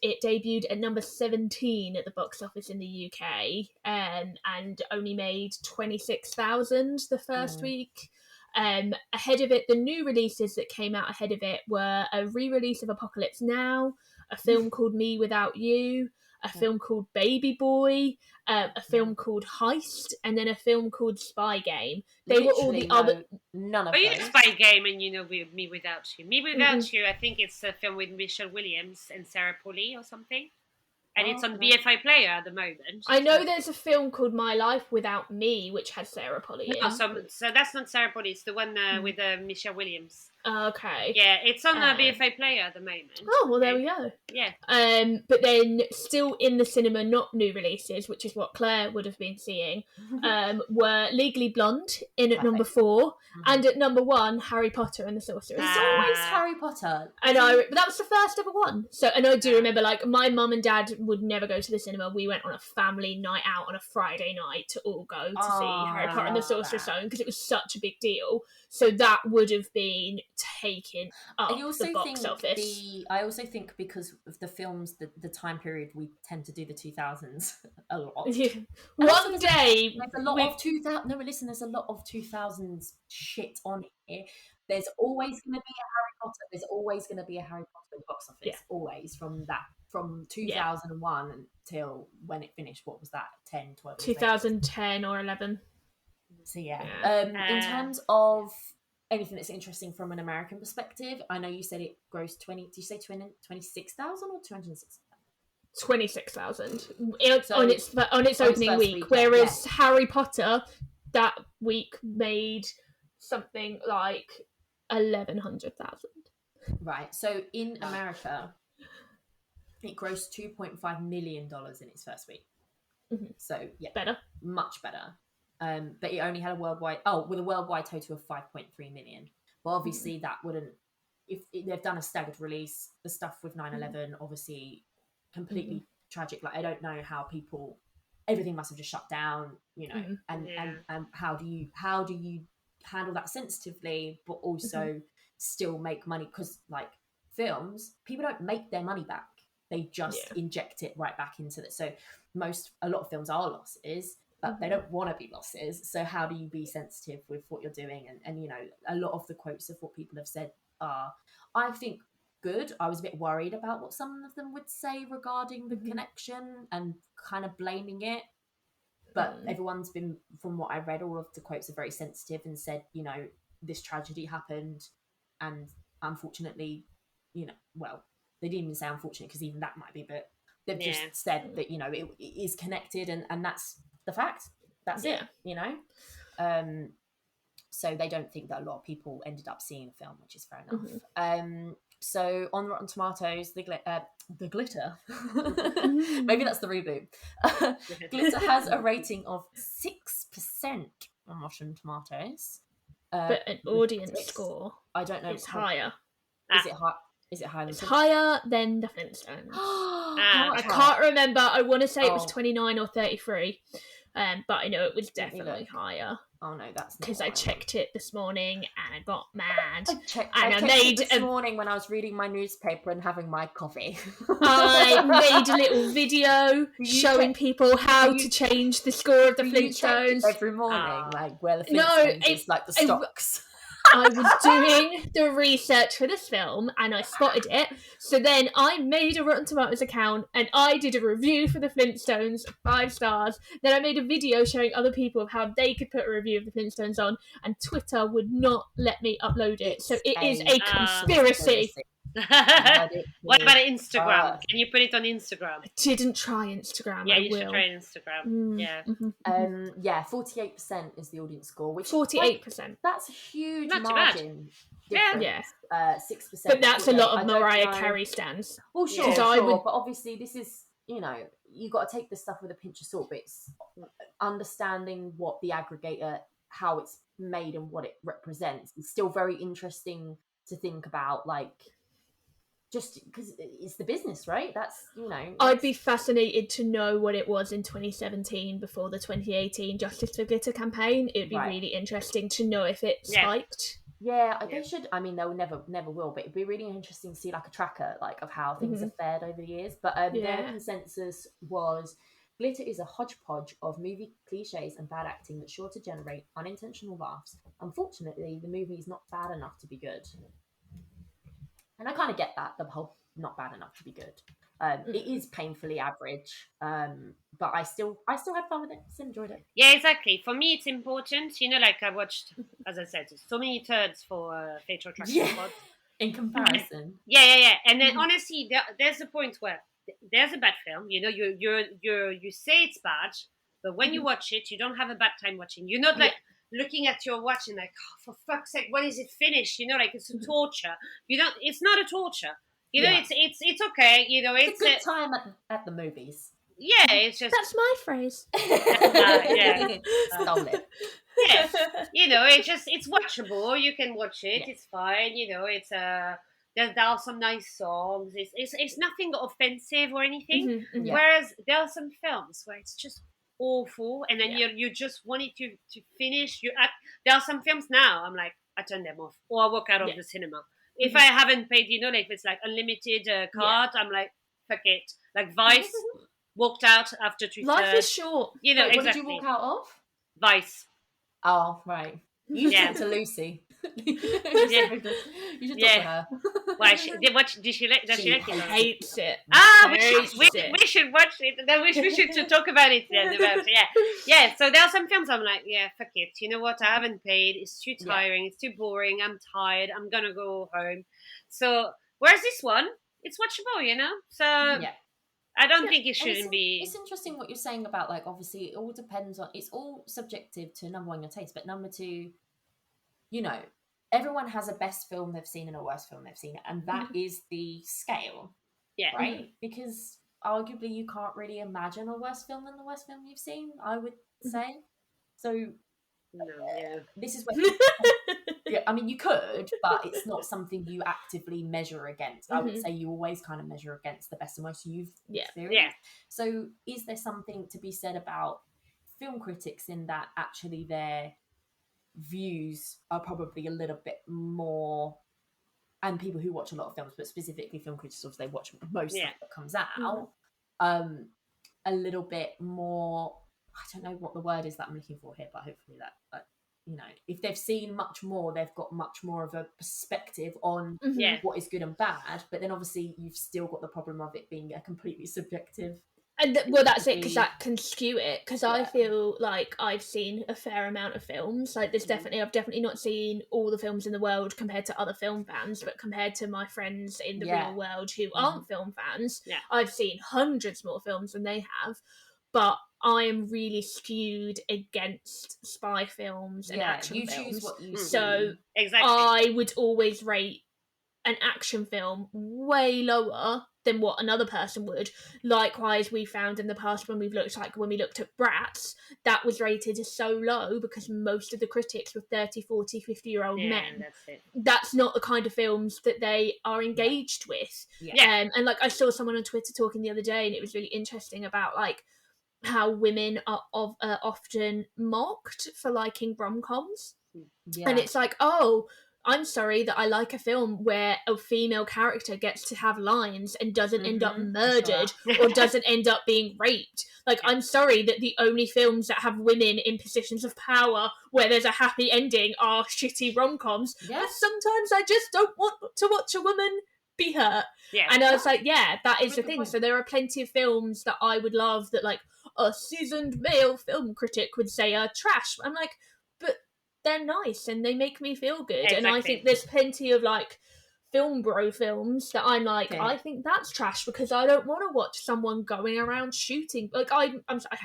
it debuted at number 17 at the box office in the UK, and only made 26,000 the first week. Ahead of it, the new releases that came out ahead of it were a re-release of Apocalypse Now, a film called Me Without You, a film called Baby Boy, a film called Heist, and then a film called Spy Game. They were all the other. None of those. But Spy Game and Me Without You. Me Without You, I think it's a film with Michelle Williams and Sarah Polley or something. And it's on BFI Player at the moment. I know there's a film called My Life Without Me, which has Sarah Polley in. So that's not Sarah Polley. It's the one with Michelle Williams. Okay. Yeah, it's on a BFA player at the moment. Oh, well, there we go. Yeah. But then still in the cinema, not new releases, which is what Claire would have been seeing, were Legally Blonde in at number 4, and at number 1, Harry Potter and the Sorcerer's It's Stone. always Harry Potter. And but that was the first ever one. So, and I do remember, like, my mum and dad would never go to the cinema. We went on a family night out on a Friday night to all go to see Harry Potter and the Sorcerer's Stone because it was such a big deal. So that would have been taken up the box office. I also think because of the films, the time period, we tend to do the 2000s a lot. Yeah. One day, there's a lot of 2000. No, but listen, there's a lot of 2000s shit on here. There's always going to be a Harry Potter. There's always going to be a Harry Potter box office. Yeah. Always from 2001 until when it finished. What was that? 10, 12. 2010 or 11. So in terms of anything that's interesting from an American perspective, I know you said it grossed 26,000 or 206,000? 26,000 on its opening week, whereas Harry Potter that week made something like 1,100,000. Right. So in America, it grossed $2.5 million in its first week. Mm-hmm. So better, much better. But it only had a worldwide total of 5.3 million. But obviously that wouldn't, if they've done a staggered release, the stuff with 9/11, obviously completely tragic. Like, I don't know how everything must have just shut down, and how do you handle that sensitively, but also still make money? Because like films, people don't make their money back. They just inject it right back into it. So a lot of films are losses, but they don't want to be losses. So how do you be sensitive with what you're doing? And a lot of the quotes of what people have said are, I think, good. I was a bit worried about what some of them would say regarding the connection and kind of blaming it. But everyone's been, from what I read, all of the quotes are very sensitive and said, this tragedy happened. And unfortunately, well, they didn't even say unfortunate because even that might be, but they've just said that, it is connected and that's the fact. That's it, so they don't think that a lot of people ended up seeing the film, which is fair enough. So on Rotten Tomatoes, the glitter, maybe that's the reboot. Glitter has a rating of 6% on Rotten Tomatoes, but an audience score, I don't know, it's higher. Is it high? Is it higher than? It's higher than the Flintstones. I can't remember. I want to say it was 29 or 33, but I know it was definitely higher. Oh no, that's because I checked it this morning and I got mad. I checked it this morning when I was reading my newspaper and having my coffee. I made a little video showing people how to change the score of the Flintstones every morning, like where the Flintstones is like the stocks. I was doing the research for this film and I spotted it. So then I made a Rotten Tomatoes account and I did a review for the Flintstones, 5 stars. Then I made a video showing other people of how they could put a review of the Flintstones on, and Twitter would not let me upload it. So it is a conspiracy. What about Instagram? Can you put it on Instagram? I didn't try Instagram. Yeah, you should try Instagram. Yeah. 48% is the audience score, which 48%. That's a huge not margin. Yeah. 6%. But that's a lot of Mariah Carey stands. Well, sure. But obviously, this is you got to take this stuff with a pinch of salt. But it's understanding what the aggregator, how it's made, and what it represents. It's still very interesting to think about, like. Just because it's the business, right? That's, I'd be fascinated to know what it was in 2017 before the 2018 Justice for Glitter campaign. It'd be really interesting to know if it spiked. Yeah, they should. I mean, they'll never will, but it'd be really interesting to see like a tracker, like of how things have fared over the years. But their consensus was, glitter is a hodgepodge of movie cliches and bad acting that's sure to generate unintentional laughs. Unfortunately, the movie is not bad enough to be good. And I kind of get that, the whole not bad enough to be good. It is painfully average, but I still had fun with it. Still enjoyed it. Yeah, exactly. For me, it's important. Like I watched, as I said, so many turds for Fatal Attraction Pod. In comparison. Yeah. And then honestly, there's the point where there's a bad film. You say it's bad, but when you watch it, you don't have a bad time watching. You're not like looking at your watch and like, oh, for fuck's sake, when is it finished? Like it's a torture. It's not a torture. It's okay. It's a good time at the movies. Yeah, it's just that's my phrase. Yeah, stole it. Yes, it's watchable. You can watch it. It's fine. It's there are some nice songs. It's nothing offensive or anything. Whereas there are some films where it's just awful, and then you just want it to finish. There are some films now. I'm like, I turn them off, or I walk out of the cinema. If I haven't paid, like if it's like unlimited card, I'm like, fuck it. Like Vice, walked out after 2 Life is short. Wait, exactly. What did you walk out of? Vice. Oh, right. You should talk to Lucy. You should talk to her. Why? Did she like it? Hates it. We should watch it. Then we should talk about it then. Yeah. So there are some films I'm like, yeah, fuck it. You know what? I haven't paid. It's too tiring. It's too boring. I'm tired. I'm gonna go home. So whereas this one, it's watchable. So I don't think it shouldn't be. It's interesting what you're saying about, like, obviously it all depends on, it's all subjective to, number one, your taste, but number two, everyone has a best film they've seen and a worst film they've seen, and that is the scale, right? Because arguably you can't really imagine a worse film than the worst film you've seen, I would say. So this is where I mean, you could, but it's not something you actively measure against. I would say you always kind of measure against the best and worst you've experienced. So is there something to be said about film critics in that actually their views are probably a little bit more, and people who watch a lot of films, but specifically film critics, they watch most stuff that comes out, a little bit more, I don't know what the word is that I'm looking for here, but hopefully that if they've seen much more, they've got much more of a perspective on what is good and bad. But then obviously you've still got the problem of it being a completely subjective. And that's it, because that can skew it. Because I feel like I've seen a fair amount of films. Like I've definitely not seen all the films in the world compared to other film fans, but compared to my friends in the real world who aren't film fans, I've seen hundreds more films than they have. But I am really skewed against spy films and action films. You choose what you see. So I would always rate an action film way lower than what another person would. Likewise, we found in the past when we looked at Bratz, that was rated so low because most of the critics were 30, 40, 50-year-old men. That's not the kind of films that they are engaged with. And like I saw someone on Twitter talking the other day, and it was really interesting about like how women are often mocked for liking rom-coms. And it's like, oh, I'm sorry that I like a film where a female character gets to have lines and doesn't end up murdered or doesn't end up being raped. Like, I'm sorry that the only films that have women in positions of power where there's a happy ending are shitty rom-coms. But sometimes I just don't want to watch a woman be hurt. And I was like, that is the thing. So there are plenty of films that I would love that, like, a seasoned male film critic would say are trash. I'm like, but they're nice and they make me feel good. And I think there's plenty of, like, film bro films that I'm like, I think that's trash because I don't want to watch someone going around shooting. Like, I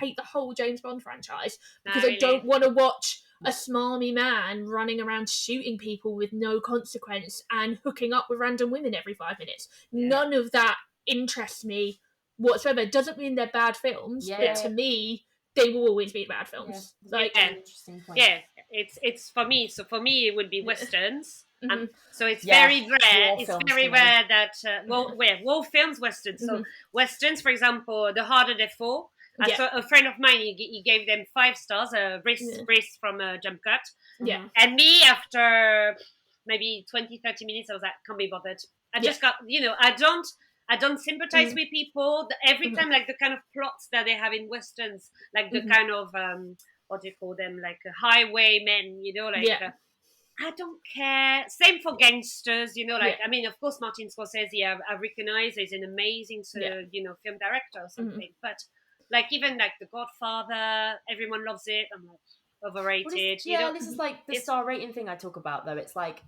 hate the whole James Bond franchise because I don't want to watch a smarmy man running around shooting people with no consequence and hooking up with random women every 5 minutes. None of that interests me whatsoever. Doesn't mean they're bad films, but to me, they will always be bad films. Interesting point. It's for me. So for me, it would be westerns. So it's very rare. It's very rare that war films, westerns. So westerns, for example, The Harder They Fall. I saw a friend of mine. He gave them 5 stars. Brace from Jump Cut. And me, after maybe 20, 30 minutes, I was like, can't be bothered. I just got, I don't sympathize with people. Every time, like the kind of plots that they have in westerns, like the kind of what do you call them, like highwaymen, I don't care. Same for gangsters, I mean, of course, Martin Scorsese, I recognize is an amazing, film director or something, but like even like The Godfather, everyone loves it. I'm like, overrated. This is like the star rating thing I talk about, though. It's like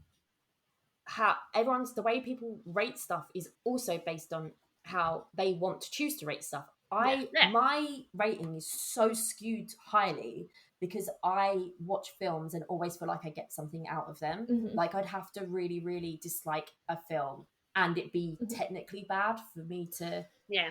how the way people rate stuff is also based on how they want to choose to rate stuff. My rating is so skewed highly because I watch films and always feel like I get something out of them. Mm-hmm. Like I'd have to really, really dislike a film and it be technically bad for me to,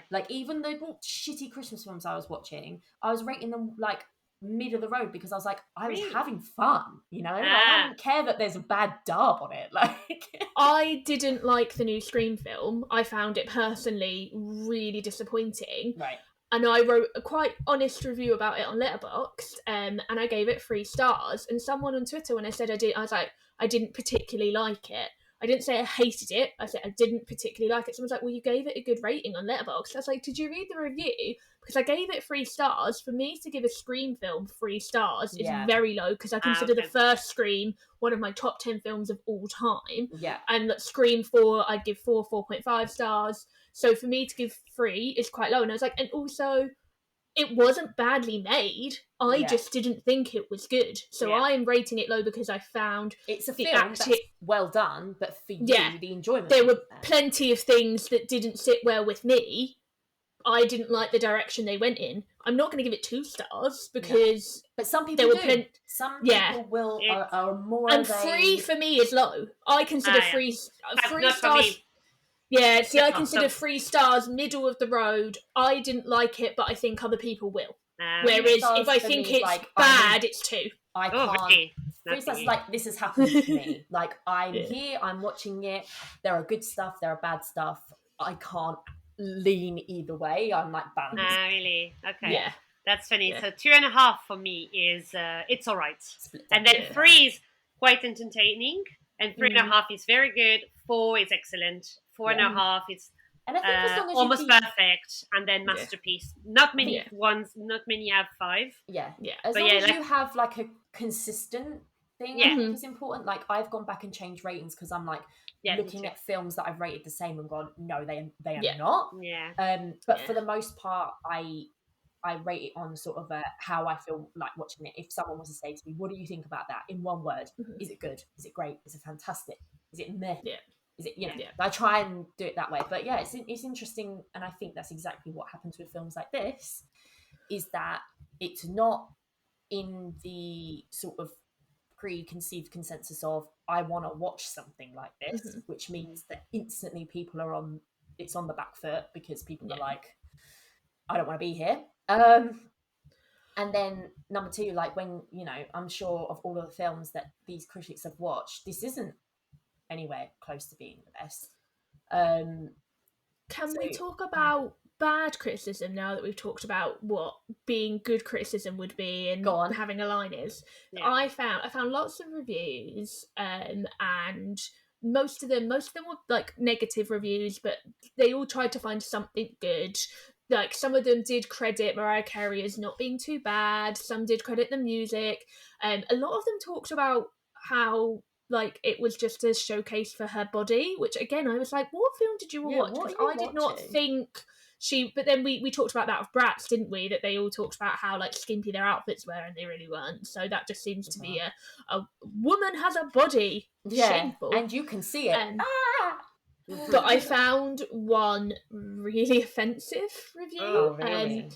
like, even the shitty Christmas films I was watching, I was rating them like mid of the road because I was like, I was having fun, you know? Like, I don't care that there's a bad dub on it. Like, I didn't like the new Scream film. I found it personally really disappointing. Right. And I wrote a quite honest review about it on Letterboxd, and I gave it 3 stars. And someone on Twitter, when I said I was like, I didn't particularly like it. I didn't say I hated it. I said I didn't particularly like it. Someone's like, well, you gave it a good rating on Letterboxd. I was like, did you read the review? Because I gave it 3 stars. For me to give a Scream film 3 stars is very low, because I consider the first Scream one of my top 10 films of all time. Yeah. And Scream 4, I'd give 4.5 stars. So for me to give 3 is quite low. And I was like, and also, it wasn't badly made. I just didn't think it was good. So I'm rating it low because I found it's a film that's well done, but for you, the enjoyment. There were plenty of things that didn't sit well with me. I didn't like the direction they went in. I'm not going to give it 2 stars because... But some people do. Some people will are more... And 3 for me is low. I consider 3 stars... Yeah, see, I consider 3 stars middle of the road. I didn't like it, but I think other people will. Whereas if I think it's like, bad, it's 2. I can't. 3 stars, like, this has happened to me. Like, I'm here, I'm watching it. There are good stuff, there are bad stuff. I can't lean either way. I'm like balanced. Really? Okay. Yeah. That's funny. So 2.5 for me is it's all right. And then 3 is quite entertaining. And 3.5 is very good. 4 is excellent. 4.5 is and I think as long as almost perfect, and then masterpiece. Not many ones, not many have 5. Yeah. As long as you have like a consistent thing, I think is important. Like I've gone back and changed ratings because I'm like looking at films that I've rated the same and gone, no, they are not. Yeah. But for the most part, I rate it on sort of how I feel like watching it. If someone was to say to me, what do you think about that? In one word, is it good? Is it great? Is it fantastic? Is it meh? Yeah. Is it, I try and do it that way. But yeah, it's interesting. And I think that's exactly what happens with films like this, is that it's not in the sort of preconceived consensus of, I want to watch something like this, which means that instantly people are on the back foot because people are like, I don't want to be here. And then number 2, like when, I'm sure of all of the films that these critics have watched, this isn't anywhere close to being the best. Can we talk about bad criticism now that we've talked about what being good criticism would be and having a line is? I found lots of reviews, and most of them were like negative reviews, but they all tried to find something good. Like some of them did credit Mariah Carey as not being too bad, some did credit the music, and a lot of them talked about how like it was just a showcase for her body, which again I was like, what film did you watch? Because I did not think but then we talked about that with Bratz, didn't we, that they all talked about how like skimpy their outfits were and they really weren't. So that just seems to be a woman has a body. Shameful. And you can see it. But I found one really offensive review. Oh, really?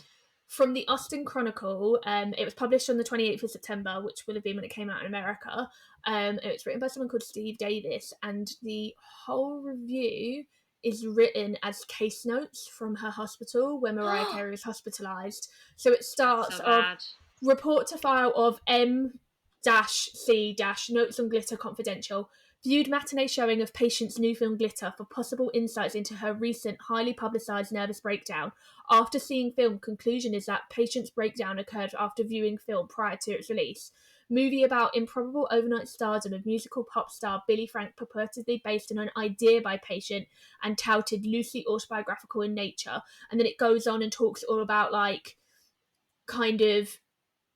From the Austin Chronicle. It was published on the 28th of September, which would have been when it came out in America. It was written by someone called Steve Davis, and the whole review is written as case notes from her hospital where Mariah Carey was hospitalised. So it starts report to file of M-C-Notes on Glitter Confidential. Viewed matinee showing of patient's new film Glitter for possible insights into her recent highly publicised nervous breakdown. After seeing film, conclusion is that patient's breakdown occurred after viewing film prior to its release. Movie about improbable overnight stardom of musical pop star Billy Frank, purportedly based on an idea by patient and touted loosely autobiographical in nature. And then it goes on and talks all about like kind of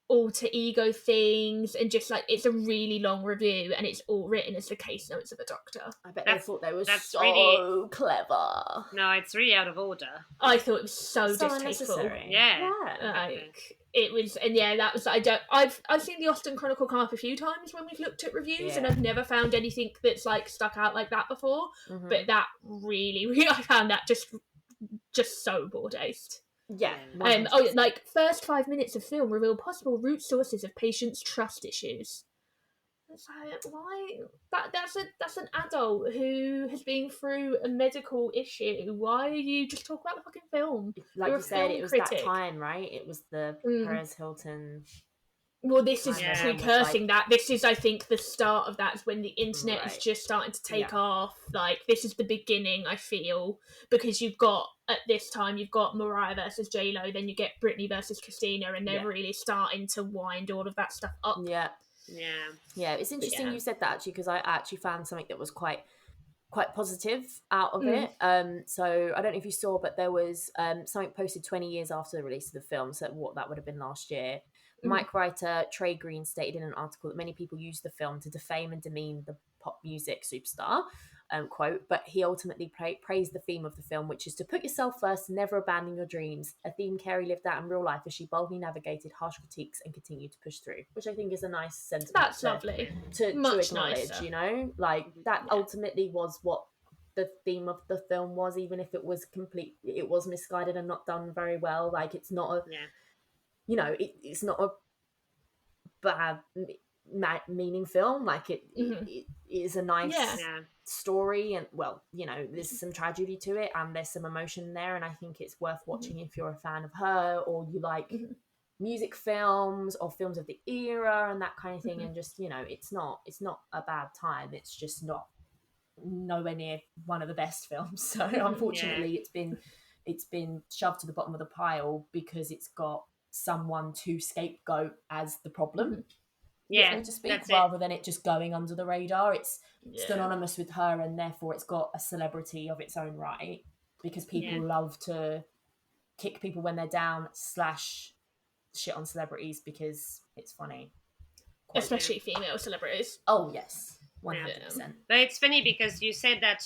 alter ego things, and just like it's a really long review and it's all written as the case notes of a doctor. I bet they thought they were so really clever. No, it's really out of order. I thought it was so distasteful. Like it was, and that was I've seen the Austin Chronicle come up a few times when we've looked at reviews, and I've never found anything that's like stuck out like that before. But that really I found that just so bordaced. Yeah. Like first 5 minutes of film reveal possible root sources of patients' trust issues. It's like, why? That's an adult who has been through a medical issue. Why are you just talking about the fucking film? Like You're you said, it was critic. that time, right? It was the Perez Hilton. Well, this is precursing that. This is, I think, the start of that, is when the internet is just starting to take off. Like, this is the beginning, I feel, because you've got, at this time, you've got Mariah versus J-Lo, then you get Britney versus Christina, and they're really starting to wind all of that stuff up. Yeah. It's interesting you said that, actually, because I actually found something that was quite positive out of it. So I don't know if you saw, but there was something posted 20 years after the release of the film, so what that would have been last year. Mike writer Trey Green stated in an article that many people use the film to defame and demean the pop music superstar, quote, but he ultimately praised the theme of the film, which is to put yourself first and never abandon your dreams, a theme Carey lived out in real life as she boldly navigated harsh critiques and continued to push through, which I think is a nice sentiment. That's lovely. To acknowledge, nicer. You know, like that ultimately was what the theme of the film was, even if it was it was misguided and not done very well. Like, it's not a you know, it's not a bad meaning film. Like, it is a nice story, and, well, you know, there's some tragedy to it and there's some emotion there, and I think it's worth watching if you're a fan of her, or you like music films or films of the era and that kind of thing. And just, you know, it's not a bad time. It's just not nowhere near one of the best films. So unfortunately it's been shoved to the bottom of the pile because it's got someone to scapegoat as the problem, so to speak, rather than it just going under the radar. It's synonymous with her, and therefore it's got a celebrity of its own right, because people love to kick people when they're down / shit on celebrities because it's funny, especially female celebrities. Oh yes, 100%. But it's funny because you said that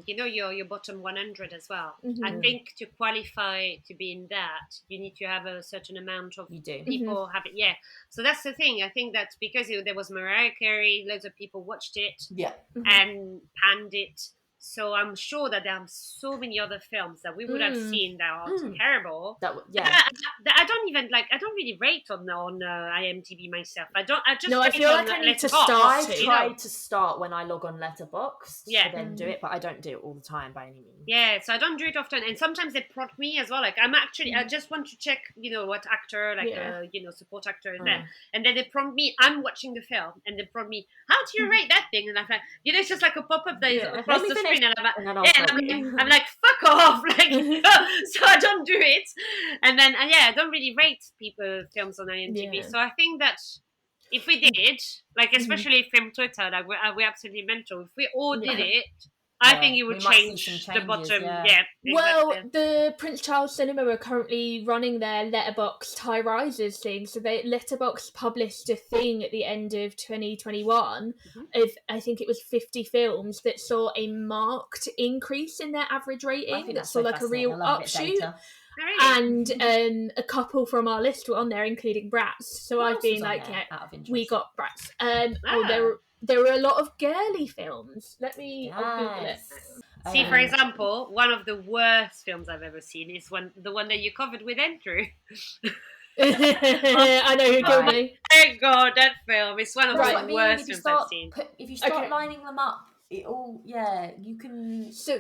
you know, your bottom 100 as well. I think to qualify to be in that, you need to have a certain amount of people have it. So that's the thing. I think that's because there was Mariah Carey, loads of people watched it and panned it. So I'm sure that there are so many other films that we would have seen that are terrible. I don't even I don't really rate on IMDb myself. I just I feel like I need to start. I try to start when I log on Letterboxd to then do it, but I don't do it all the time by any means. Yeah, so I don't do it often, and sometimes they prompt me as well. Like, I'm actually I just want to check, you know, what actor, support actor is there, and then they prompt me. I'm watching the film, and they prompt me, how do you rate that thing? And I'm like, you know, it's just like a pop up that is across the screen. And I'm like, fuck off, like, so I don't do it. And then I don't really rate films on IMDb. So I think that if we did, like, especially film Twitter, like, we're absolutely mental. If we all did it, I think it would change the bottom. Well, the Prince Charles Cinema are currently running their Letterboxd High Rises thing. So Letterboxd published a thing at the end of 2021 of, I think it was 50 films that saw a marked increase in their average rating. That saw like a real upshoot. And a couple from our list were on there, including Bratz. So I've been like, we got Bratz. There were a lot of girly films. I'll Google it. See, for example, one of the worst films I've ever seen is the one that you covered with Andrew. I know who killed me. Thank God, that film is one of the worst films I've seen. If you start lining them up, it all, you can... So...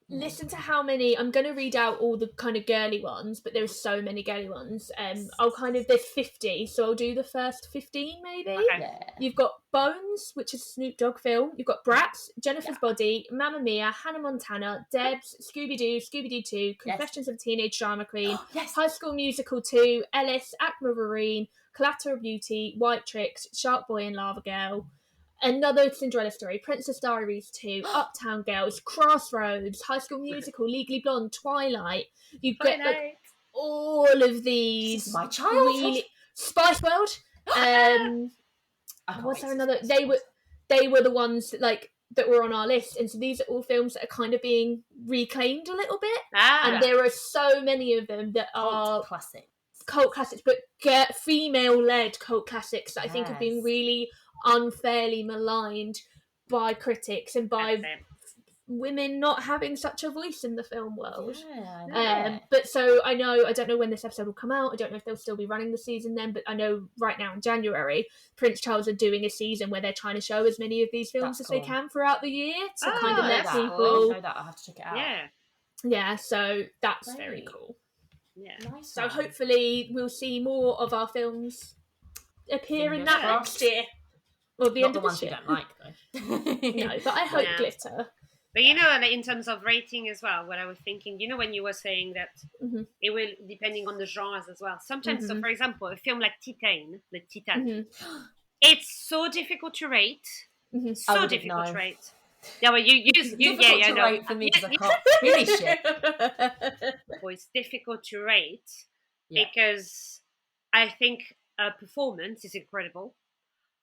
Listen to how many. I'm going to read out all the kind of girly ones, but there's so many girly ones. There's 50, so I'll do the first 15 maybe. Okay. Yeah. You've got Bones, which is a Snoop Dogg film. You've got Bratz, Jennifer's Body, Mamma Mia, Hannah Montana, Debs, Scooby-Doo, Scooby-Doo 2, Confessions of a Teenage Drama Queen, High School Musical 2, Ellis, Aquamarine, Collateral Beauty, White Tricks, Shark Boy and Lava Girl. Another Cinderella Story, Princess Diaries 2, Uptown Girls, Crossroads, High School Musical, Legally Blonde, Twilight. You get like all of these. My childhood. Spice World. Was there another? They were the ones that were on our list, and so these are all films that are kind of being reclaimed a little bit. And there are so many of them that are cult classics, but female-led cult classics that I think have been really unfairly maligned by critics and by women not having such a voice in the film world. Yeah. But so I don't know when this episode will come out. I don't know if they'll still be running the season then, but I know right now in January, Prince Charles are doing a season where they're trying to show as many of these films as they can throughout the year to kind of let people. I know that. I'll have to check it out. Yeah, so that's very cool. Yeah. Nice. So hopefully we'll see more of our films appear in that next year. Well, the Not end the of ones this you year. don't like, though. No, but I hope Glitter. But you know, like, in terms of rating as well, what I was thinking, you know, when you were saying that it will, depending on the genres as well. Sometimes, so for example, a film like Titan, it's so difficult to rate. So difficult to rate. Yeah, well, you know. Rate for me because I can't finish it. Well, it's difficult to rate because I think a performance is incredible.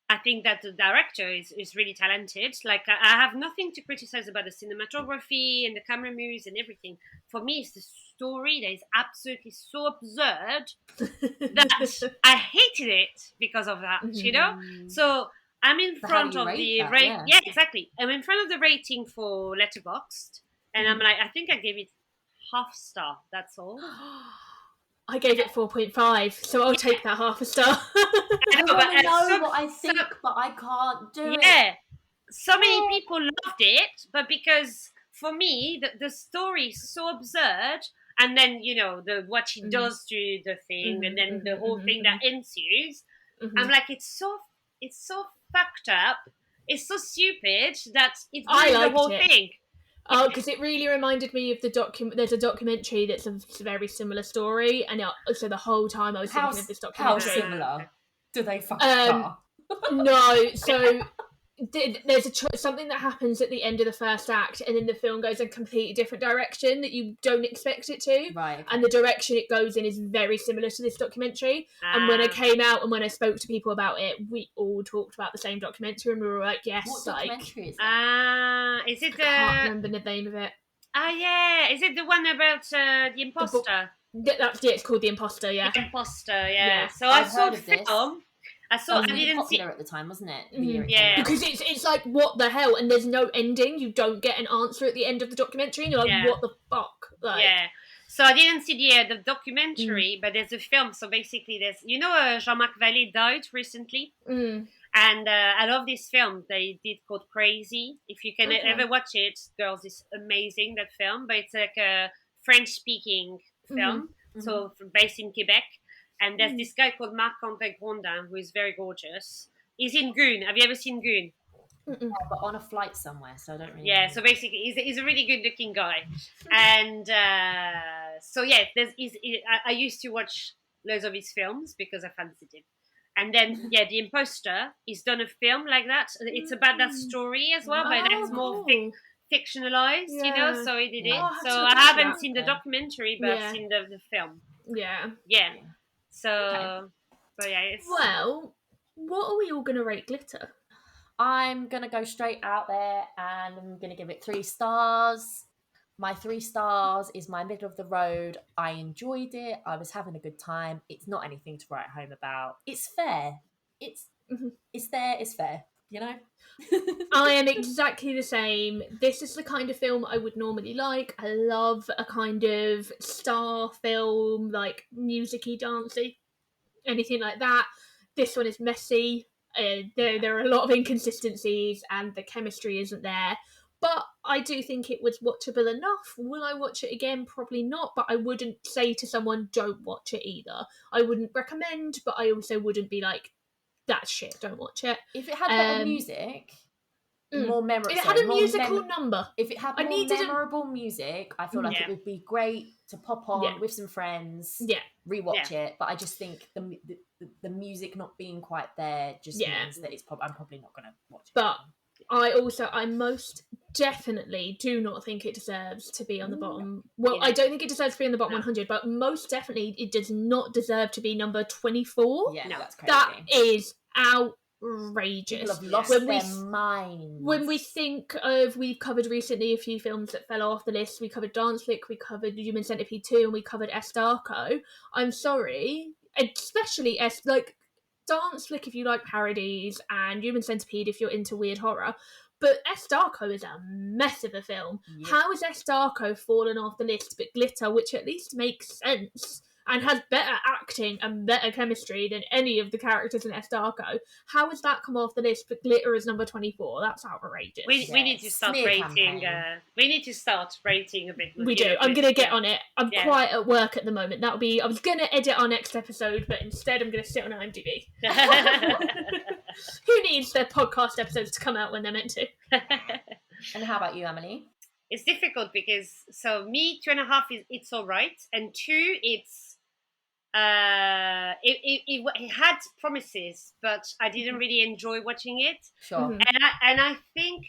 I think that the director is really talented. Like, I have nothing to criticize about the cinematography and the camera moves and everything. For me, it's the story that is absolutely so absurd that I hated it because of that, you know? So I'm in front of the rating. Yeah, exactly. I'm in front of the rating for Letterboxd, and I'm like, I think I gave it half star. That's all. I gave it 4.5, so I'll take that half a star. I know what I think, but I can't do it. Yeah, so many people loved it, but because for me, the story is so absurd, and then, you know, what she does to the thing, and then the whole thing that ensues. I'm like, it's so fucked up. It's so stupid that it's the whole thing. Oh, because it really reminded me of the There's a documentary that's a very similar story, and so the whole time I was thinking of this documentary. How similar? Do they fuck car? No, so there's something that happens at the end of the first act, and then the film goes in a completely different direction that you don't expect it to. Right. Okay. And the direction it goes in is very similar to this documentary. And when I came out and when I spoke to people about it, we all talked about the same documentary, and we were like, yes. What documentary is it? Is it I can't remember the name of it. Yeah. Is it the one about the imposter? It's called The Imposter, yeah. The Imposter, yeah. So I saw the film. I didn't popular at the time, wasn't it? Because it's like, what the hell, and there's no ending. You don't get an answer at the end of the documentary, and you're like, what the fuck? Like, yeah. So I didn't see the documentary, but there's a film. So basically, there's, you know, Jean-Marc Vallée died recently, and I love this film they did called Crazy. If you can ever watch it, girls, it's amazing, that film. But it's like a French-speaking film, so based in Quebec. And there's this guy called Marc-André Grondin, who is very gorgeous. He's in Goon. Have you ever seen Goon? Yeah, but on a flight somewhere, so I don't really know. So basically, he's a really good-looking guy. And so, yeah, I used to watch loads of his films because I fancied him. And then, The Imposter, he's done a film like that. It's about that story as well, but that's more fictionalized, you know, so he did it. So I haven't seen the documentary, but I've seen the film. Yeah. So, but yeah, it's... Well, what are we all going to rate Glitter? I'm going to go straight out there and I'm going to give it 3 stars. My 3 stars is my middle of the road. I enjoyed it. I was having a good time. It's not anything to write home about. It's fair. It's there. It's fair, you know? I am exactly the same. This is the kind of film I would normally like. I love a kind of star film, like music-y, dancey, anything like that. This one is messy. There are a lot of inconsistencies and the chemistry isn't there. But I do think it was watchable enough. Will I watch it again? Probably not, but I wouldn't say to someone, don't watch it either. I wouldn't recommend, but I also wouldn't be like, that's shit, don't watch it. If it had better music, more memorable. If it had a musical number. If it had more memorable music, I feel like it would be great to pop on with some friends, rewatch it. But I just think the music not being quite there just means that I'm probably not going to watch it. But I most definitely do not think it deserves to be on the bottom. Well, I don't think it deserves to be on the bottom 100, but most definitely it does not deserve to be number 24. Yeah, that's crazy. That is outrageous. People have lost their minds. When we think of, we've covered recently a few films that fell off the list. We covered Dance Flick, we covered Human Centipede 2, and we covered Estarco. I'm sorry, especially Dance Flick if you like parodies, and Human Centipede if you're into weird horror. But S. Darko is a mess of a film. Yeah. How has S. Darko fallen off the list, but Glitter, which at least makes sense and has better acting and better chemistry than any of the characters in S. Darko, how has that come off the list, but Glitter is number 24? That's outrageous. We need to start rating. We need to start rating a bit. We do. I'm going to get on it. I'm quite at work at the moment. I was going to edit our next episode, but instead I'm going to sit on IMDb. Who needs their podcast episodes to come out when they're meant to? And how about you, Amélie? It's difficult because, so me, 2.5 is It's Alright, and 2, it's it had promises, but I didn't really enjoy watching it. Sure. Mm-hmm. And I think,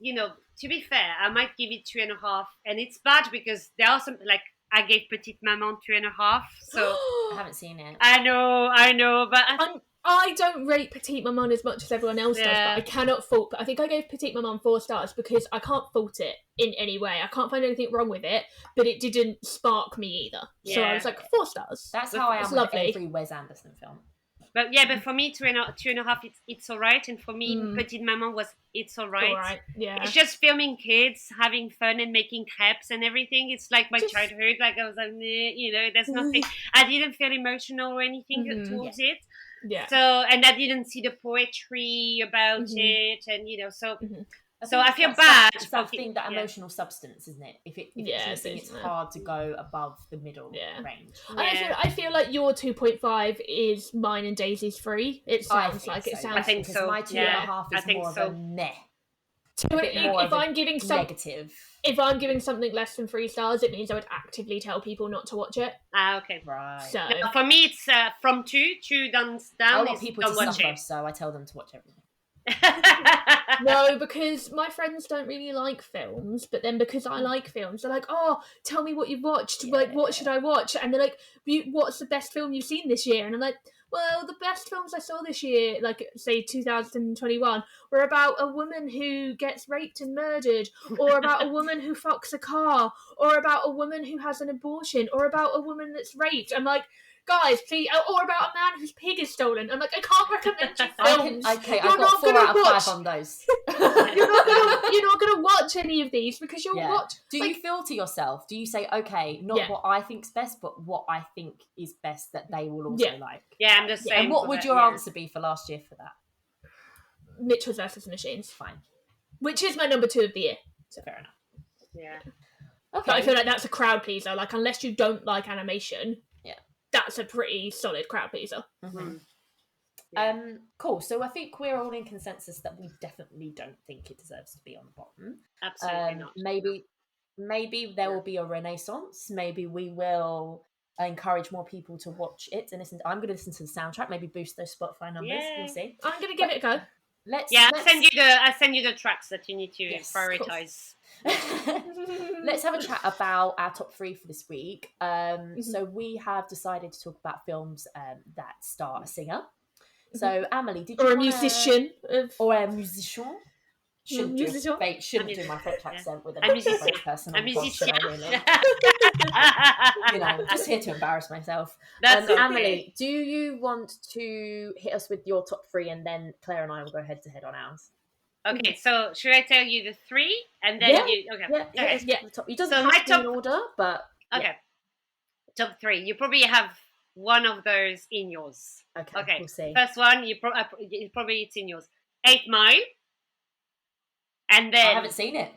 to be fair, I might give it 2.5, and it's bad because there are some, like, I gave Petite Maman 2.5, so I haven't seen it. I know, but I don't rate Petite Maman as much as everyone else does, but I cannot fault. I think I gave Petite Maman 4 stars because I can't fault it in any way. I can't find anything wrong with it, but it didn't spark me either. Yeah. So I was like, 4 stars. That's how I am with every Wes Anderson film. But for me, 2.5, it's alright, and for me, Petite Maman was It's Alright. Yeah. It's just filming kids, having fun, and making crepes and everything. It's like my childhood. Like I was like, there's nothing. I didn't feel emotional or anything towards it. Yeah. So, and I didn't see the poetry about it, and so. So I feel bad. It's that thing, that emotional substance, isn't it? If it's missing, it's hard to go above the middle range. Yeah. I feel like your 2.5 is mine and Daisy's 3. It sounds like it sounds. I think so. My 2.5 is more of a meh. If I'm giving negative. If I'm giving something less than 3 stars, it means I would actively tell people not to watch it. Okay. Right. So no, for me, it's from 2 down. I want people to suffer, so I tell them to watch everything. No, because my friends don't really like films, but then because I like films, they're like, "Oh, tell me what you've watched. Like, what should I watch?" And they're like, "What's the best film you've seen this year?" And I'm like, "Well, the best films I saw this year, like say 2021, were about a woman who gets raped and murdered, or about a woman who fucks a car, or about a woman who has an abortion, or about a woman that's raped." I'm like, guys, please, or about a man whose pig is stolen. I'm like, I can't recommend you films. I got 4 out of 5 on those. You're not gonna watch any of these because you'll watch. Do you filter yourself? Do you say, okay, not what I think's best, but what I think is best that they will also like? Yeah, I'm just saying. And what would your answer be for last year for that? Mitchell's vs. Machines. Fine. Which is my number 2 of the year. So fair enough. Yeah. Okay. But I feel like that's a crowd pleaser. Like, unless you don't like animation, that's a pretty solid crowd pleaser. Cool. So I think we're all in consensus that we definitely don't think it deserves to be on the bottom. Absolutely not. Maybe there will be a renaissance. Maybe we will encourage more people to watch it and listen. I'm going to listen to the soundtrack. Maybe boost those Spotify numbers. Yay. We'll see. I'm going to give it a go. I'll send you the tracks that you need to prioritize. Let's have a chat about our top 3 for this week. So we have decided to talk about films that star a singer. So Amélie, did you a musician or a musician? Shouldn't do my French accent with a French person on the pod, should I really? Just here to embarrass myself. Amélie, do you want to hit us with your top 3 and then Claire and I will go head to head on ours? Okay, so should I tell you the 3 and then you? Okay, It doesn't have to be in order, but top 3. You probably have one of those in yours. Okay. We'll see. First one, probably it's in yours. 8 Mile. And then I haven't seen it.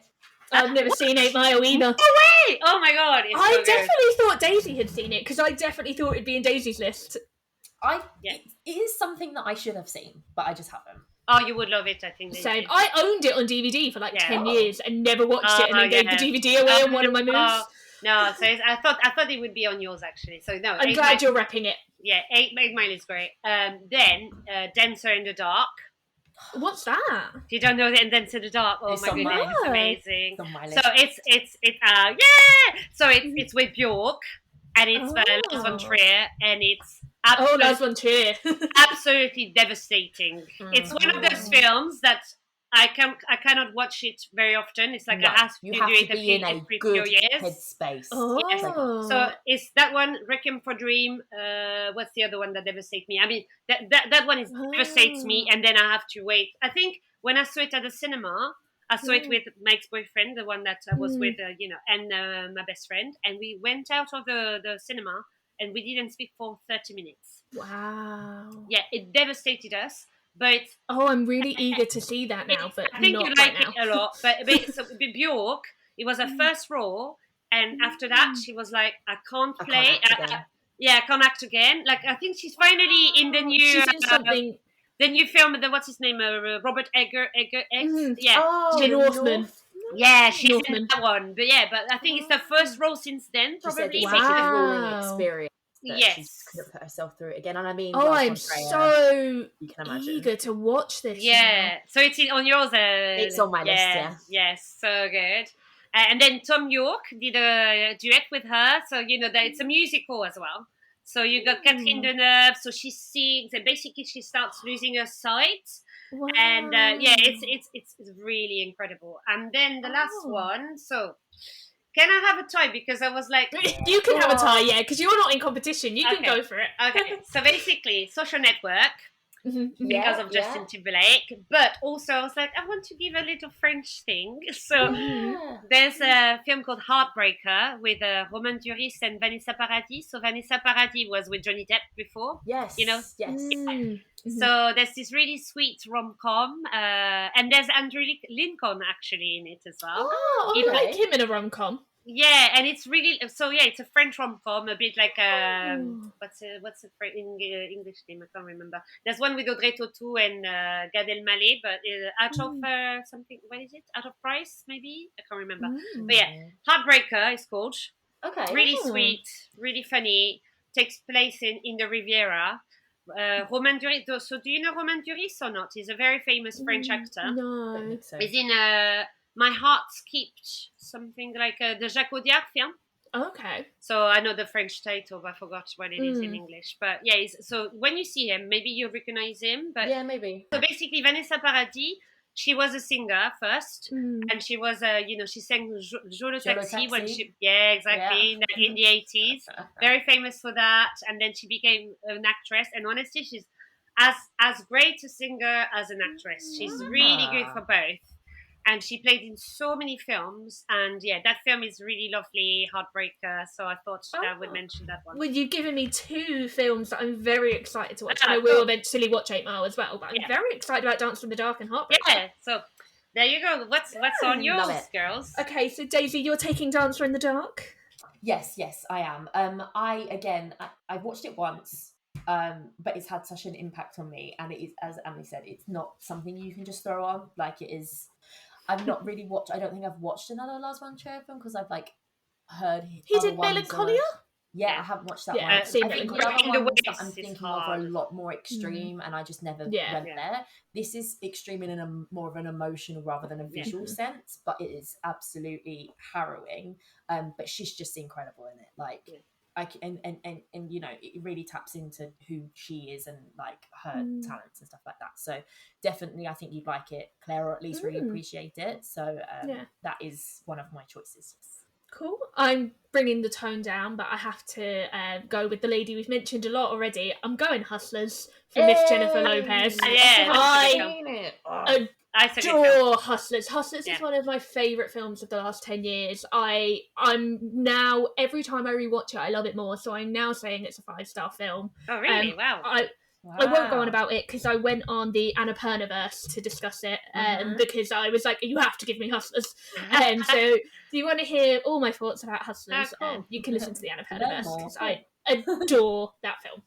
I've never seen 8 Mile either. No way! Oh my god! I definitely thought Daisy had seen it because I definitely thought it'd be in Daisy's list. It is something that I should have seen, but I just haven't. Oh, you would love it, I think. Same. I owned it on DVD for like 10 years and never watched it, and then gave the DVD away on one of my moves. No, so I thought it would be on yours actually. So no, I'm glad you're repping it. Yeah, 8 Mile is great. Then Dancer in the Dark. What's that? You don't know the Dancer in the Dark? Oh it's my goodness, it's amazing. It's so it's with Bjork and it's Lars von Trier and it's Lars von Trier. absolutely devastating. It's one of those films that I cannot watch it very often. It's like No, I have to you do have to it be in a every good few years. headspace. Yes. Oh. So it's that one, Requiem for Dream. What's the other one that devastates me? I mean, that one is devastates me, and then I have to wait. I think when I saw it at the cinema, I saw it with my ex-boyfriend, the one that I was with, and my best friend, and we went out of the cinema and we didn't speak for 30 minutes. Wow. Yeah, it devastated us. But I'm really eager to see that now, but I think not you like right now. it a lot. But so Bjork, it was her first role, and after that, she was like, I can't play. I can't act again. Like I think she's finally in the new. She's in something. The new film, what's his name? Robert Egger. Yeah. The Northman. Yeah, she's in that one. But I think it's the first role since then, probably. It's such a grueling experience. Yes. She couldn't put herself through it again. And I mean, I'm so you can imagine. eager to watch this. Yeah. So it's on yours. It's on my list, yeah. Yes, so good. And then Tom York did a duet with her. So, that it's a musical as well. So you got Catherine Deneuve. So she sings and basically she starts losing her sight. Wow. And it's really incredible. And then the last one. So can I have a tie? Because I was like... You can have a tie, yeah, because you're not in competition. You can go for it. Okay, so basically, Social Network, because of Justin Timberlake. But also, I was like, I want to give a little French thing. So there's a film called Heartbreaker with Romain Duris and Vanessa Paradis. So Vanessa Paradis was with Johnny Depp before. Yes. Yes. So there's this really sweet rom-com. And there's Andrew Lincoln actually in it as well. Oh, I like him in a rom-com. Yeah, and it's really it's a French rom-com, a bit like what's the English name? I can't remember. There's one with Audrey Tautou and Gad Elmaleh, but out of something. What is it? Out of Price, maybe? I can't remember. But yeah, Heartbreaker is called. Okay. Really sweet, really funny. Takes place in the Riviera. Romain Duris. So do you know Romain Duris or not? He's a very famous French actor. No. He's in My Heart Skipped, something like the Jacques Audiard film. Okay. So I know the French title, but I forgot what it is in English. But yeah, so when you see him, maybe you recognize him. But yeah, maybe. So basically, Vanessa Paradis, she was a singer first, and she was she sang Jo le Taxi when she exactly in the 80s. Very famous for that, and then she became an actress. And honestly, she's as great a singer as an actress. She's really good for both. And she played in so many films. And that film is really lovely, Heartbreaker. So I thought I would mention that one. Well, you've given me two films that I'm very excited to watch. And I will eventually watch 8 Mile as well. But I'm very excited about Dance from the Dark and Heartbreaker. Yeah, so there you go. What's on yours, girls? Okay, so Daisy, you're taking Dancer in the Dark? Yes, I am. I've watched it once. But it's had such an impact on me. And it is, as Amélie said, it's not something you can just throw on. Like it is... I've not really watched. I don't think I've watched another Lars von Trier film because I've heard. He did Melancholia. I haven't watched that one. I've seen I think the other ones that I'm thinking of are a lot more extreme, and I just never went there. This is extreme in a more of an emotional rather than a visual sense, but it is absolutely harrowing. But she's just incredible in it. It really taps into who she is and her talents and stuff like that. So definitely, I think you'd like it, Claire, or at least really appreciate it. So that is one of my choices. Yes. Cool. I'm bringing the tone down, but I have to go with the lady we've mentioned a lot already. I'm going Hustlers for Miss Jennifer Lopez. I adore Hustlers. Hustlers is one of my favourite films of the last 10 years. I'm now, every time I rewatch it, I love it more. So I'm now saying it's a 5-star film. Oh, really? Wow. I won't go on about it because I went on the Annapurnaverse to discuss it because I was like, you have to give me Hustlers. So if you want to hear all my thoughts about Hustlers, you can listen to the Annapurnaverse because I adore that film.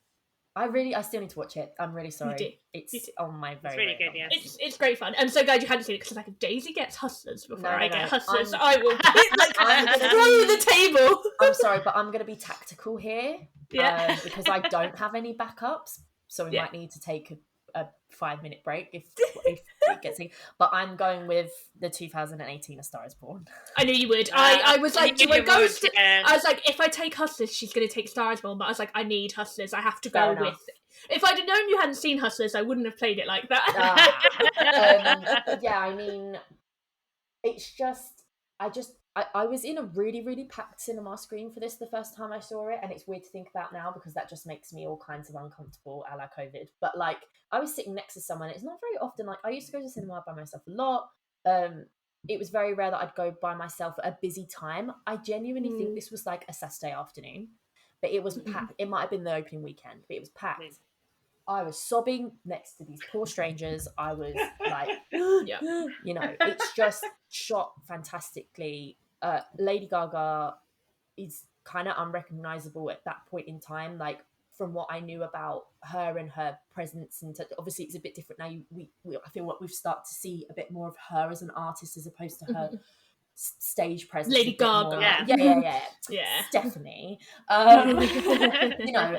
I still need to watch it. I'm really sorry. It's on my very. It's really good. Yeah, it's great fun. I'm so glad you hadn't seen it because if Daisy gets Hustlers before I get Hustlers, I will throw the table. I'm sorry, but I'm going to be tactical here. Because I don't have any backups, so we might need to take a 5-minute break if it gets in. But I'm going with the 2018 A Star Is Born. I knew you would. I was like, do I go? I was like, if I take Hustlers, she's going to take Star Is Born. But I was like, I need Hustlers. I have to go with If I'd have known you hadn't seen Hustlers, I wouldn't have played it like that. Yeah, I mean, it's just, I was in a really, really packed cinema screen for this the first time I saw it, and it's weird to think about now because that just makes me all kinds of uncomfortable a la COVID. But like, I was sitting next to someone. It's not very often. Like, I used to go to cinema by myself a lot. It was very rare that I'd go by myself at a busy time. I genuinely think this was like a Saturday afternoon, but it was packed. It might have been the opening weekend, but it was packed. I was sobbing next to these poor strangers. I was like, you know, it's just shot fantastically. Lady Gaga is kind of unrecognizable at that point in time. Like, from what I knew about her and her presence, and obviously it's a bit different now. I feel like we've started to see a bit more of her as an artist as opposed to her stage presence. Lady Gaga. Yeah. Stephanie. You know,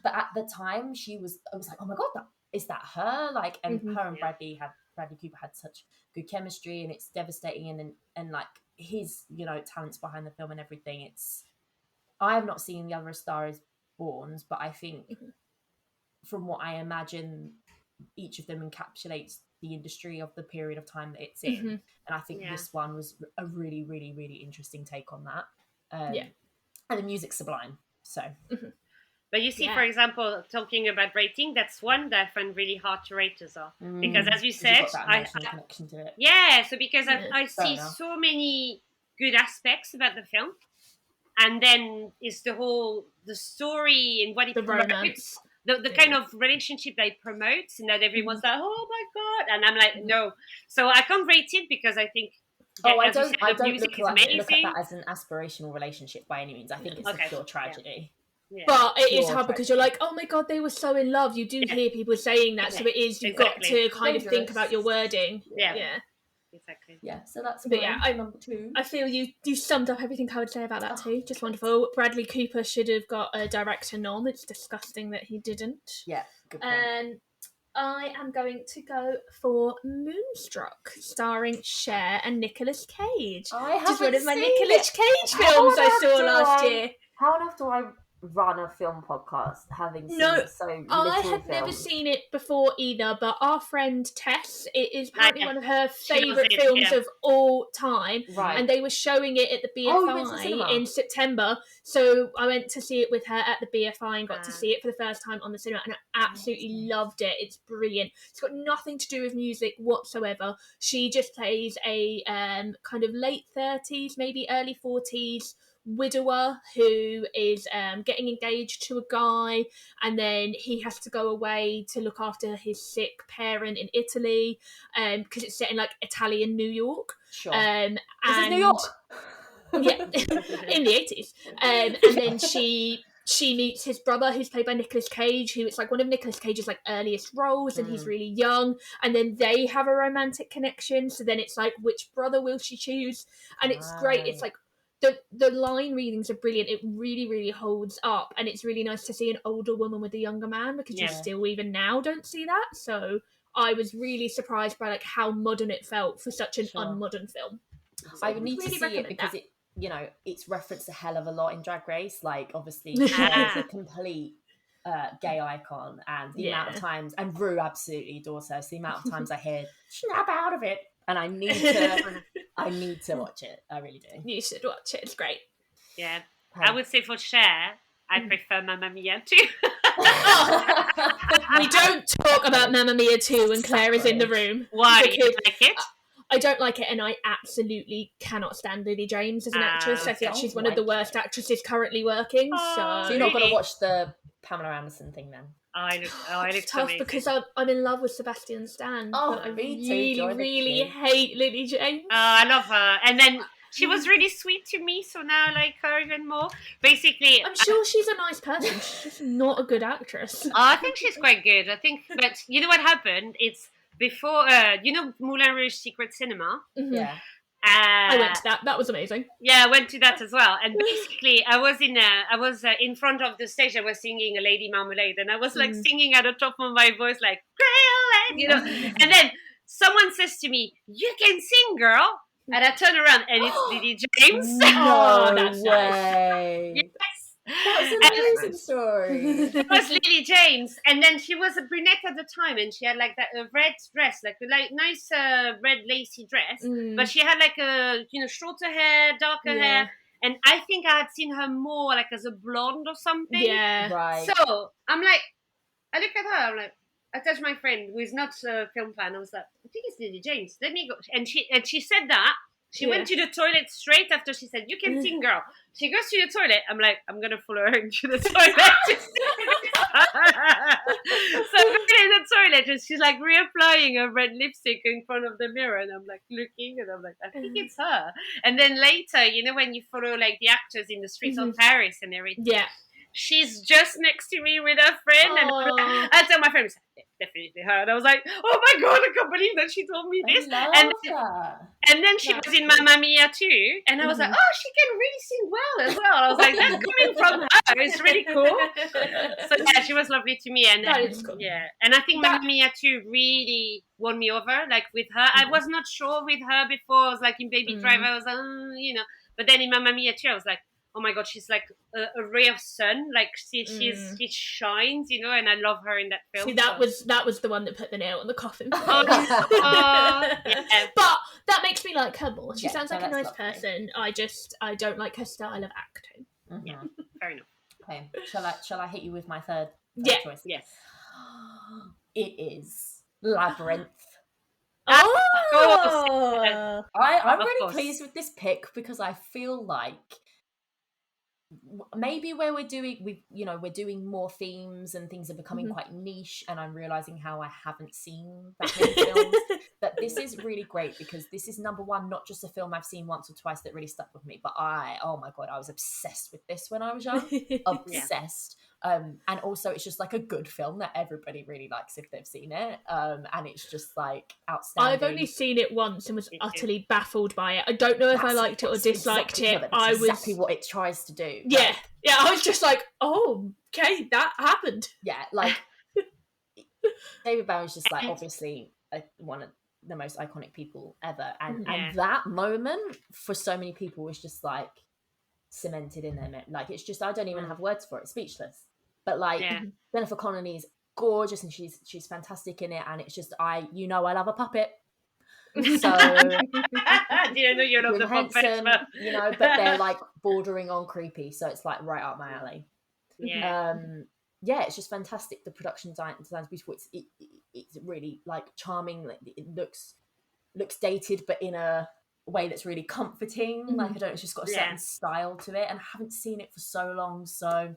but at the time I was like, oh my God, is that her? Like, and her and Bradley Cooper had such good chemistry, and it's devastating. And like his, you know, talents behind the film and everything. I have not seen The Other Star Is Born, but I think from what I imagine, each of them encapsulates the industry of the period of time that it's in. And I think this one was a really, really, really interesting take on that. And the music's sublime. So. But you see, for example, talking about rating, that's one that I find really hard to rate as well. Because as you said, connection to it. So because I see so many good aspects about the film. And then it's the story and what it promotes. The kind of relationship that it promotes, and that everyone's like, oh my God. And I'm like, no. So I can't rate it because I think I don't look at that as an aspirational relationship by any means. I think it's a pure tragedy. Yeah. But it is hard because you're like, oh my God, they were so in love. You do hear people saying that, so it is, you've got to kind of think about your wording. Yeah. Exactly. Yeah, so that's number 2. I feel you summed up everything I would say about that too. Just wonderful. Bradley Cooper should have got a director nom. It's disgusting that he didn't. Yeah, good point. And I am going to go for Moonstruck, starring Cher and Nicolas Cage. Which is one of my Nicolas Cage films I saw last year. How on earth do I run a film podcast having seen so little I had never seen it before either, but our friend Tess, it is apparently one of her favourite films of all time, and they were showing it at the BFI in September, so I went to see it with her at the BFI and got to see it for the first time on the cinema, and I absolutely loved it. It's brilliant. It's got nothing to do with music whatsoever. She just plays a kind of late 30s, maybe early 40s widower who is getting engaged to a guy, and then he has to go away to look after his sick parent in Italy, because it's set in like Italian New York. And this is New York. In the 80s. And then she meets his brother, who's played by Nicolas Cage, who it's like one of Nicolas Cage's like earliest roles, and he's really young, and then they have a romantic connection, so then it's like, which brother will she choose? And it's great. It's like the line readings are brilliant. It really, really holds up, and it's really nice to see an older woman with a younger man, because you still even now don't see that. So I was really surprised by like how modern it felt for such an unmodern film. So I need to see it because it, you know, it's referenced a hell of a lot in Drag Race. Like, obviously, she's a complete gay icon, and the amount of times, and Rue absolutely adores her. So the amount of times I hear "snap out of it," and I need to watch it. I really do. You should watch it. It's great. Yeah, I would say for Cher, I prefer Mamma Mia too. We don't talk about Mamma Mia 2 when Claire is in the room. Why? Do you like it? I don't like it, and I absolutely cannot stand Lily James as an actress. I think she's one of the worst actresses currently working. So you're not going to watch the Pamela Anderson thing then? It's tough because I'm in love with Sebastian Stan. Oh, but I me too. really hate Lily James. I love her. And then she was really sweet to me, so now I like her even more. Basically, I'm sure she's a nice person. She's just not a good actress. I think she's quite good. But you know what happened? It's before, Moulin Rouge Secret Cinema. Mm-hmm. Yeah. I went to that. That was amazing. Yeah, I went to that as well. And basically, I was in front of the stage. I was singing a Lady Marmalade, and I was like singing at the top of my voice, like "Girl," And then someone says to me, "You can sing, girl." And I turn around, and it's Lily James. No, that's way. Yes. That's an amazing story. It was Lily James, and then she was a brunette at the time, and she had like that a red dress, like a nice red lacy dress, but she had like a shorter hair, darker hair, and I think I had seen her more like as a blonde or something. Yeah, right. So I'm like, I look at her, I'm like, I touched my friend who is not a film fan. I was like, I think it's Lily James. Let me go, and she said that. She went to the toilet straight after she said, "You can sing, girl." She goes to the toilet. I'm like, I'm going to follow her into the toilet. So I'm in the toilet and she's like reapplying her red lipstick in front of the mirror. And I'm like looking and I'm like, I think it's her. And then later, when you follow like the actors in the streets of Paris and everything. Yeah. She's just next to me with her friend. And I tell my friend, definitely her. And I was like, oh my God, I can't believe that she told me this. And then she was in Mamma Mia too. And I was like, oh, she can really sing well as well. I was like, that's coming from her. It's really cool. So yeah, she was lovely to me. And that is cool. Yeah. And I think Mamma Mia too really won me over. Like with her, I was not sure with her before. I was like in Baby Driver, I was like, But then in Mamma Mia too, I was like, oh my God, she's like a ray of sun. Like she shines, and I love her in that film. See, that was the one that put the nail on the coffin. Yeah. But that makes me like her more. She sounds like a nice person. I don't like her style of acting. Mm-hmm. Yeah, fair enough. Okay, shall I hit you with my third choice? Yes. It is Labyrinth. Oh, I'm really pleased with this pick because I feel like maybe where we're doing more themes and things are becoming quite niche, and I'm realizing how I haven't seen that many films. That this is really great because this is number one, not just a film I've seen once or twice that really stuck with me, but oh my God, I was obsessed with this when I was young. Obsessed. And also it's just like a good film that everybody really likes if they've seen it. And it's just like outstanding. I've only seen it once and was utterly baffled by it. I don't know if I liked it or disliked it. That's exactly what it tries to do. Yeah. Yeah, I was just like, oh, okay, that happened. Yeah, like David Bowie's just like obviously one of the most iconic people ever. And that moment for so many people was just like cemented in them. Like it's just, I don't even have words for it, speechless. But like Jennifer Connelly is gorgeous and she's fantastic in it, and it's just I love a puppet. So didn't know you love the puppet, but they're like bordering on creepy, so it's like right up my alley. It's just fantastic. The production design is beautiful. It's really like charming. Like, it looks dated, but in a way that's really comforting. Like it's just got a certain style to it, and I haven't seen it for so long, so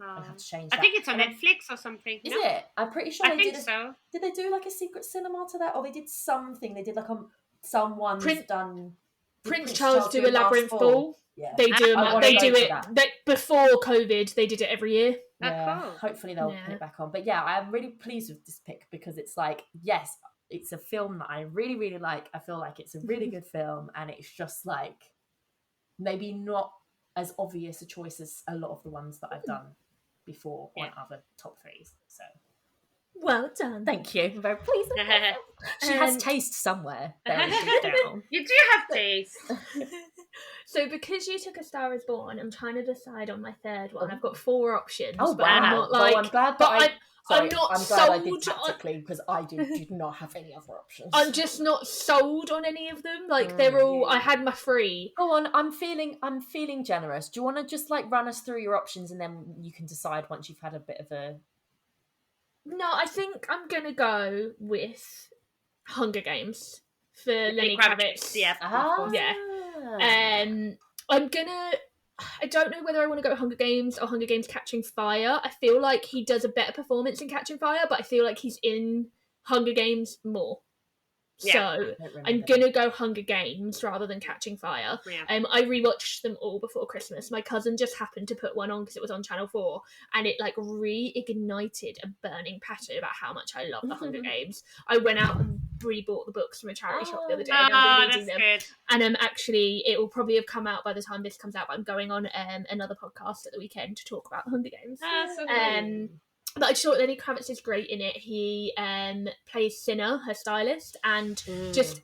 I have to change that. I think it's on Netflix or something. Is it? I'm pretty sure I think so. Did they do like a secret cinema to that? Or they did something. They did like someone's done... Prince Charles do a Labyrinth Ball. Yeah. They do it before COVID. They did it every year. Yeah, cool. Hopefully they'll put it back on. But yeah, I'm really pleased with this pick because it's like, yes, it's a film that I really, really like. I feel like it's a really good film, and it's just like maybe not as obvious a choice as a lot of the ones that I've done before on other top threes. So well done. Thank you. I'm very pleased. She has taste somewhere. Down. You do have taste. So because you took A Star Is Born, I'm trying to decide on my third one. I've got 4 options. Oh, but wow. I'm not like, I'm glad that I'm glad I did tactically because I did not have any other options. I'm just not sold on any of them. Like they're all. I had my 3. Go on. I'm feeling generous. Do you want to just like run us through your options and then you can decide once you've had a bit of a... No, I think I'm gonna go with Hunger Games for Lenny Kravitz. Yeah. I don't know whether I want to go Hunger Games or Hunger Games Catching Fire. I feel like he does a better performance in Catching Fire, but I feel like he's in Hunger Games more. Yeah, so I'm going to go Hunger Games rather than Catching Fire. Yeah. I rewatched them all before Christmas. My cousin just happened to put one on because it was on Channel 4, and it like reignited a burning passion about how much I love the Hunger Games. I went out and rebought the books from a charity shop the other day and I'm rereading them. Good. And actually, it will probably have come out by the time this comes out, but I'm going on another podcast at the weekend to talk about the Hunger Games. So cool. But I just thought Lenny Kravitz is great in it. He plays Cinna, her stylist, and just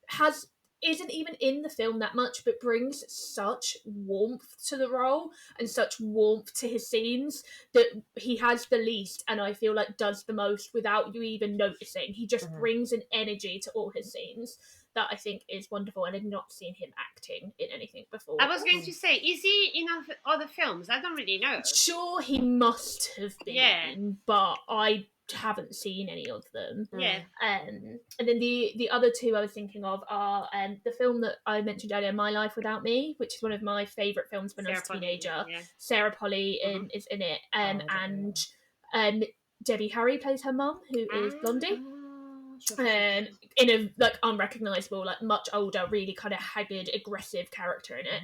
has isn't even in the film that much, but brings such warmth to the role and such warmth to his scenes that he has the least, and I feel like does the most without you even noticing. He just brings an energy to all his scenes that I think is wonderful, and I've not seen him acting in anything before. I was going to say, is he in other films? I don't really know. Sure, he must have been, but I haven't seen any of them. Yeah. And then the other two I was thinking of are the film that I mentioned earlier, My Life Without Me, which is one of my favourite films when I was a teenager. Sarah Polley is in it, and Debbie Harry plays her mum, who is Blondie. In a like unrecognisable, like much older, really kind of haggard, aggressive character in it.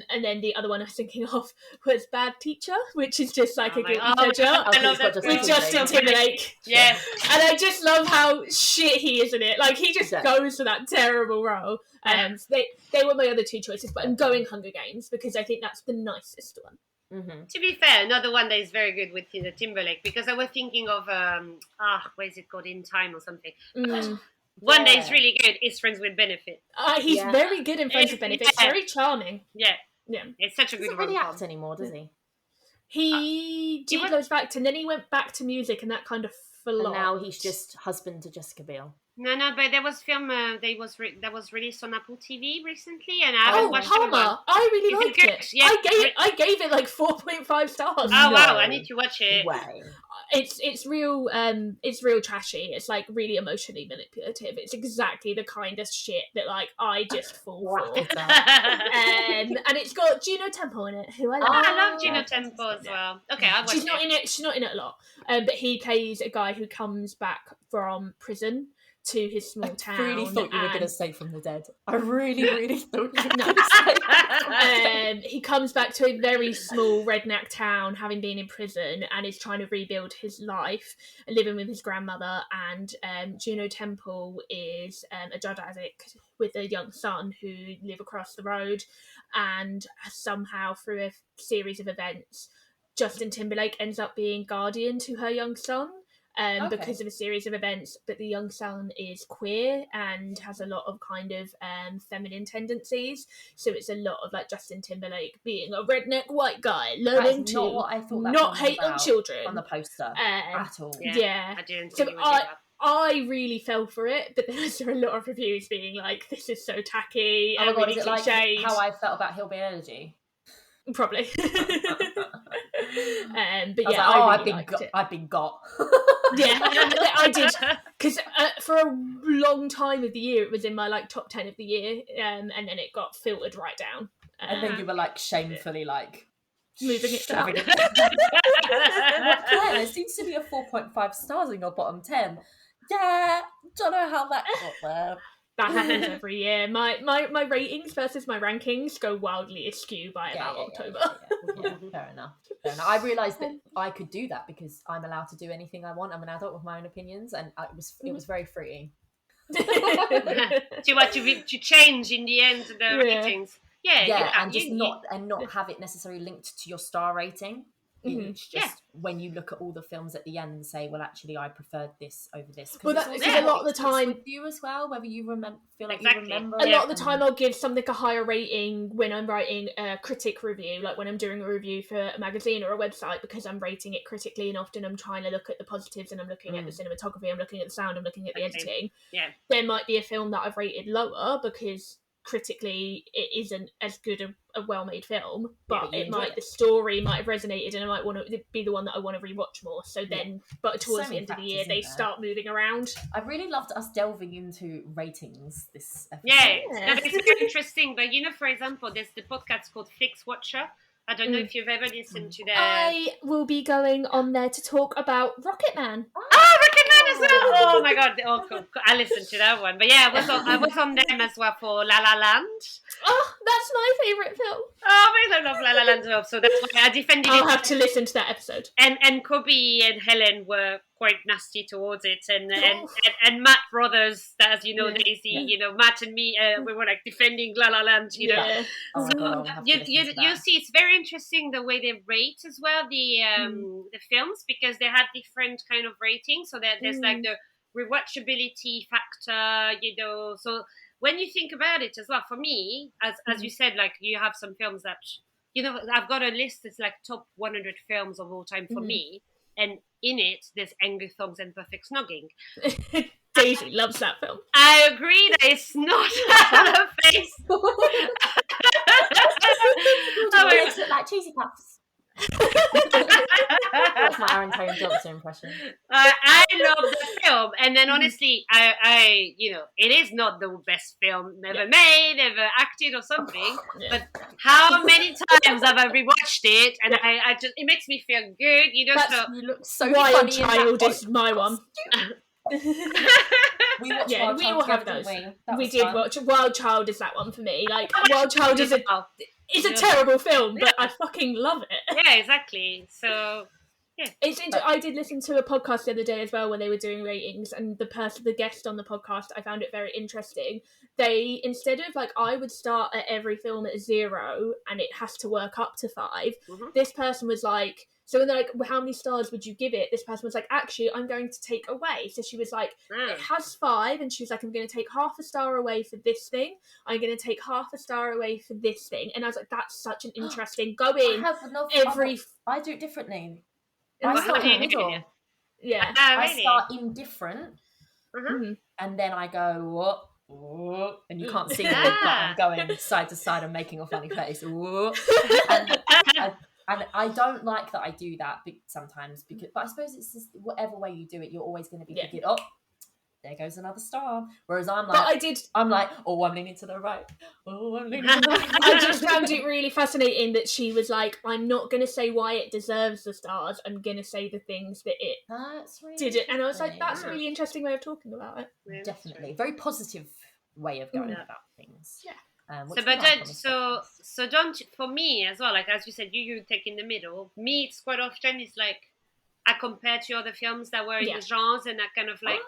And then the other one I was thinking of was Bad Teacher, which is just like a guilty pleasure. I love that with Justin Timberlake. Yeah, and I just love how shit he is in it. Like he just goes for that terrible role. They were my other two choices, but I'm going Hunger Games because I think that's the nicest one. To be fair, another one that is very good with Timberlake, because I was thinking of what is it called, In Time or something. One that is really good is Friends with Benefit. He's very good in Friends with Benefit. Very charming. Yeah, it's such a good one. He doesn't really act anymore, does he? He did those back, and then he went back to music, and that kind of flopped. And now he's just husband to Jessica Biel. No, but there was film that was released on Apple TV recently, and I haven't watched it. I really liked it. Yeah. I gave it like 4.5 stars. Oh wow, I need to watch it. Way. It's real trashy. It's like really emotionally manipulative. It's exactly the kind of shit that like I just fall for. And it's got Juno Temple in it, who I love. I love Juno Temple as well. Okay, I'll watch She's not in it. She's not in it a lot. But he plays a guy who comes back from prison to his small town. I really thought you were going to say From the Dead. I really thought you were going to say that. He comes back to a very small redneck town, having been in prison, and is trying to rebuild his life, living with his grandmother. And Juno Temple is a drug addict with a young son who live across the road. And somehow, through a series of events, Justin Timberlake ends up being guardian to her young son. Because of a series of events, but the young son is queer and has a lot of kind of feminine tendencies. So it's a lot of like Justin Timberlake being a redneck white guy, learning to not hate on children on the poster at all. Yeah. I didn't. So I really fell for it, but then I saw a lot of reviews being like, "This is so tacky and really cliched." Like how I felt about Hillbilly Elegy? Probably. But yeah, I really liked it. I've been got. Yeah, I did, because for a long time of the year it was in my like top 10 of the year, and then it got filtered right down. And then you were like shamefully like moving it down. Claire, there seems to be a 4.5 stars in your bottom 10. Yeah, don't know how that got there. That happens every year. My ratings versus my rankings go wildly askew by about October. Yeah, fair enough. I realised that I could do that because I'm allowed to do anything I want. I'm an adult with my own opinions, and it was very freeing. to change in the end the ratings. Not have it necessarily linked to your star rating. It's just when you look at all the films at the end and say, well, actually, I preferred this over this. Well, that's a lot of the time with you as well, whether you feel like exactly. you remember. A lot of the time, I'll give something a higher rating when I'm writing a critic review, like when I'm doing a review for a magazine or a website, because I'm rating it critically, and often I'm trying to look at the positives, and I'm looking at the cinematography, I'm looking at the sound, I'm looking at the editing. Yeah, there might be a film that I've rated lower because critically it isn't as good a well-made film, but the story might have resonated, and I might want to be the one that I want to rewatch more. So then, but towards the end of the year, they start moving around. I really loved us delving into ratings this episode. It's very interesting. But for example, there's the podcast called Fix Watcher. I don't know if you've ever listened to that. I will be going on there to talk about Rocket Man. Rocket Man as well! Oh my god! Oh, cool. I listened to that one. But yeah, I was on them as well for La La Land. Oh, that's my favourite film. Oh, I love La La Land as well. So that's why I defended it. I'll have to listen to that episode. And Kobe and Helen were quite nasty towards it, and Matt Brothers, as you know, Daisy, Matt and me, we were like defending La La Land, you see, it's very interesting the way they rate as well the films, because they have different kind of ratings, so that there's like the rewatchability factor, so when you think about it as well, for me, as you said, like you have some films that, I've got a list that's like top 100 films of all time for me. And in it, there's Angry Thongs and Perfect Snogging. Daisy loves that film. I agree that it's not her face. Legs look like cheesy puffs. That's my Aaron Taylor Johnson impression. I love the film, and then honestly, I it is not the best film ever made, ever acted, or something. But how many times have I rewatched it, and I just it makes me feel good, you look so Wild funny. Child is my one. We watched Wild we Child all have together, those. didn't We did watch Wild Child. Is that one for me? Like Wild Child is a terrible film, but I fucking love it. Yeah, exactly. So yeah, I did listen to a podcast the other day as well when they were doing ratings, and the guest on the podcast, I found it very interesting. They, instead of like, I would start at every film at 0 and it has to work up to 5. This person was like, so when they're like, well, how many stars would you give it? This person was like, actually, I'm going to take away. So she was like, it has 5, and she was like, I'm going to take half a star away for this thing. I'm going to take half a star away for this thing. And I was like, that's such an interesting I do it differently. I start in the middle. Yeah. I start indifferent, and then I go, whoop, and you can't see me, but I'm going side to side and making a funny face. Whoop. And I don't like that I do that sometimes, but I suppose it's just whatever way you do it, you're always going to be thinking, oh, there goes another star. Whereas I'm like, I'm leaning to the right. Oh, I'm leaning to the right. I just found it really fascinating that she was like, I'm not going to say why it deserves the stars. I'm going to say the things that it did it. And I was like, that's a really interesting way of talking about it. Yeah, definitely. Very positive way of going about things. Yeah. So don't, for me as well, like as you said, you take in the middle. Me, it's quite often it's like I compare to other films that were in the genres, and I kind of like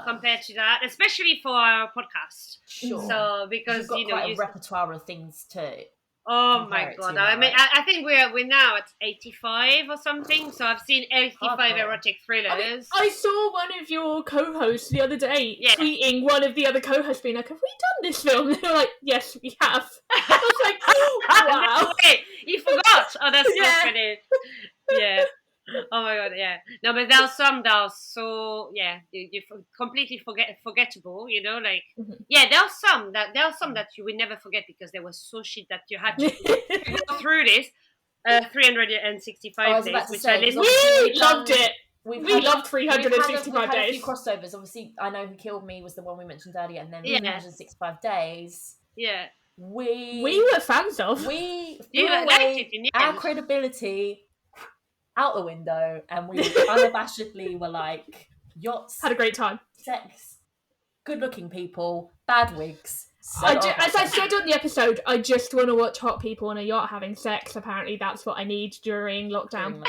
compare to that, especially for our podcast. Sure. So because you've got quite a repertoire of things to. Oh my god! I mean, I think we're now at 85 or something. So I've seen 85 erotic thrillers. I saw one of your co-hosts the other day tweeting one of the other co-hosts being like, "Have we done this film?" And they were like, "Yes, we have." I was like, oh, "Wow!" No way. You forgot. Oh, that's so funny. Yeah. Oh my god, yeah. No, but there are some that are so you completely forgettable. Like there are some that you will never forget because they were so shit that you had to go through this 365 days, which I listened to. We loved it. We loved 365 we've had days. A few crossovers. Obviously, I Know Who Killed Me was the one we mentioned earlier, and then 365 days. Yeah, we were fans of. We threw away our credibility out the window, and we unabashedly were like, yachts, had a great time, sex, good-looking people, bad wigs. As I said on the episode, I just want to watch hot people on a yacht having sex. Apparently, that's what I need during lockdown.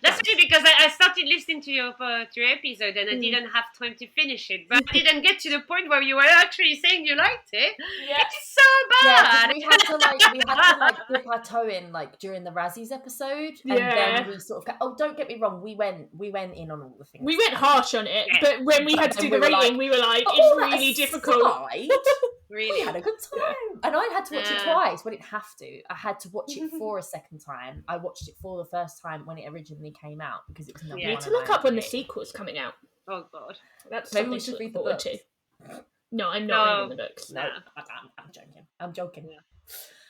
That's funny because I started listening to your episode and I didn't have time to finish it, but I didn't get to the point where you were actually saying you liked it. Yeah. It's so bad. Yeah, we had to dip our toe in during the Razzies episode, and then we sort of don't get me wrong, we went in on all the things. We went harsh on it, but when we had to do the rating, we were like, it's really difficult. Really had a good time, and I had to watch it twice. I didn't have to. I had to watch it for a second time. I watched it for the first time when it originally came out because it was number one. You need to look up when the sequel's coming out. Oh god, that's maybe we should read the books. No, I'm not reading the books. No, I'm joking. Yeah.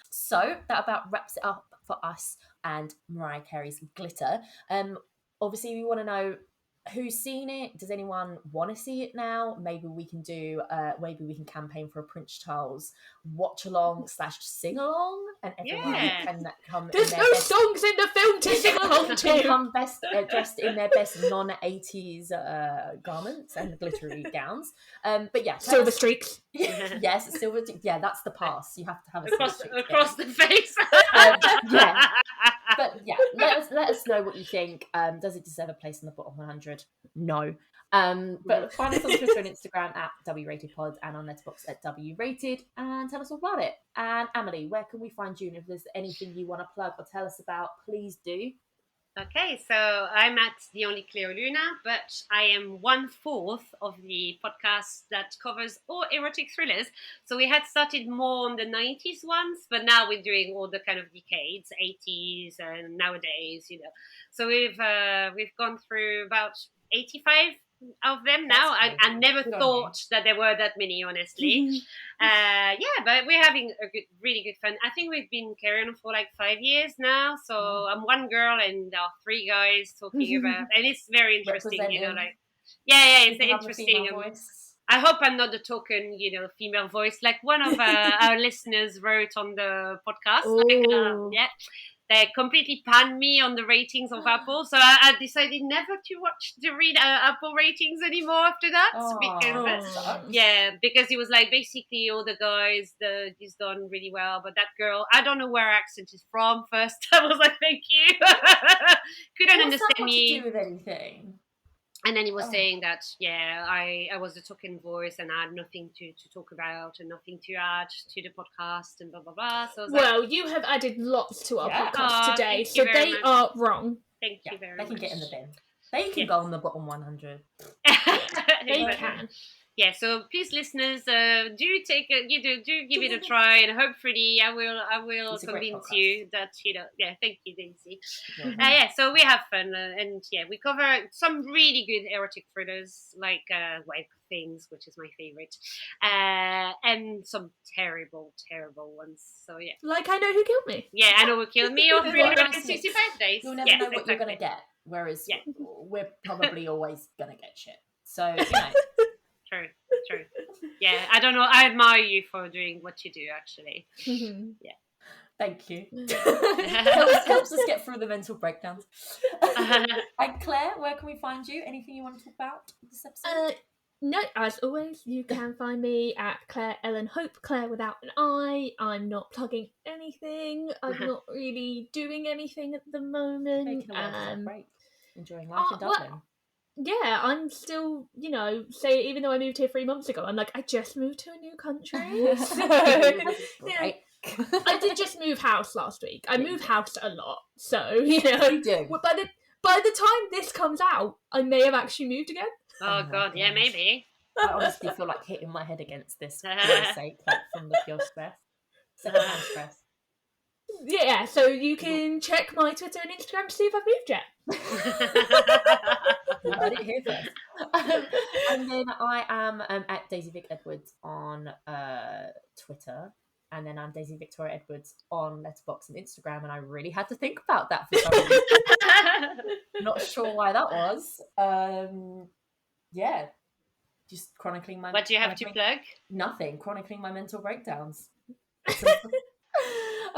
So that about wraps it up for us and Mariah Carey's Glitter. Obviously, we want to know who's seen it. Does anyone want to see it now? Maybe we can campaign for a Prince Charles watch along / sing along, and everyone can come. There's no songs in the film to sing along to. Come dressed in their best non-80s garments and glittery gowns. But yeah, silver streaks. Yes, silver. Yeah, that's the pass. You have to have across the face. Yeah. But yeah, let us know what you think. Does it deserve a place in the bottom 100? No. But find us on Twitter and Instagram at WRatedPod and on Letterboxd at WRated, and tell us all about it. And Amélie, where can we find you? And if there's anything you want to plug or tell us about, please do. Okay, so I'm at The Only Clear Luna, but I am 1/4 of the podcast that covers all erotic thrillers. So we had started more on the 90s ones, but now we're doing all the kind of decades, 80s and nowadays, So we've gone through about 85 of them now. I never thought that there were that many, honestly. But we're having really good fun. I think we've been carrying on for like 5 years now. So I'm one girl and there are 3 guys talking about, and it's very interesting, it's interesting. I hope I'm not the token, female voice, like one of our listeners wrote on the podcast. They completely panned me on the ratings of Apple, so I decided never to read Apple ratings anymore after that. Because it was like basically all the guys, he's done really well, but that girl, I don't know where her accent is from. First, I was like, thank you, couldn't understand me. To do with anything? And then he was saying that, I was the token voice and I had nothing to talk about and nothing to add to the podcast and blah, blah, blah. So you have added lots to our podcast today, so they are wrong. Thank you very much. They can get in the bin. They can go on the bottom 100. They can. Yeah, so please, listeners, do give it a try, and hopefully I will convince you that thank you, Daisy. So we have fun, and we cover some really good erotic thrillers like Wife Things, which is my favorite, and some terrible ones. So like I Know Who Killed Me. Yeah, I Know Who Killed Me, or 365 Days. You'll never know what you're gonna get, whereas we're probably always gonna get shit. So True. Yeah, I don't know. I admire you for doing what you do, actually. Yeah. Thank you. helps us get through the mental breakdowns. And Claire, where can we find you? Anything you want to talk about this episode? No, as always, you can find me at Claire Ellen Hope, Claire without an I. I'm not plugging anything. I'm not really doing anything at the moment. Break. Enjoying life in Dublin. Yeah, I'm still, even though I moved here 3 months ago, I'm like, I just moved to a new country. So, I did just move house last week. I move house a lot. So, you do. By the time this comes out, I may have actually moved again. Oh God, yeah, maybe. I honestly feel like hitting my head against this for your sake, like from the pure stress. Secondhand stress. Yeah, so you can check my Twitter and Instagram to see if I've moved yet. I didn't hear that. And then I am at Daisy Vic Edwards on Twitter, and then I'm Daisy Victoria Edwards on Letterboxd and Instagram, and I really had to think about that for some reason. Not sure why that was. Just chronicling my... What do you have to plug? Nothing. Chronicling my mental breakdowns.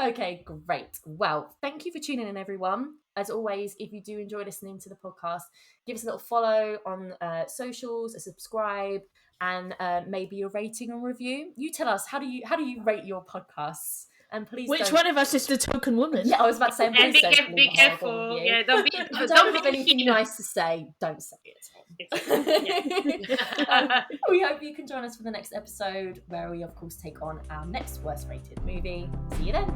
Okay, great. Well, thank you for tuning in, everyone. As always, if you do enjoy listening to the podcast, give us a little follow on socials, a subscribe, and maybe a rating and review. You tell us, how do you rate your podcasts? And please, which one of us is the token woman? Yeah, I was about to say, and be careful. Yeah, don't have anything nice to say. Don't say it. We hope you can join us for the next episode, where we of course take on our next worst rated movie. See you then.